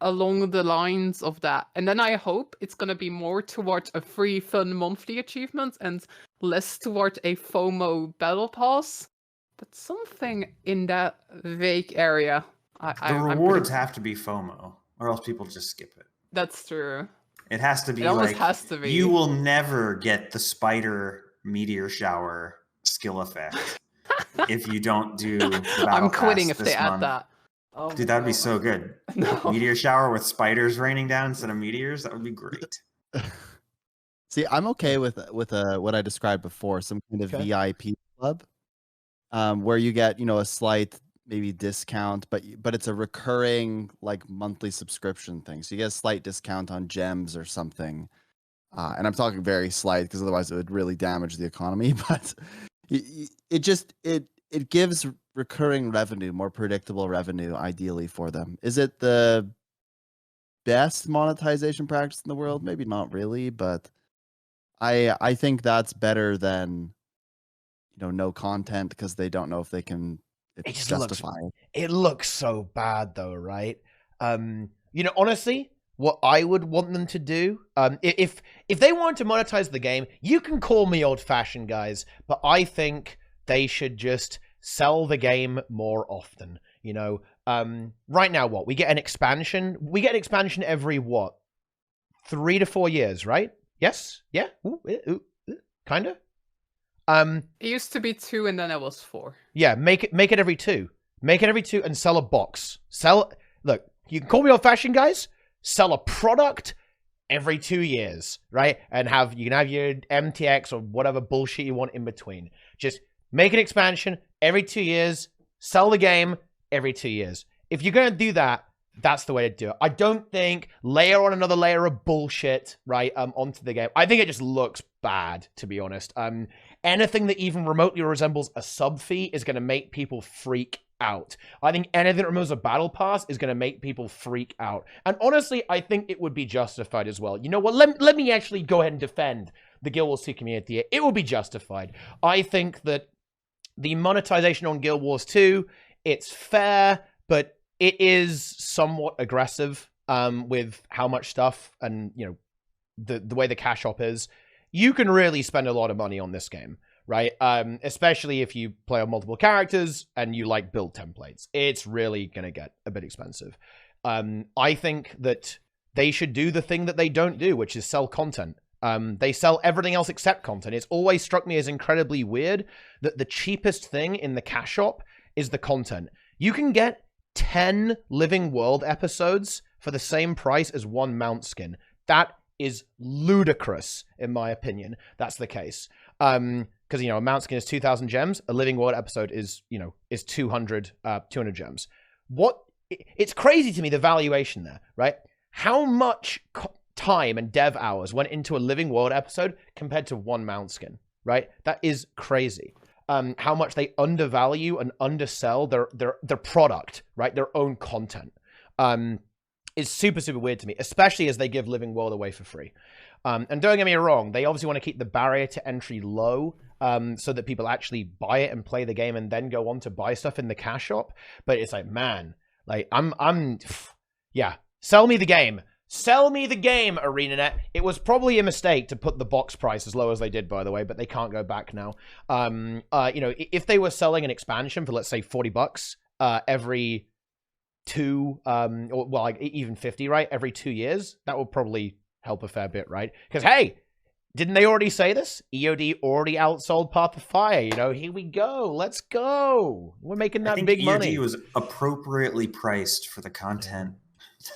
along the lines of that. And then I hope it's going to be more towards a free, fun monthly achievement and less towards a FOMO battle pass. But something in that vague area. The rewards have to be FOMO, or else people just skip it. That's true. It has to be has to be. You will never get the spider meteor shower skill effect. If you don't do the battle I'm quitting pass if they add that. Oh, dude, that would be so good. No. Meteor shower with spiders raining down instead of meteors. That would be great. See, I'm okay with what I described before, some kind of VIP club, where you get, you know, a slight maybe discount, but it's a recurring like monthly subscription thing. So you get a slight discount on gems or something. And I'm talking very slight because otherwise it would really damage the economy. But it gives recurring revenue, more predictable revenue, ideally for them. Is it the best monetization practice in the world? Maybe not really, but I think that's better than, you know, no content because they don't know if they can justify it. It looks so bad though, right? You know, honestly, what I would want them to do, if they want to monetize the game, you can call me old-fashioned, guys, but I think they should just sell the game more often. You know, right now, what we get an expansion. We get an expansion every 3 to 4 years, right? Yes, yeah, kind of. It used to be 2, and then it was 4. Yeah, make it every 2. Make it every 2 and sell a box. Look, you can call me old-fashioned, guys. Sell a product every 2 years, right? And you can have your MTX or whatever bullshit you want in between. Just make an expansion every 2 years. Sell the game every 2 years. If you're going to do that, that's the way to do it. I don't think layer on another layer of bullshit, right, onto the game. I think it just looks bad, to be honest. Anything that even remotely resembles a sub fee is going to make people freak out. I think anything that removes a battle pass is going to make people freak out. And honestly, I think it would be justified as well. You know what? Let me actually go ahead and defend the Guild Wars 2 community. It will be justified. I think that the monetization on Guild Wars 2, it's fair, but it is somewhat aggressive with how much stuff and, you know, the way the cash shop is. You can really spend a lot of money on this game, right? Especially if you play on multiple characters and you like build templates. It's really going to get a bit expensive. I think that they should do the thing that they don't do, which is sell content. They sell everything else except content. It's always struck me as incredibly weird that the cheapest thing in the cash shop is the content. You can get 10 Living World episodes for the same price as one mount skin. That is ludicrous, in my opinion. That's the case. Because, you know, a mount skin is 2,000 gems. A Living World episode is, you know, is 200 gems. It's crazy to me, the valuation there, right? How much time and dev hours went into a Living World episode compared to one mount skin, right? That is crazy. How much they undervalue and undersell their product, right? Their own content. Is super, super weird to me, especially as they give Living World away for free. And don't get me wrong, they obviously want to keep the barrier to entry low so that people actually buy it and play the game and then go on to buy stuff in the cash shop. But it's like, man, like, yeah, sell me the game. Sell me the game, ArenaNet. It was probably a mistake to put the box price as low as they did, by the way, but they can't go back now. You know, if they were selling an expansion for, let's say, $40 every 2, or well, like even 50, right? Every 2 years, that would probably help a fair bit, right? Because, hey, didn't they already say this? EOD already outsold Path of Fire. You know, here we go. Let's go. We're making that big money. EOD was appropriately priced for the content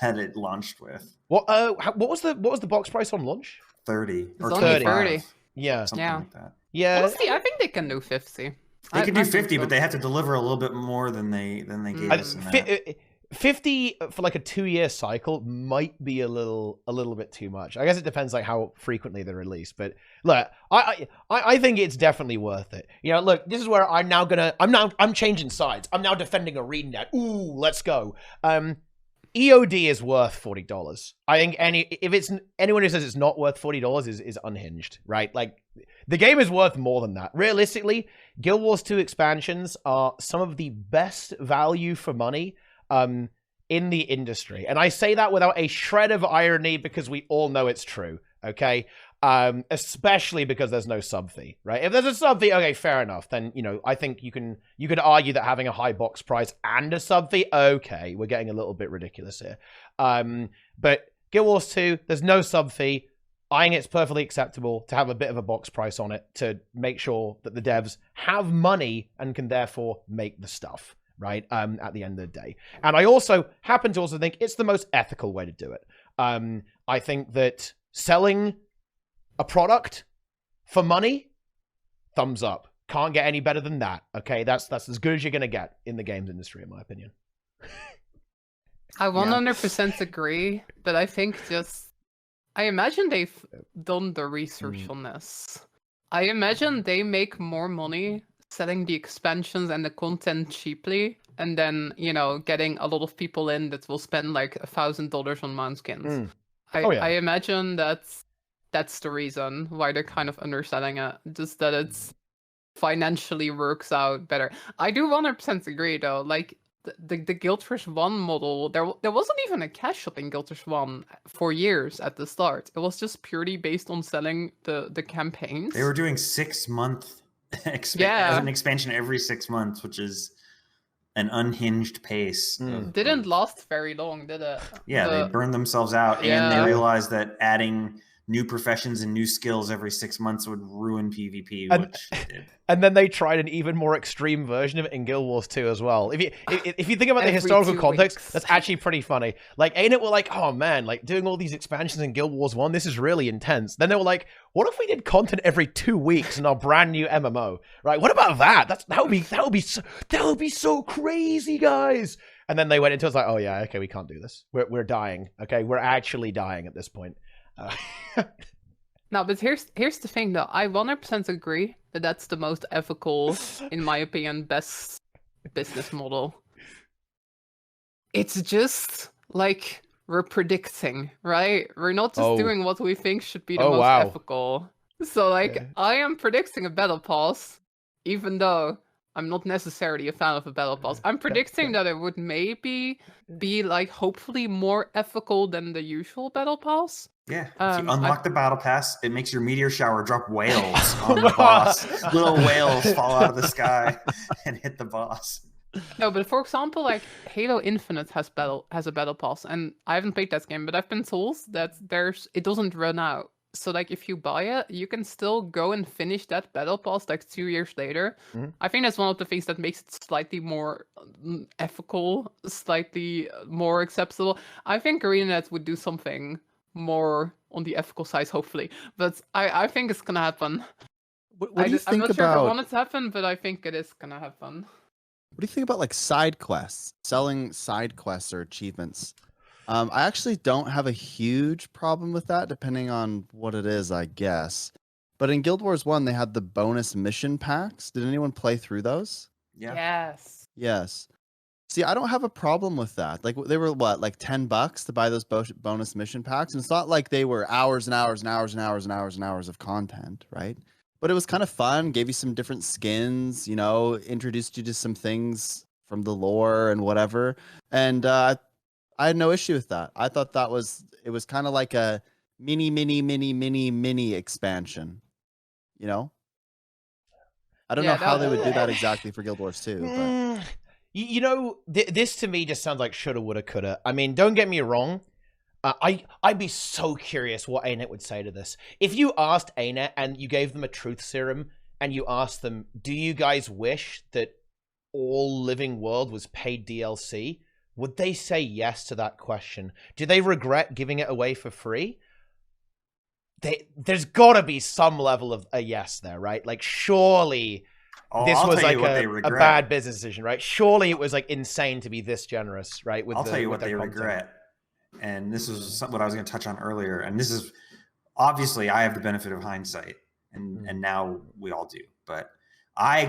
that it launched with. What was the box price on launch? 30 or It's 30. 30. Yeah. Something like that. Yeah. Honestly, I think they can do 50. They could do 50, so. but they have to deliver a little bit more than they gave us. In that. 50 for like a 2-year cycle might be a little bit too much. I guess it depends like how frequently they're released. But look, I think it's definitely worth it. You know, look, this is where I'm changing sides. I'm now defending ArenaNet. Ooh, let's go. EOD is worth $40. I think anyone who says it's not worth $40 is unhinged, right? Like, the game is worth more than that. Realistically, Guild Wars 2 expansions are some of the best value for money in the industry. And I say that without a shred of irony because we all know it's true, okay? Especially because there's no sub fee, right? If there's a sub fee, okay, fair enough. Then, you know, I think you could argue that having a high box price and a sub fee, okay, we're getting a little bit ridiculous here. But Guild Wars 2, there's no sub fee. I think it's perfectly acceptable to have a bit of a box price on it to make sure that the devs have money and can therefore make the stuff, right? At the end of the day. And I also happen to also think it's the most ethical way to do it. I think that selling a product for money, thumbs up. Can't get any better than that. Okay, that's as good as you're gonna get in the games industry, in my opinion. I 100% agree, but I think I imagine they've done the research on this. I imagine they make more money selling the expansions and the content cheaply, and then, you know, getting a lot of people in that will spend like $1,000 on mount skins. I imagine that's the reason why they're kind of underselling it, just that it's financially works out better. I do 100% agree though, like the Guild Wars 1 model, there wasn't even a cash shop in Guild Wars 1 for years at the start. It was just purely based on selling the campaigns. They were doing 6-month an expansion every 6 months, which is an unhinged pace. Didn't last very long, did it? Yeah, they burned themselves out, and they realized that adding new professions and new skills every 6 months would ruin PvP, which it did. And then they tried an even more extreme version of it in Guild Wars 2 as well. If you think about the Every historical 2 context, weeks. that's actually pretty funny. Like, ArenaNet were like, oh man, like doing all these expansions in Guild Wars 1, this is really intense. Then they were like, what if we did content every 2 weeks in our brand new MMO? Right? What about that? That would be so crazy, guys. And then they went into it, like, oh yeah, okay, we can't do this. We're dying. Okay, we're actually dying at this point. No, but here's the thing though. I 100% agree that that's the most ethical, in my opinion, best business model. It's just like we're predicting, right? We're not just doing what we think should be the most ethical. So like I am predicting a battle pass, even though I'm not necessarily a fan of a battle pass. I'm predicting that it would maybe be like hopefully more ethical than the usual battle pass. Yeah, if you unlock the battle pass, it makes your meteor shower drop whales on the boss. Little whales fall out of the sky and hit the boss. No, but for example, like Halo Infinite has a battle pass, and I haven't played that game, but I've been told that it doesn't run out. So like if you buy it, you can still go and finish that battle pass like 2 years later. Mhm. I think that's one of the things that makes it slightly more ethical, slightly more acceptable. I think ArenaNet would do something more on the ethical side, hopefully. But I think it's gonna happen. What do you think I'm not sure if I about? want it to happen, but I think it is gonna happen. What do you think about like side quests, selling side quests or achievements? I actually don't have a huge problem with that, depending on what it is, I guess. But in Guild Wars 1, they had the bonus mission packs. Did anyone play through those? Yeah. Yes. Yes. See, I don't have a problem with that. Like they were what, like $10 to buy those bonus mission packs, and it's not like they were hours and hours and hours and hours and hours and hours of content, right? But it was kind of fun, gave you some different skins, you know, introduced you to some things from the lore and whatever. And I had no issue with that. I thought it was kind of like a mini expansion, you know? I don't know how they would do that exactly for Guild Wars 2, but you know, this to me just sounds like shoulda, woulda, coulda. I mean, don't get me wrong. I'd be so curious what ArenaNet would say to this. If you asked ArenaNet and you gave them a truth serum and you asked them, do you guys wish that all Living World was paid DLC? Would they say yes to that question? Do they regret giving it away for free? There's got to be some level of a yes there, right? Like, surely this was like a bad business decision, right? Surely it was like insane to be this generous, right? I'll tell you what they regret. And this is what I was going to touch on earlier. And this is obviously I have the benefit of hindsight, and now we all do. But I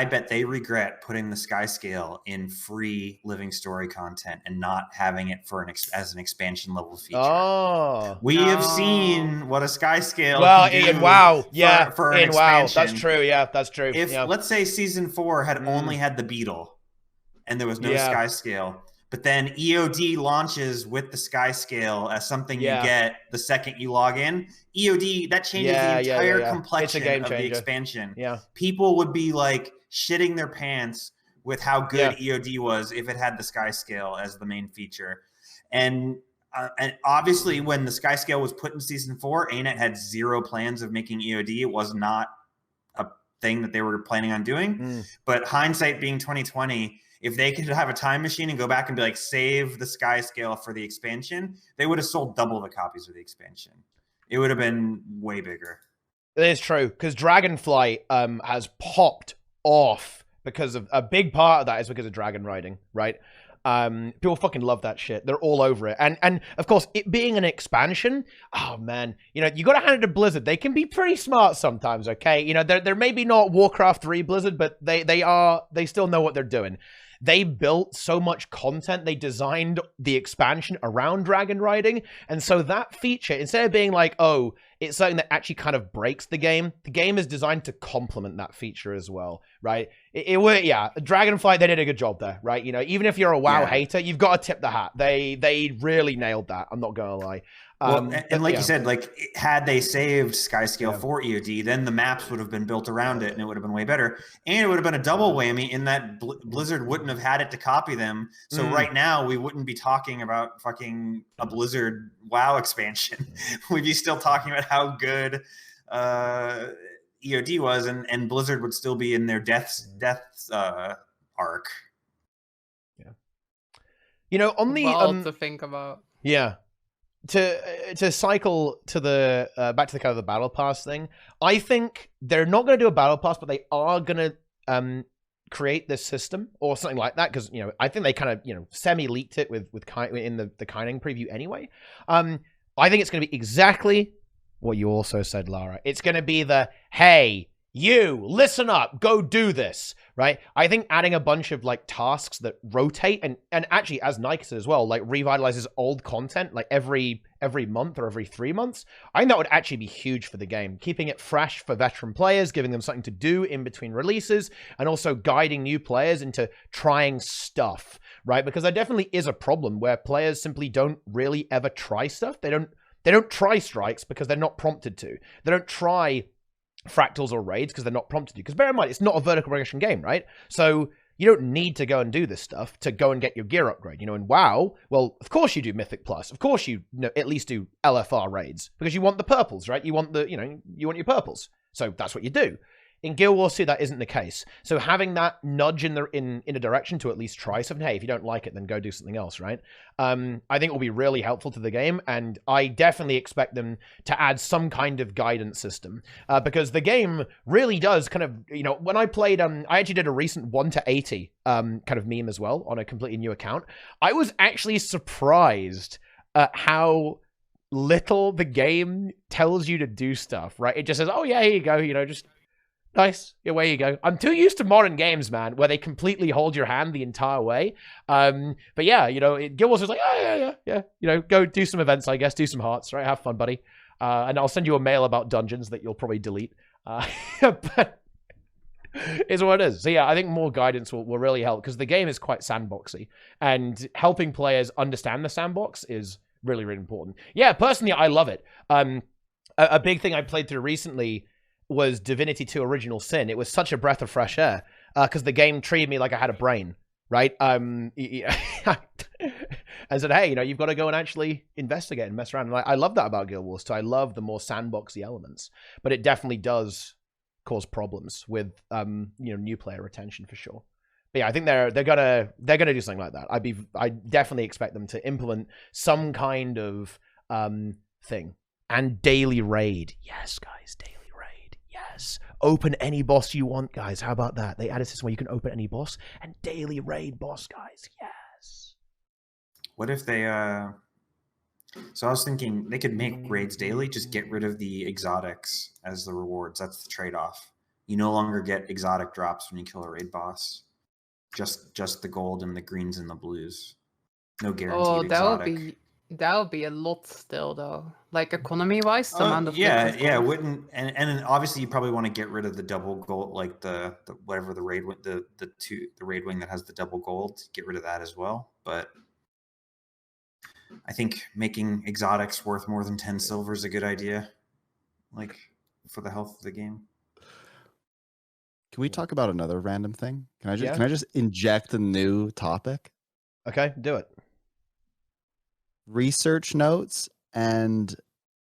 bet they regret putting the Sky Scale in free Living Story content and not having it for as an expansion level feature. Oh, we have seen what a Sky Scale. Well, can do in WoW, yeah, for an in WoW, expansion. that's true. Yeah, that's true. If let's say season 4 had only had the Beetle, and there was no Sky Scale. But then EOD launches with the Sky Scale as something you get the second you log in. EOD, that changes the entire complexion of the expansion. Yeah. People would be like shitting their pants with how good EOD was if it had the Sky Scale as the main feature. And obviously when the Sky Scale was put in season 4, ArenaNet had zero plans of making EOD. It was not a thing that they were planning on doing. But hindsight being 2020, if they could have a time machine and go back and be like, save the Sky Scale for the expansion, they would have sold double the copies of the expansion. It would have been way bigger. It is true, because Dragonfly has popped off because of a big part of that is because of dragon riding, right? People fucking love that shit. They're all over it. And of course, it being an expansion, oh man, you know, you got to hand it to Blizzard. They can be pretty smart sometimes, okay? You know, they're maybe not Warcraft 3 Blizzard, but they still know what they're doing. They built so much content. They designed the expansion around dragon riding. And so that feature, instead of being like, oh, it's something that actually kind of breaks the game is designed to complement that feature as well, right? Dragonfly, they did a good job there, right? You know, even if you're a WoW hater, you've got to tip the hat. They really nailed that. I'm not going to lie. Well, and like you said, like had they saved Sky Scale for EOD, then the maps would have been built around it and it would have been way better. And it would have been a double whammy in that Blizzard wouldn't have had it to copy them. So right now we wouldn't be talking about fucking a Blizzard WoW expansion. We'd be still talking about how good EOD was, and Blizzard would still be in their death arc. Yeah. You know, on the Wild to think about. yeah. To cycle to the back to the kind of the battle pass thing, I think they're not going to do a battle pass, but they are going to create this system or something like that, because you know I think they kind of semi leaked it with in the Kining preview anyway. I think it's going to be exactly what you also said, Lara. It's going to be the hey, you listen up, go do this, right? I think adding a bunch of like tasks that rotate and actually, as Nike said as well, like revitalizes old content like every month or every 3 months. I think that would actually be huge for the game, keeping it fresh for veteran players, giving them something to do in between releases, and also guiding new players into trying stuff, right? Because there definitely is a problem where players simply don't really ever try stuff. They don't try strikes because they're not prompted to. They don't try fractals or raids because they're not prompted to. Because bear in mind, it's not a vertical progression game, right? So you don't need to go and do this stuff to go and get your gear upgrade. In WoW, well, of course you do Mythic Plus. Of course you at least do LFR raids because you want the purples, right? You want you want your purples. So that's what you do. In Guild Wars 2, that isn't the case. So having that nudge in a direction to at least try something, hey, if you don't like it, then go do something else, right? I think will be really helpful to the game, and I definitely expect them to add some kind of guidance system, because the game really does kind of, when I played, I actually did a recent 1 to 80 kind of meme as well on a completely new account. I was actually surprised at how little the game tells you to do stuff, right? It just says, oh yeah, here you go, just... nice. Yeah, away you go. I'm too used to modern games, man, where they completely hold your hand the entire way. But yeah, Guild Wars was like, oh, yeah. Go do some events, I guess. Do some hearts, right? Have fun, buddy. And I'll send you a mail about dungeons that you'll probably delete. But is what it is. So yeah, I think more guidance will really help, because the game is quite sandboxy. And helping players understand the sandbox is really, really important. Yeah, personally, I love it. A big thing I played through recently was Divinity 2 Original Sin. It was such a breath of fresh air because the game treated me like I had a brain, right? I said, hey, you've got to go and actually investigate and mess around. And I love that about Guild Wars 2. I love the more sandboxy elements, but it definitely does cause problems with new player retention for sure. But yeah, I think they're gonna do something like that. I definitely expect them to implement some kind of thing. And daily raid, yes, guys, daily. Yes. Open any boss you want, guys. How about that? They added a system where you can open any boss and daily raid boss, guys. Yes. What if they so I was thinking they could make raids daily, just get rid of the exotics as the rewards. That's the trade-off. You no longer get exotic drops when you kill a raid boss. Just the gold and the greens and the blues. No guaranteed exotic. That would be a lot still, though. Like economy-wise, the amount of yeah, it wouldn't. And obviously, you probably want to get rid of the double gold, like the whatever the raid the raid wing that has the double gold. Get rid of that as well. But I think making exotics worth more than 10 silver is a good idea, like for the health of the game. Can we talk about another random thing? Can I just inject a new topic? Okay, do it. Research notes and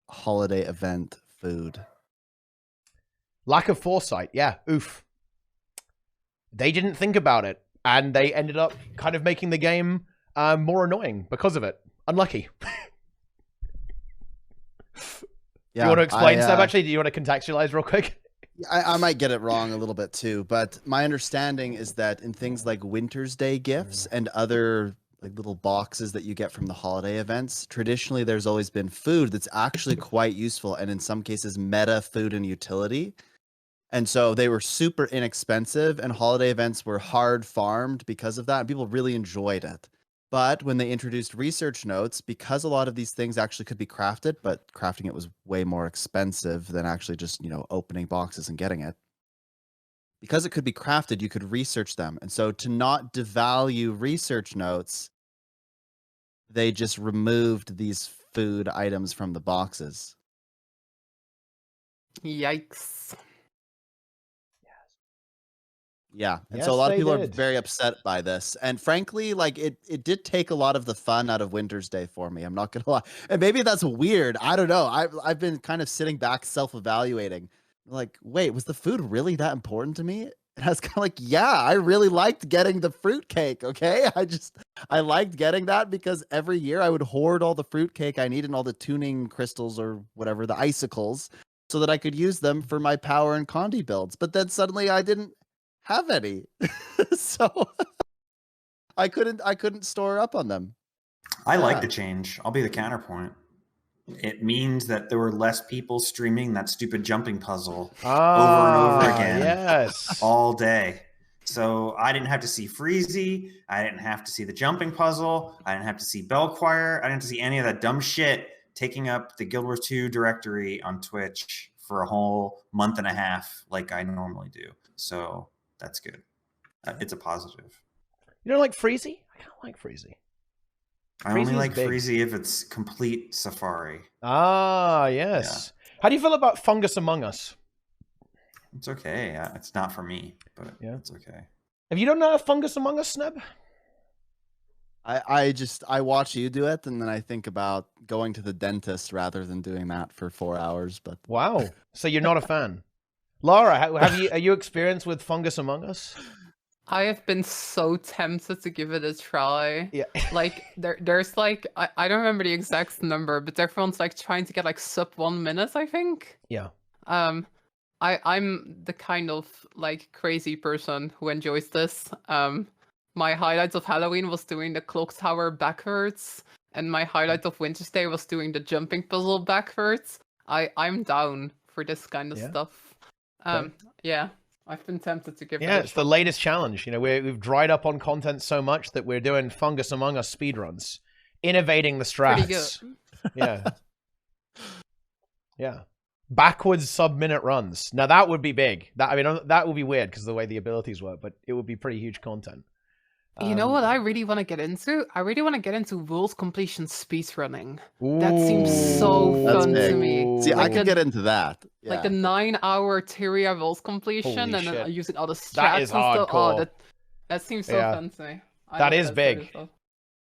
holiday event food. Lack of foresight. Yeah, oof. They didn't think about it, and they ended up kind of making the game more annoying because of it. Unlucky. Yeah, you want to explain, Sneb, actually? Do you want to contextualize real quick? I might get it wrong a little bit too, but my understanding is that in things like Winter's Day gifts and other like little boxes that you get from the holiday events, traditionally there's always been food that's actually quite useful, and in some cases meta food and utility. And so they were super inexpensive, and holiday events were hard farmed because of that, and people really enjoyed it. But when they introduced research notes, because a lot of these things actually could be crafted, but crafting it was way more expensive than actually just, opening boxes and getting it. Because it could be crafted, you could research them. And so to not devalue research notes, they just removed these food items from the boxes. Yikes. Yeah, and Yes, so a lot of they people did. are very upset by this. And frankly, like it did take a lot of the fun out of Winter's Day for me. I'm not gonna lie. And maybe that's weird. I don't know. I've been kind of sitting back, self-evaluating. Like, wait, was the food really that important to me? And I was kind of like, yeah, I really liked getting the fruitcake. Okay, I liked getting that because every year I would hoard all the fruitcake I needed and all the tuning crystals or whatever, the icicles, so that I could use them for my power and Condi builds. But then suddenly I didn't have any. So I couldn't store up on them. I like Yeah. the change. I'll be the counterpoint. It means that there were less people streaming that stupid jumping puzzle over and over again Yes. all day. So I didn't have to see Freezy. I didn't have to see the jumping puzzle. I didn't have to see Bell Choir. I didn't have to see any of that dumb shit taking up the Guild Wars 2 directory on Twitch for a whole month and a half like I normally do. So that's good. It's a positive. You don't like Freezy? I kind of like Freezy. I only Freezy's like big. Freezy if it's complete Safari. Ah, yes. How do you feel about Fungus Among Us? It's okay. It's not for me, but Yeah. it's okay. Have you done Fungus Among Us, Sneb? I watch you do it, and then I think about going to the dentist rather than doing that for 4 hours. But Wow. So you're not a fan. Lara, are you experienced with Fungus Among Us? I have been so tempted to give it a try. Yeah. Like there's like I don't remember the exact number, but everyone's like trying to get like sub 1 minute, I think. Yeah. I'm the kind of like crazy person who enjoys this. My highlights of Halloween was doing the clock tower backwards, and my highlight of Winter's Day was doing the jumping puzzle backwards. I'm down for this kind of stuff. Okay. Yeah. I've been tempted to give it Yeah, a it's the shot. latest challenge. You know, we've dried up on content so much that we're doing Fungus Among Us speedruns. Innovating the strats. Pretty good. Yeah. Yeah. Backwards sub-minute runs. Now that would be big. That would be weird because of the way the abilities work, but it would be pretty huge content. You know what I really want to get into? I really want to get into rules completion speedrunning. That seems so fun to me. See, Like I could get into that. Yeah. Like a 9-hour Tyria rules completion, Holy and then shit. using all the strats That is and stuff. hardcore. Oh, that seems so fun to me. That is big.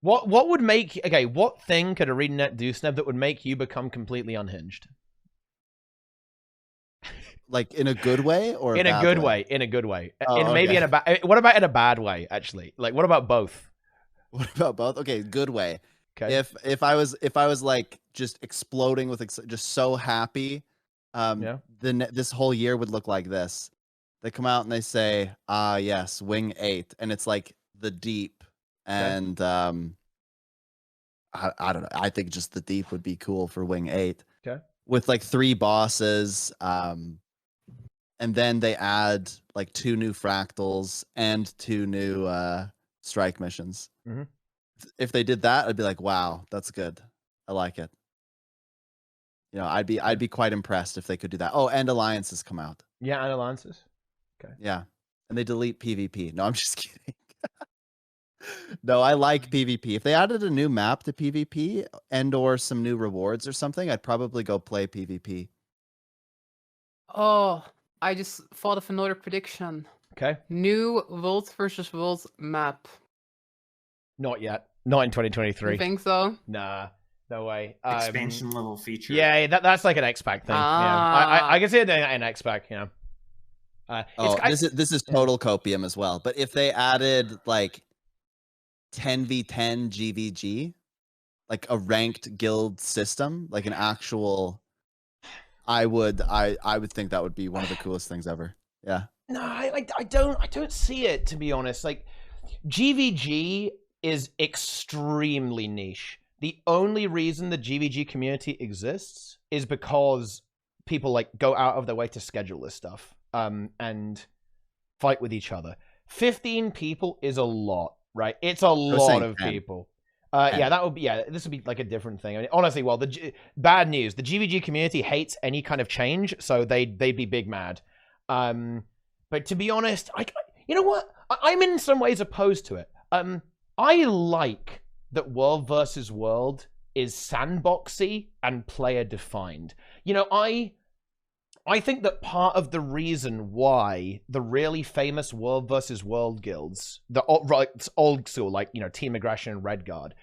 What would make what thing could ArenaNet do, Sneb, that would make you become completely unhinged? Like in a good way or In a good way. In a good way. Oh, Maybe okay. in a bad. What about in a bad way? Actually, like what about both? What about both? Okay, good way. Okay. If I was like just exploding with just so happy, then this whole year would look like this. They come out and they say, yes, Wing 8, and it's like the deep, and I don't know. I think just the deep would be cool for Wing 8. Okay. With like 3 bosses, and then they add like 2 new fractals and 2 new strike missions. Mm-hmm. If they did that, I'd be like, wow, that's good. I like it. You know, I'd be quite impressed if they could do that. Oh, and Alliances come out. Yeah, and Alliances. Okay. Yeah. And they delete PvP. No, I'm just kidding. No, I like PvP. If they added a new map to PvP and or some new rewards or something, I'd probably go play PvP. Oh, I just thought of another prediction. Okay. New World versus World map. Not yet. Not in 2023. You think so? Nah, no way. Expansion level feature. Yeah, that's like an X-Pac thing. Yeah, I can see it in X-Pac. You know. This is total copium as well. But if they added like 10v10 GVG, like a ranked guild system, like an actual, I would think that would be one of the coolest things ever. Yeah. No, I don't see it, to be honest. Like GVG is extremely niche. The only reason the GVG community exists is because people like go out of their way to schedule this stuff and fight with each other. 15 people is a lot, right? It's a lot of 10. people. This would be like a different thing. I mean, honestly, well, bad news. The GVG community hates any kind of change, so they'd be big mad. But to be honest, you know what? I'm in some ways opposed to it. I like that world versus world is sandboxy and player defined. You know, I think that part of the reason why the really famous World versus World guilds, the old school, like, you know, Team Aggression and Redguard,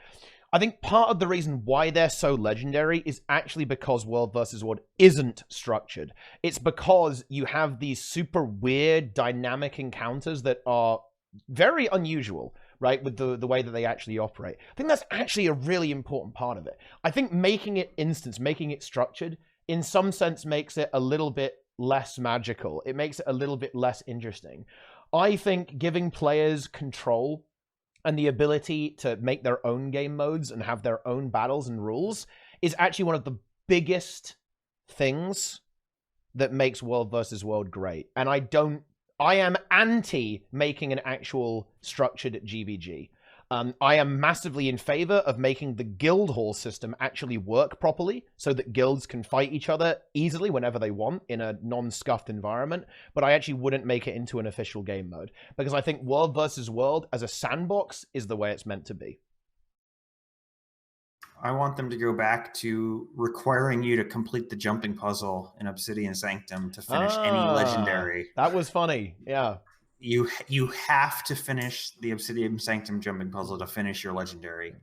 I think part of the reason why they're so legendary is actually because World versus World isn't structured. It's because you have these super weird dynamic encounters that are very unusual, right, with the way that they actually operate. I think that's actually a really important part of it. I think making it instance, making it structured, in some sense makes it a little bit less magical. It makes it a little bit less interesting. I think giving players control and the ability to make their own game modes and have their own battles and rules is actually one of the biggest things that makes World versus World great. And I am anti making an actual structured GVG. I am massively in favor of making the guild hall system actually work properly so that guilds can fight each other easily whenever they want in a non-scuffed environment, but I actually wouldn't make it into an official game mode because I think World versus World as a sandbox is the way it's meant to be. I want them to go back to requiring you to complete the jumping puzzle in Obsidian Sanctum to finish any legendary. That was funny, yeah. You have to finish the Obsidian Sanctum jumping puzzle to finish your legendary.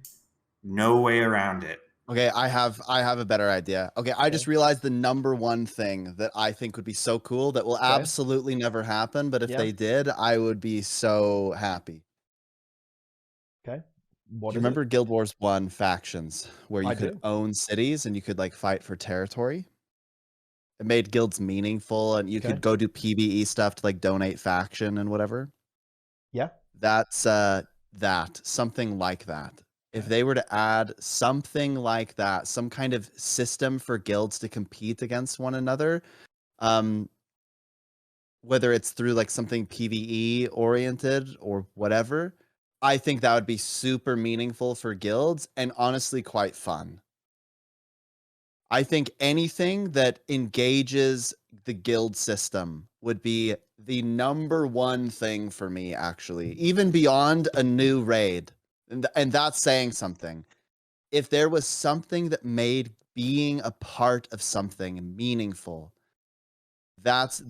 No way around it. Okay, I have a better idea. Okay, I just realized the number one thing that I think would be so cool that will absolutely never happen, but if they did, I would be so happy. Okay. Do you remember Guild Wars 1 factions where you could do. own cities and you could like fight for territory? It made guilds meaningful and you could go do PvE stuff to like donate faction and whatever. Yeah. That's something like that. If they were to add something like that, some kind of system for guilds to compete against one another, whether it's through like something PvE oriented or whatever, I think that would be super meaningful for guilds and honestly quite fun. I think anything that engages the guild system would be the number one thing for me, actually, even beyond a new raid. And that's saying something. If there was something that made being a part of something meaningful, that's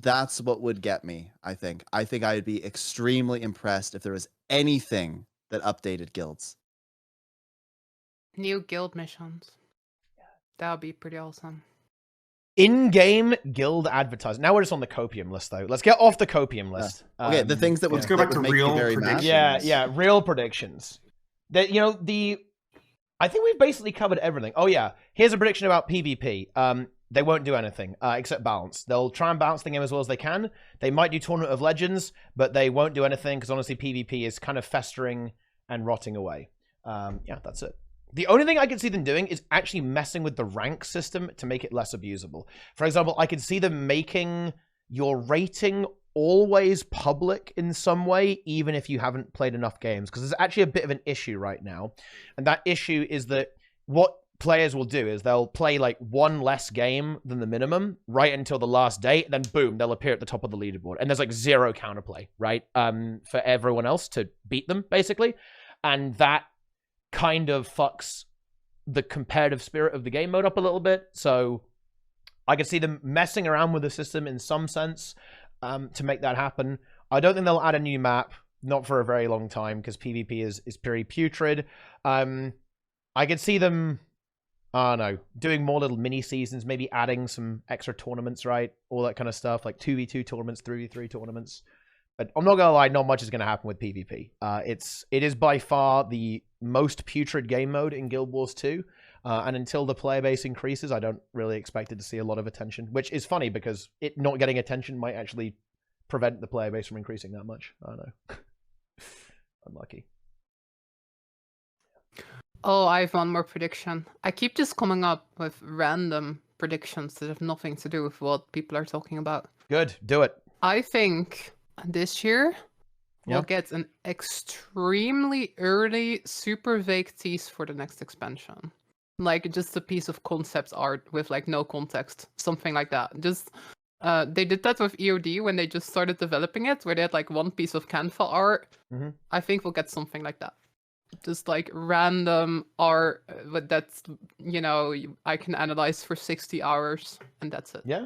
what would get me, I think. I think I would be extremely impressed if there was anything that updated guilds. New guild missions. That would be pretty awesome. In-game guild advertising. Now we're just on the copium list, though. Let's get off the copium list. Okay, the things that would let's go back to make you real very predictions. mad. Yeah, real predictions. That, you know, I think we've basically covered everything. Oh yeah, here's a prediction about PvP. They won't do anything except balance. They'll try and balance the game as well as they can. They might do Tournament of Legends, but they won't do anything because honestly, PvP is kind of festering and rotting away. Yeah, that's it. The only thing I could see them doing is actually messing with the rank system to make it less abusable. For example, I could see them making your rating always public in some way, even if you haven't played enough games, because there's actually a bit of an issue right now. And that issue is that what players will do is they'll play like one less game than the minimum right until the last day, then boom, they'll appear at the top of the leaderboard. And there's like zero counterplay, right? For everyone else to beat them, basically. And that kind of fucks the competitive spirit of the game mode up a little bit. So I could see them messing around with the system in some sense to make that happen. I don't think they'll add a new map, not for a very long time, because PvP is pretty putrid. I could see them, I don't know, doing more little mini seasons, maybe adding some extra tournaments, right? All that kind of stuff, like 2v2 tournaments, 3v3 tournaments. But I'm not gonna lie, not much is gonna happen with PvP. It is by far the most putrid game mode in Guild Wars 2. And until the player base increases, I don't really expect it to see a lot of attention, which is funny because it not getting attention might actually prevent the player base from increasing that much. I don't know. Unlucky. Oh, I have one more prediction. I keep just coming up with random predictions that have nothing to do with what people are talking about. Good, do it. I think this year we'll get an extremely early, super vague tease for the next expansion. Like just a piece of concept art with like no context, something like that. Just they did that with EOD when they just started developing it, where they had like one piece of Canva art. Mm-hmm. I think we'll get something like that. Just like random art, but that's, you know, I can analyze for 60 hours and that's it. Yeah.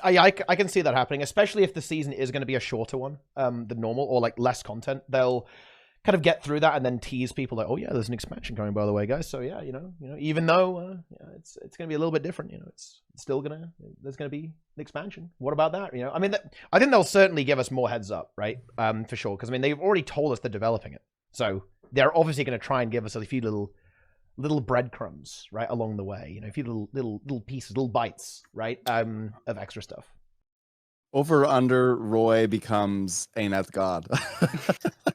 I can see that happening, especially if the season is going to be a shorter one than normal, or like less content. They'll kind of get through that and then tease people like, oh yeah, there's an expansion coming, by the way, guys. So yeah, even though it's going to be a little bit different, it's still there's going to be an expansion. What about that? I mean, I think they'll certainly give us more heads up, right? For sure, because I mean they've already told us they're developing it, so they're obviously going to try and give us a few little breadcrumbs right along the way. A few little pieces, little bites, right, of extra stuff. Over under Roy becomes ArenaNet God.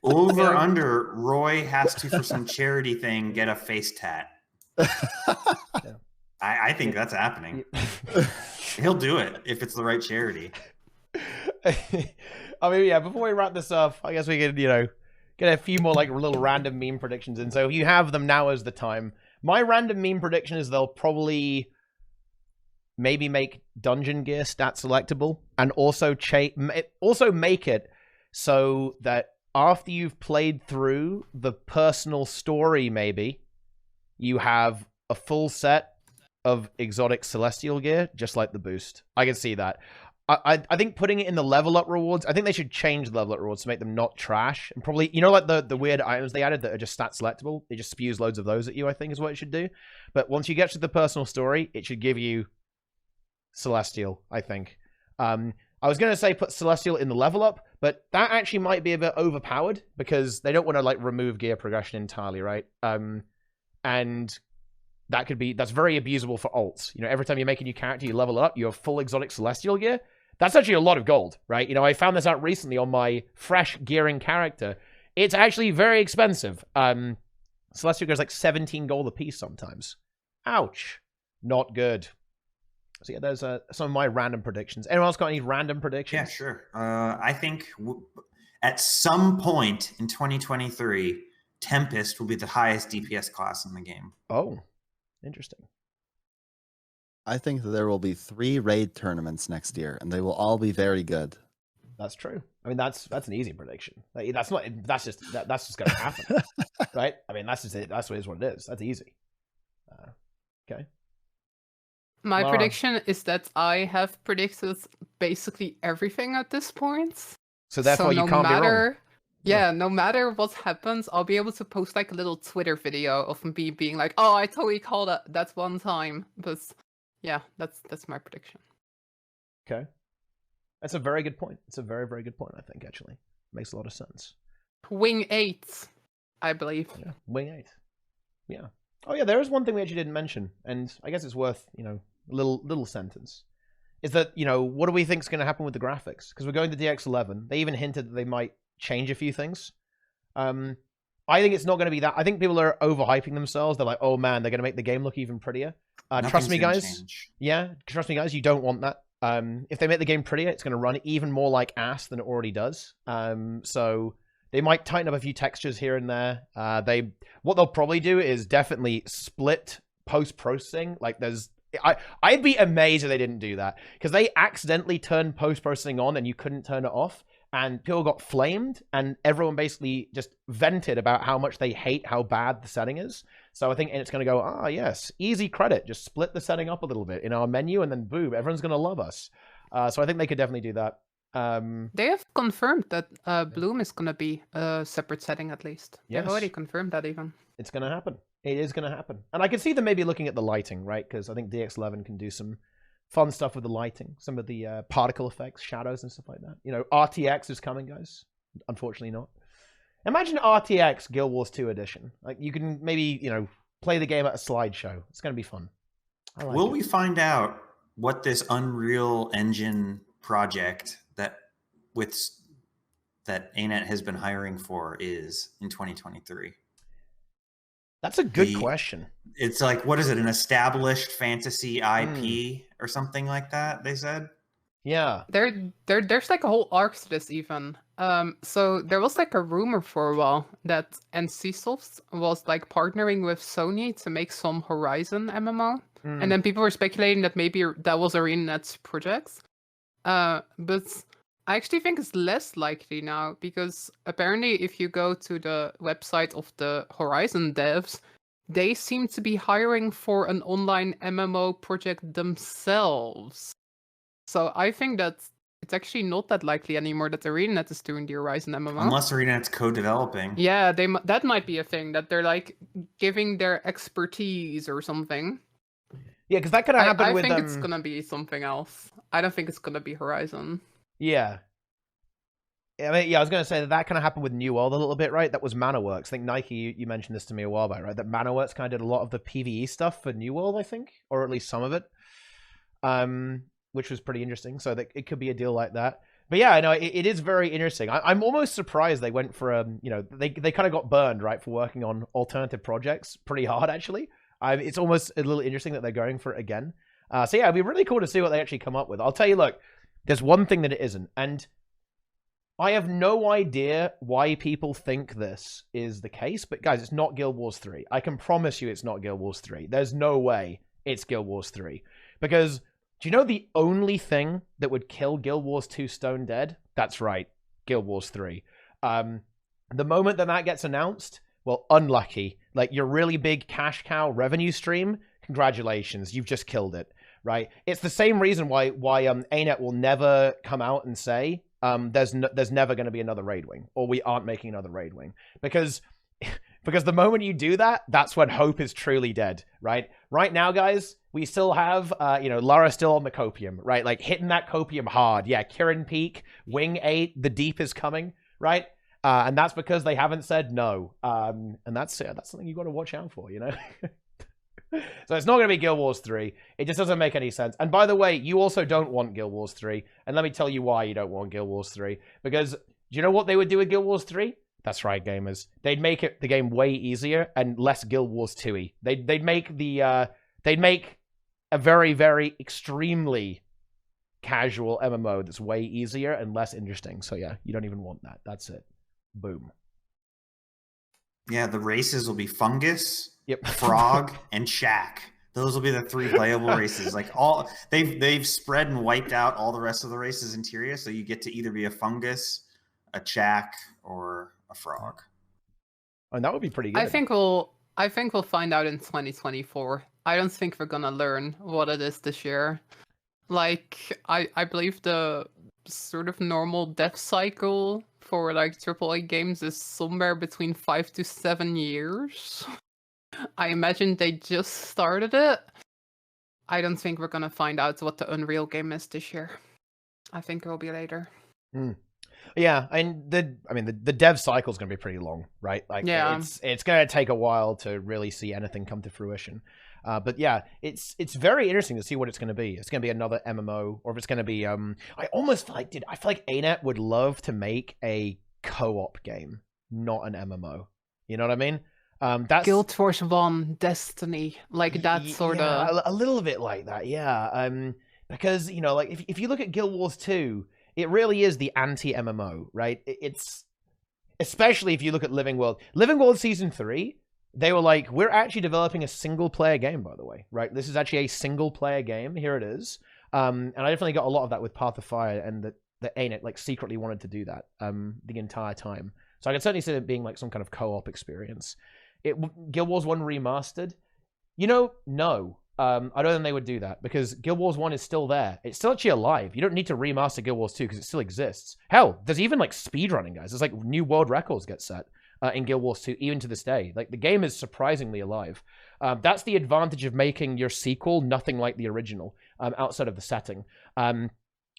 Over under Roy has to, for some charity thing, get a face tat. Yeah. I think that's happening. He'll do it if it's the right charity. I mean, yeah, before we wrap this up, I guess we could, get a few more like little random meme predictions in. So if you have them, now is the time. My random meme prediction is they'll probably maybe make dungeon gear stat selectable, and also make it so that after you've played through the personal story, maybe you have a full set of exotic celestial gear, just like the boost. I can see that. I think putting it in the level up rewards, I think they should change the level up rewards to make them not trash. And probably, like the weird items they added that are just stat selectable, it just spews loads of those at you, I think is what it should do. But once you get to the personal story, it should give you celestial, I think. I was going to say put celestial in the level up, but that actually might be a bit overpowered because they don't want to like remove gear progression entirely, right? And that's very abusable for alts. Every time you make a new character, you level up, you have full exotic celestial gear. That's actually a lot of gold, right? I found this out recently on my fresh gearing character. It's actually very expensive. Celestial gear is like 17 gold a piece sometimes. Ouch. Not good. So yeah, there's some of my random predictions. Anyone else got any random predictions? Yeah, sure. I think at some point in 2023, Tempest will be the highest DPS class in the game. Oh, interesting. I think that there will be 3 raid tournaments next year, and they will all be very good. That's true. I mean, that's an easy prediction. That's just going to happen, right? I mean, that's just it. That's what it is. That's easy. Okay. My Lara. prediction is that I have predicted basically everything at this point. So therefore, you can't be wrong. Yeah, no matter what happens, I'll be able to post like a little Twitter video of me being like, "Oh, I totally called that one time." But yeah, that's my prediction. Okay, that's a very good point. It's a very, very good point. I think actually makes a lot of sense. Wing 8, I believe. Yeah, Wing 8. Yeah. Oh yeah, there is one thing we actually didn't mention, and I guess it's worth a little sentence. Is that what do we think is going to happen with the graphics? Because we're going to DX11. They even hinted that they might change a few things. I think it's not going to be that. I think people are overhyping themselves. They're like, oh man, they're going to make the game look even prettier. Trust me, guys. Change. Yeah, trust me, guys. You don't want that. If they make the game prettier, it's going to run even more like ass than it already does. So they might tighten up a few textures here and there. What they'll probably do is definitely split post-processing. Like I'd be amazed if they didn't do that, because they accidentally turned post-processing on and you couldn't turn it off. And people got flamed, and everyone basically just vented about how much they hate how bad the setting is. So I think it's going to go, yes, easy credit. Just split the setting up a little bit in our menu, and then boom, everyone's going to love us. So I think they could definitely do that. They have confirmed that Bloom is going to be a separate setting at least. Yes. They've already confirmed that even. It's going to happen. It is going to happen. And I can see them maybe looking at the lighting, right? Because I think DX11 can do some fun stuff with the lighting, some of the particle effects, shadows, and stuff like that. RTX is coming, guys. Unfortunately not. Imagine RTX Guild Wars 2 Edition. Like, you can maybe, play the game at a slideshow. It's going to be fun. Will we find out what this Unreal Engine project that ArenaNet has been hiring for is in 2023? That's a good question. It's like, what is it? An established fantasy IP or something like that, they said? Yeah. There's like a whole arc to this even. So there was like a rumor for a while that NCSoft was like partnering with Sony to make some Horizon MMO. And then people were speculating that maybe that was ArenaNet's projects. But I actually think it's less likely now, because apparently if you go to the website of the Horizon devs, they seem to be hiring for an online MMO project themselves. So I think that it's actually not that likely anymore that ArenaNet is doing the Horizon MMO. Unless ArenaNet's co-developing. Yeah, that might be a thing, that they're like giving their expertise or something. Yeah, because that could have happened I with think it's gonna be something else. I don't think it's gonna be Horizon. Yeah. I mean, yeah, I was going to say that kind of happened with New World a little bit, right? That was ManaWorks. I think Nike, you mentioned this to me a while back, right? That ManaWorks kind of did a lot of the PvE stuff for New World, I think, or at least some of it, which was pretty interesting. So that it could be a deal like that. But yeah, I know it is very interesting. I'm almost surprised they went for they kind of got burned, right, for working on alternative projects pretty hard, actually. It's almost a little interesting that they're going for it again. So yeah, it'd be really cool to see what they actually come up with. I'll tell you, look, there's one thing that it isn't, and I have no idea why people think this is the case, but guys, it's not Guild Wars 3. I can promise you it's not Guild Wars 3. There's no way it's Guild Wars 3. Because, do you know the only thing that would kill Guild Wars 2 stone dead? That's right, Guild Wars 3. The moment that gets announced, well, unlucky. Like, your really big cash cow revenue stream, congratulations, you've just killed it, right? It's the same reason why ArenaNet will never come out and say, there's never going to be another raid wing, or we aren't making another raid wing, because the moment you do that, that's when hope is truly dead, right? Right now, guys, we still have Lara still on the copium, right? Like hitting that copium hard. Yeah, Kirin Peak, Wing 8, the deep is coming, right? And that's because they haven't said no. And that's something you got to watch out for, you know. So it's not going to be Guild Wars 3. It just doesn't make any sense. And by the way, you also don't want Guild Wars 3. And let me tell you why you don't want Guild Wars 3. Because do you know what they would do with Guild Wars 3? That's right, gamers. They'd make the game way easier and less Guild Wars 2-y. They'd make a very, very extremely casual MMO that's way easier and less interesting. So yeah, you don't even want that. That's it. Boom. Yeah, the races will be Fungus, Yep. Frog, and Shack. Those will be the 3 playable races. Like they've spread and wiped out all the rest of the races in Tyria, so you get to either be a Fungus, a Shack, or a Frog. And that would be pretty good. I think we'll find out in 2024. I don't think we're gonna learn what it is this year. Like I believe the sort of normal dev cycle for like AAA games is somewhere between 5 to 7 years. I imagine they just started it. I don't think we're gonna find out what the Unreal game is this year. I think it will be later. Yeah, and the dev cycle is going to be pretty long, right? Like, yeah, it's going to take a while to really see anything come to fruition. But yeah, it's very interesting to see what it's going to be. It's going to be another MMO, or if it's going to be I feel like ArenaNet would love to make a co-op game, not an MMO. You know what I mean? That's Guild Wars 1, Destiny, like that sort of a little bit like that, yeah. Because like if you look at Guild Wars 2, it really is the anti-MMO, right? It's especially if you look at Living World. Living World Season 3, they were like, we're actually developing a single-player game, by the way, right? This is actually a single-player game. Here it is. And I definitely got a lot of that with Path of Fire, and that ArenaNet like secretly wanted to do that the entire time. So I can certainly see it being like some kind of co-op experience. Guild Wars 1 remastered? No. I don't think they would do that, because Guild Wars 1 is still there. It's still actually alive. You don't need to remaster Guild Wars 2 because it still exists. Hell, there's even like speedrunning, guys. There's like new world records get set in Guild Wars 2, even to this day. Like, the game is surprisingly alive. That's the advantage of making your sequel nothing like the original, outside of the setting.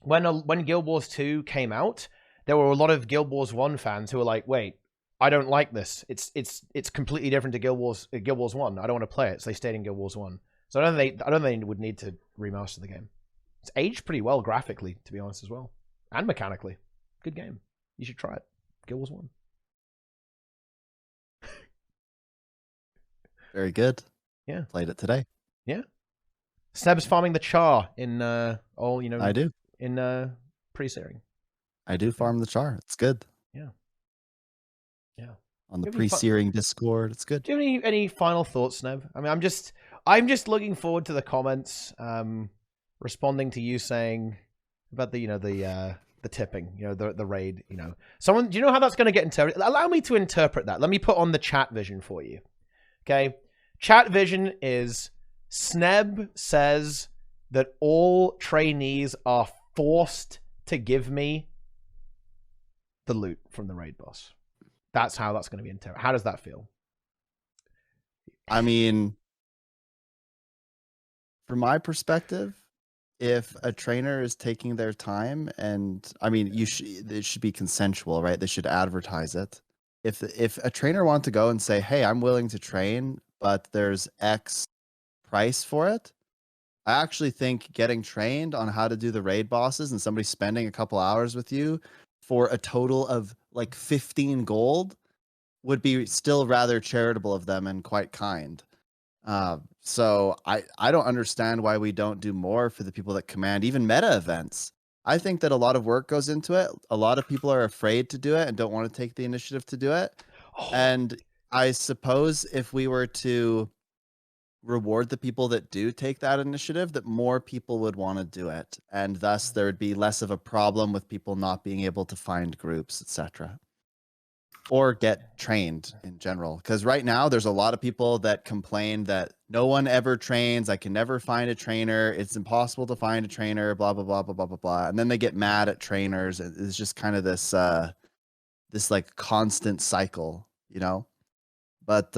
When Guild Wars 2 came out, there were a lot of Guild Wars 1 fans who were like, wait, I don't like this. It's completely different to Guild Wars 1. I don't want to play it. So they stayed in Guild Wars 1. So I don't think they would need to remaster the game. It's aged pretty well graphically, to be honest, as well, and mechanically. Good game. You should try it. Guild Wars 1. Very good. Yeah. Played it today. Yeah. Sneb's farming the char in I do. In pre-searing. I do farm the char. It's good. Yeah. Yeah. On the pre-searing Discord, it's good. Do you have any final thoughts, Sneb? I mean, I'm just looking forward to the comments, responding to you saying about the tipping, the raid, Someone, do you know how that's going to get interpreted? Allow me to interpret that. Let me put on the chat vision for you. Okay? Chat vision is Sneb says that all trainees are forced to give me the loot from the raid boss. That's how that's going to be in Terra. How does that feel? I mean, from my perspective, if a trainer is taking their time, and I mean, it should be consensual, right? They should advertise it. If a trainer wants to go and say, "Hey, I'm willing to train, but there's X price for it," I actually think getting trained on how to do the raid bosses and somebody spending a couple hours with you for a total of like 15 gold would be still rather charitable of them and quite kind. So I don't understand why we don't do more for the people that command even meta events. I think that a lot of work goes into it. A lot of people are afraid to do it and don't want to take the initiative to do it. Oh. And I suppose if we were to reward the people that do take that initiative, that more people would want to do it, and thus there would be less of a problem with people not being able to find groups, etc., or get trained in general. Because right now there's a lot of people that complain that no one ever trains, I can never find a trainer, it's impossible to find a trainer, blah blah blah blah blah blah blah, and then they get mad at trainers. It's just kind of this like constant cycle, you know. But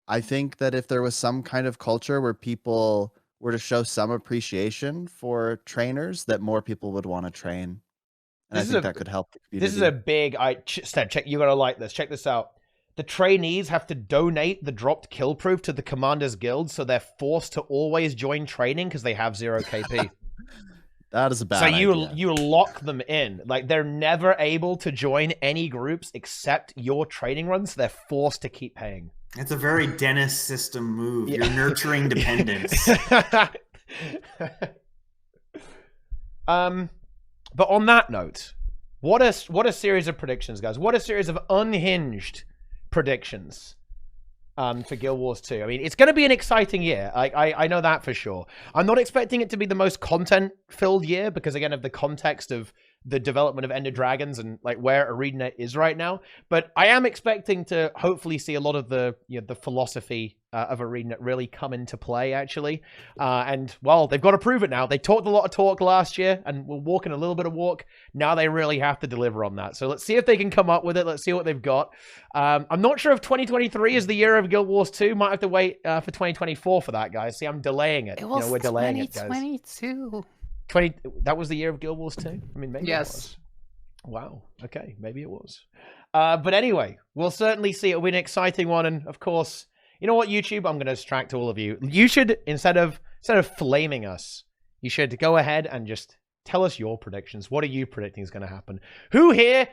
I think that if there was some kind of culture where people were to show some appreciation for trainers, that more people would want to train. And I think that could help the community. This is a big... Sneb, check, you got to like this. Check this out. The trainees have to donate the dropped kill proof to the Commander's Guild, so they're forced to always join training because they have 0 KP. That is a bad idea. So you lock them in. Like, they're never able to join any groups except your training runs. So they're forced to keep paying. It's a very Dennis system move. You're nurturing dependence. But on that note, what a series of predictions, guys. What a series of unhinged predictions for Guild Wars 2. I mean, it's going to be an exciting year. I know that for sure. I'm not expecting it to be the most content-filled year because, again, of the context of the development of Ender Dragons and like where ArenaNet is right now. But I am expecting to hopefully see a lot of the the philosophy of ArenaNet really come into play, actually. And, well, they've got to prove it now. They talked a lot of talk last year and were walking a little bit of walk. Now they really have to deliver on that. So let's see if they can come up with it. Let's see what they've got. I'm not sure if 2023 is the year of Guild Wars 2. Might have to wait for 2024 for that, guys. See, I'm delaying it. It was we're delaying it, guys. 2022. That was the year of Guild Wars 2? I mean, maybe Yes. it was. Wow. Okay, maybe it was. But anyway, we'll certainly see. It'll be an exciting one. And, of course, you know what, YouTube? I'm going to distract all of you. You should, instead of flaming us, you should go ahead and just tell us your predictions. What are you predicting is going to happen? Who here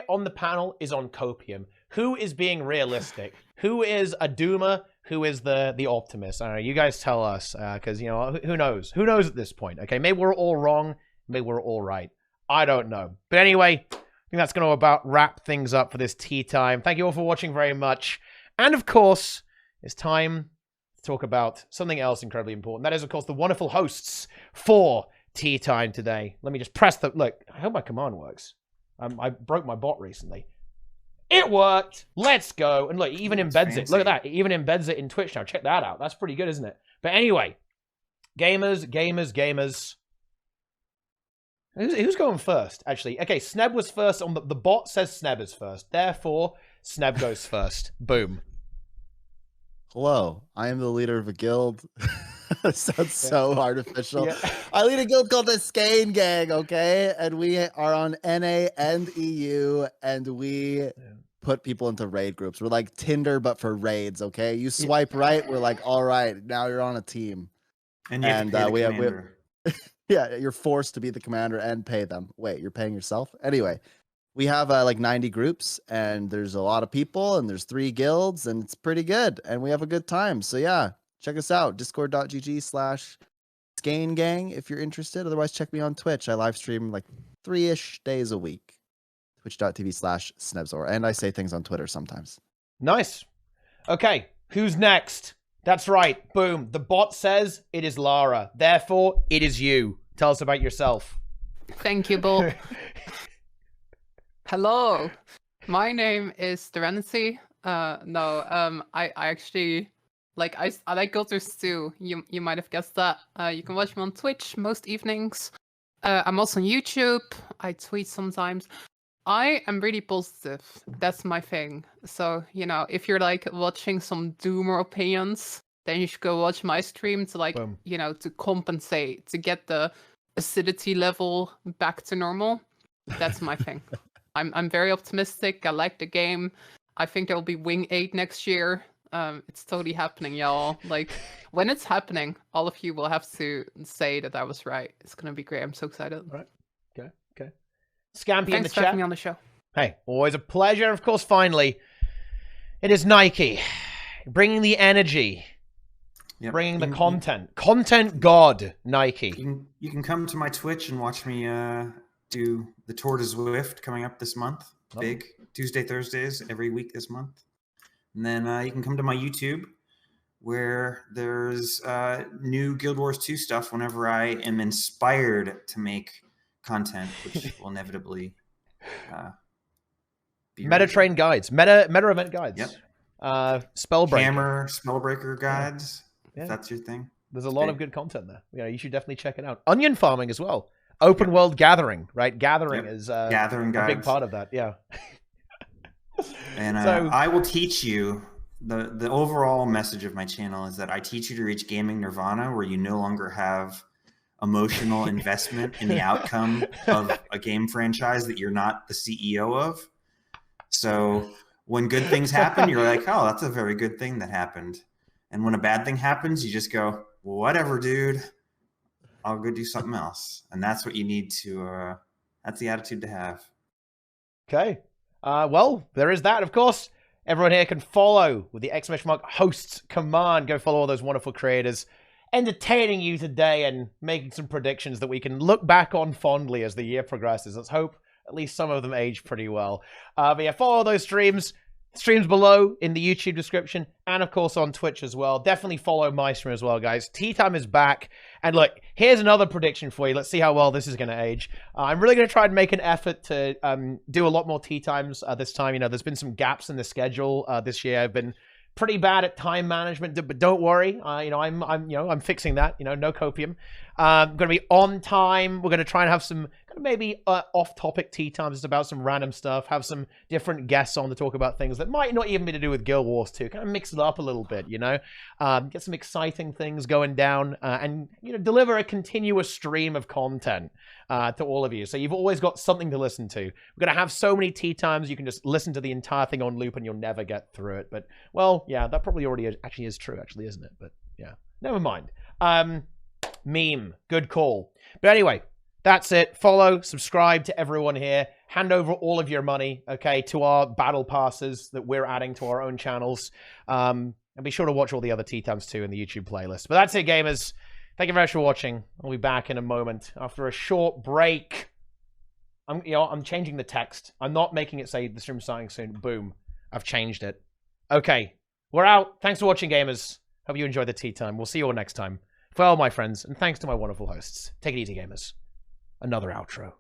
on the panel is on copium? Who is being realistic? Who is a doomer? Who is the optimist? I don't know. You guys tell us, because, you know, who knows? Who knows at this point? Okay, maybe we're all wrong. Maybe we're all right. I don't know. But anyway, I think that's going to about wrap things up for this tea time. Thank you all for watching very much. And, of course, it's time to talk about something else incredibly important. That is, of course, the wonderful hosts for tea time today. Let me just press the... Look, I hope my command works. I broke my bot recently. It worked. Let's go. And look, it even embeds it. Look at that. It even embeds it in Twitch now. Check that out. That's pretty good, isn't it? But anyway, gamers. Who's going first, actually? Okay, Sneb was first on the bot says Sneb is first. Therefore, Sneb goes first. Boom. Hello, I am the leader of a guild. That sounds so artificial. Yeah. I lead a guild called the Skane Gang, okay? And we are on NA and EU, and we put people into raid groups. We're like Tinder, but for raids, okay? You swipe right, we're like, all right, now you're on a team. And you have to pay the commander. Yeah, you're forced to be the commander and pay them. Wait, you're paying yourself? Anyway, we have like 90 groups, and there's a lot of people, and there's 3 guilds, and it's pretty good, and we have a good time. So yeah, check us out, discord.gg/Skane Gang if you're interested. Otherwise, check me on Twitch. I live stream like 3-ish days a week. Twitch.tv/Snebzor. And I say things on Twitter sometimes. Nice. Okay, who's next? That's right. Boom. The bot says it is Lara. Therefore, it is you. Tell us about yourself. Thank you, Bull. Hello. My name is Serenity. I actually I like Guild Wars 2. You might have guessed that. You can watch me on Twitch most evenings. I'm also on YouTube. I tweet sometimes. I am really positive. That's my thing. So, you know, if you're like watching some doomer opinions, then you should go watch my stream to like, Boom. you know, to compensate, to get the acidity level back to normal. That's my thing. I'm very optimistic. I like the game. I think there will be Wing 8 next year. It's totally happening, y'all. Like, when it's happening, all of you will have to say that I was right. It's gonna be great. I'm so excited. Right. Okay. Okay. Scampy in the Thanks for having chat. me on the show. Hey, always a pleasure. Of course, finally, it is Nike bringing the energy, Yep. bringing the You- content. Content god, Nike. You can come to my Twitch and watch me do the Tour de Zwift coming up this month. Oh. Big Tuesday, Thursdays every week this month. And then you can come to my YouTube where there's new Guild Wars 2 stuff whenever I am inspired to make content, which will inevitably be Meta released. train guides, meta event guides. Yep. Spellbreak. Hammer, Spellbreaker guides, Yeah. if that's your thing. There's a lot of big. good content there. You know, you should definitely check it out. Onion farming as well. Open world gathering, right? Gathering Yep. is Gathering a guides. big part of that. Yeah. And So- I will teach you the overall message of my channel is that I teach you to reach gaming nirvana, where you no longer have emotional investment in the outcome of a game franchise that you're not the CEO of. So when good things happen, you're like, oh, that's a very good thing that happened. And when a bad thing happens, you just go, whatever, dude. I'll go do something else. And that's what you need to, that's the attitude to have. Okay. Well, there is that, of course. Everyone here can follow with the !hosts command. Go follow all those wonderful creators entertaining you today and making some predictions that we can look back on fondly as the year progresses. Let's hope at least some of them age pretty well. But yeah, follow those streams below in the YouTube description, and of course on Twitch as well. Definitely follow my stream as well, guys. TeaTime is back, and look, here's another prediction for you. Let's see how well this is going to age. I'm really going to try and make an effort to do a lot more TeaTimes this time. You know, there's been some gaps in the schedule this year. I've been pretty bad at time management, but don't worry. You know, I'm fixing that. You know, no copium. Going to be on time. We're going to try and have some kind of maybe off-topic tea times, just about some random stuff. Have some different guests on to talk about things that might not even be to do with Guild Wars 2. Kind of mix it up a little bit, you know. Get some exciting things going down, and you know, deliver a continuous stream of content to all of you. So you've always got something to listen to. We're going to have so many tea times, you can just listen to the entire thing on loop and you'll never get through it. But, well, yeah, that probably already actually is true, actually, isn't it? But, yeah, never mind. Meme, good call. But anyway, that's it. Follow, subscribe to everyone here. Hand over all of your money, okay, to our battle passes that we're adding to our own channels. And be sure to watch all the other tea times too in the YouTube playlist. But that's it, gamers. Thank you very much for watching. I'll be back in a moment after a short break. I'm changing the text. I'm not making it say the stream's starting soon. Boom. I've changed it. Okay. We're out. Thanks for watching, gamers. Hope you enjoyed the tea time. We'll see you all next time. Farewell, my friends, and thanks to my wonderful hosts. Take it easy, gamers. Another outro.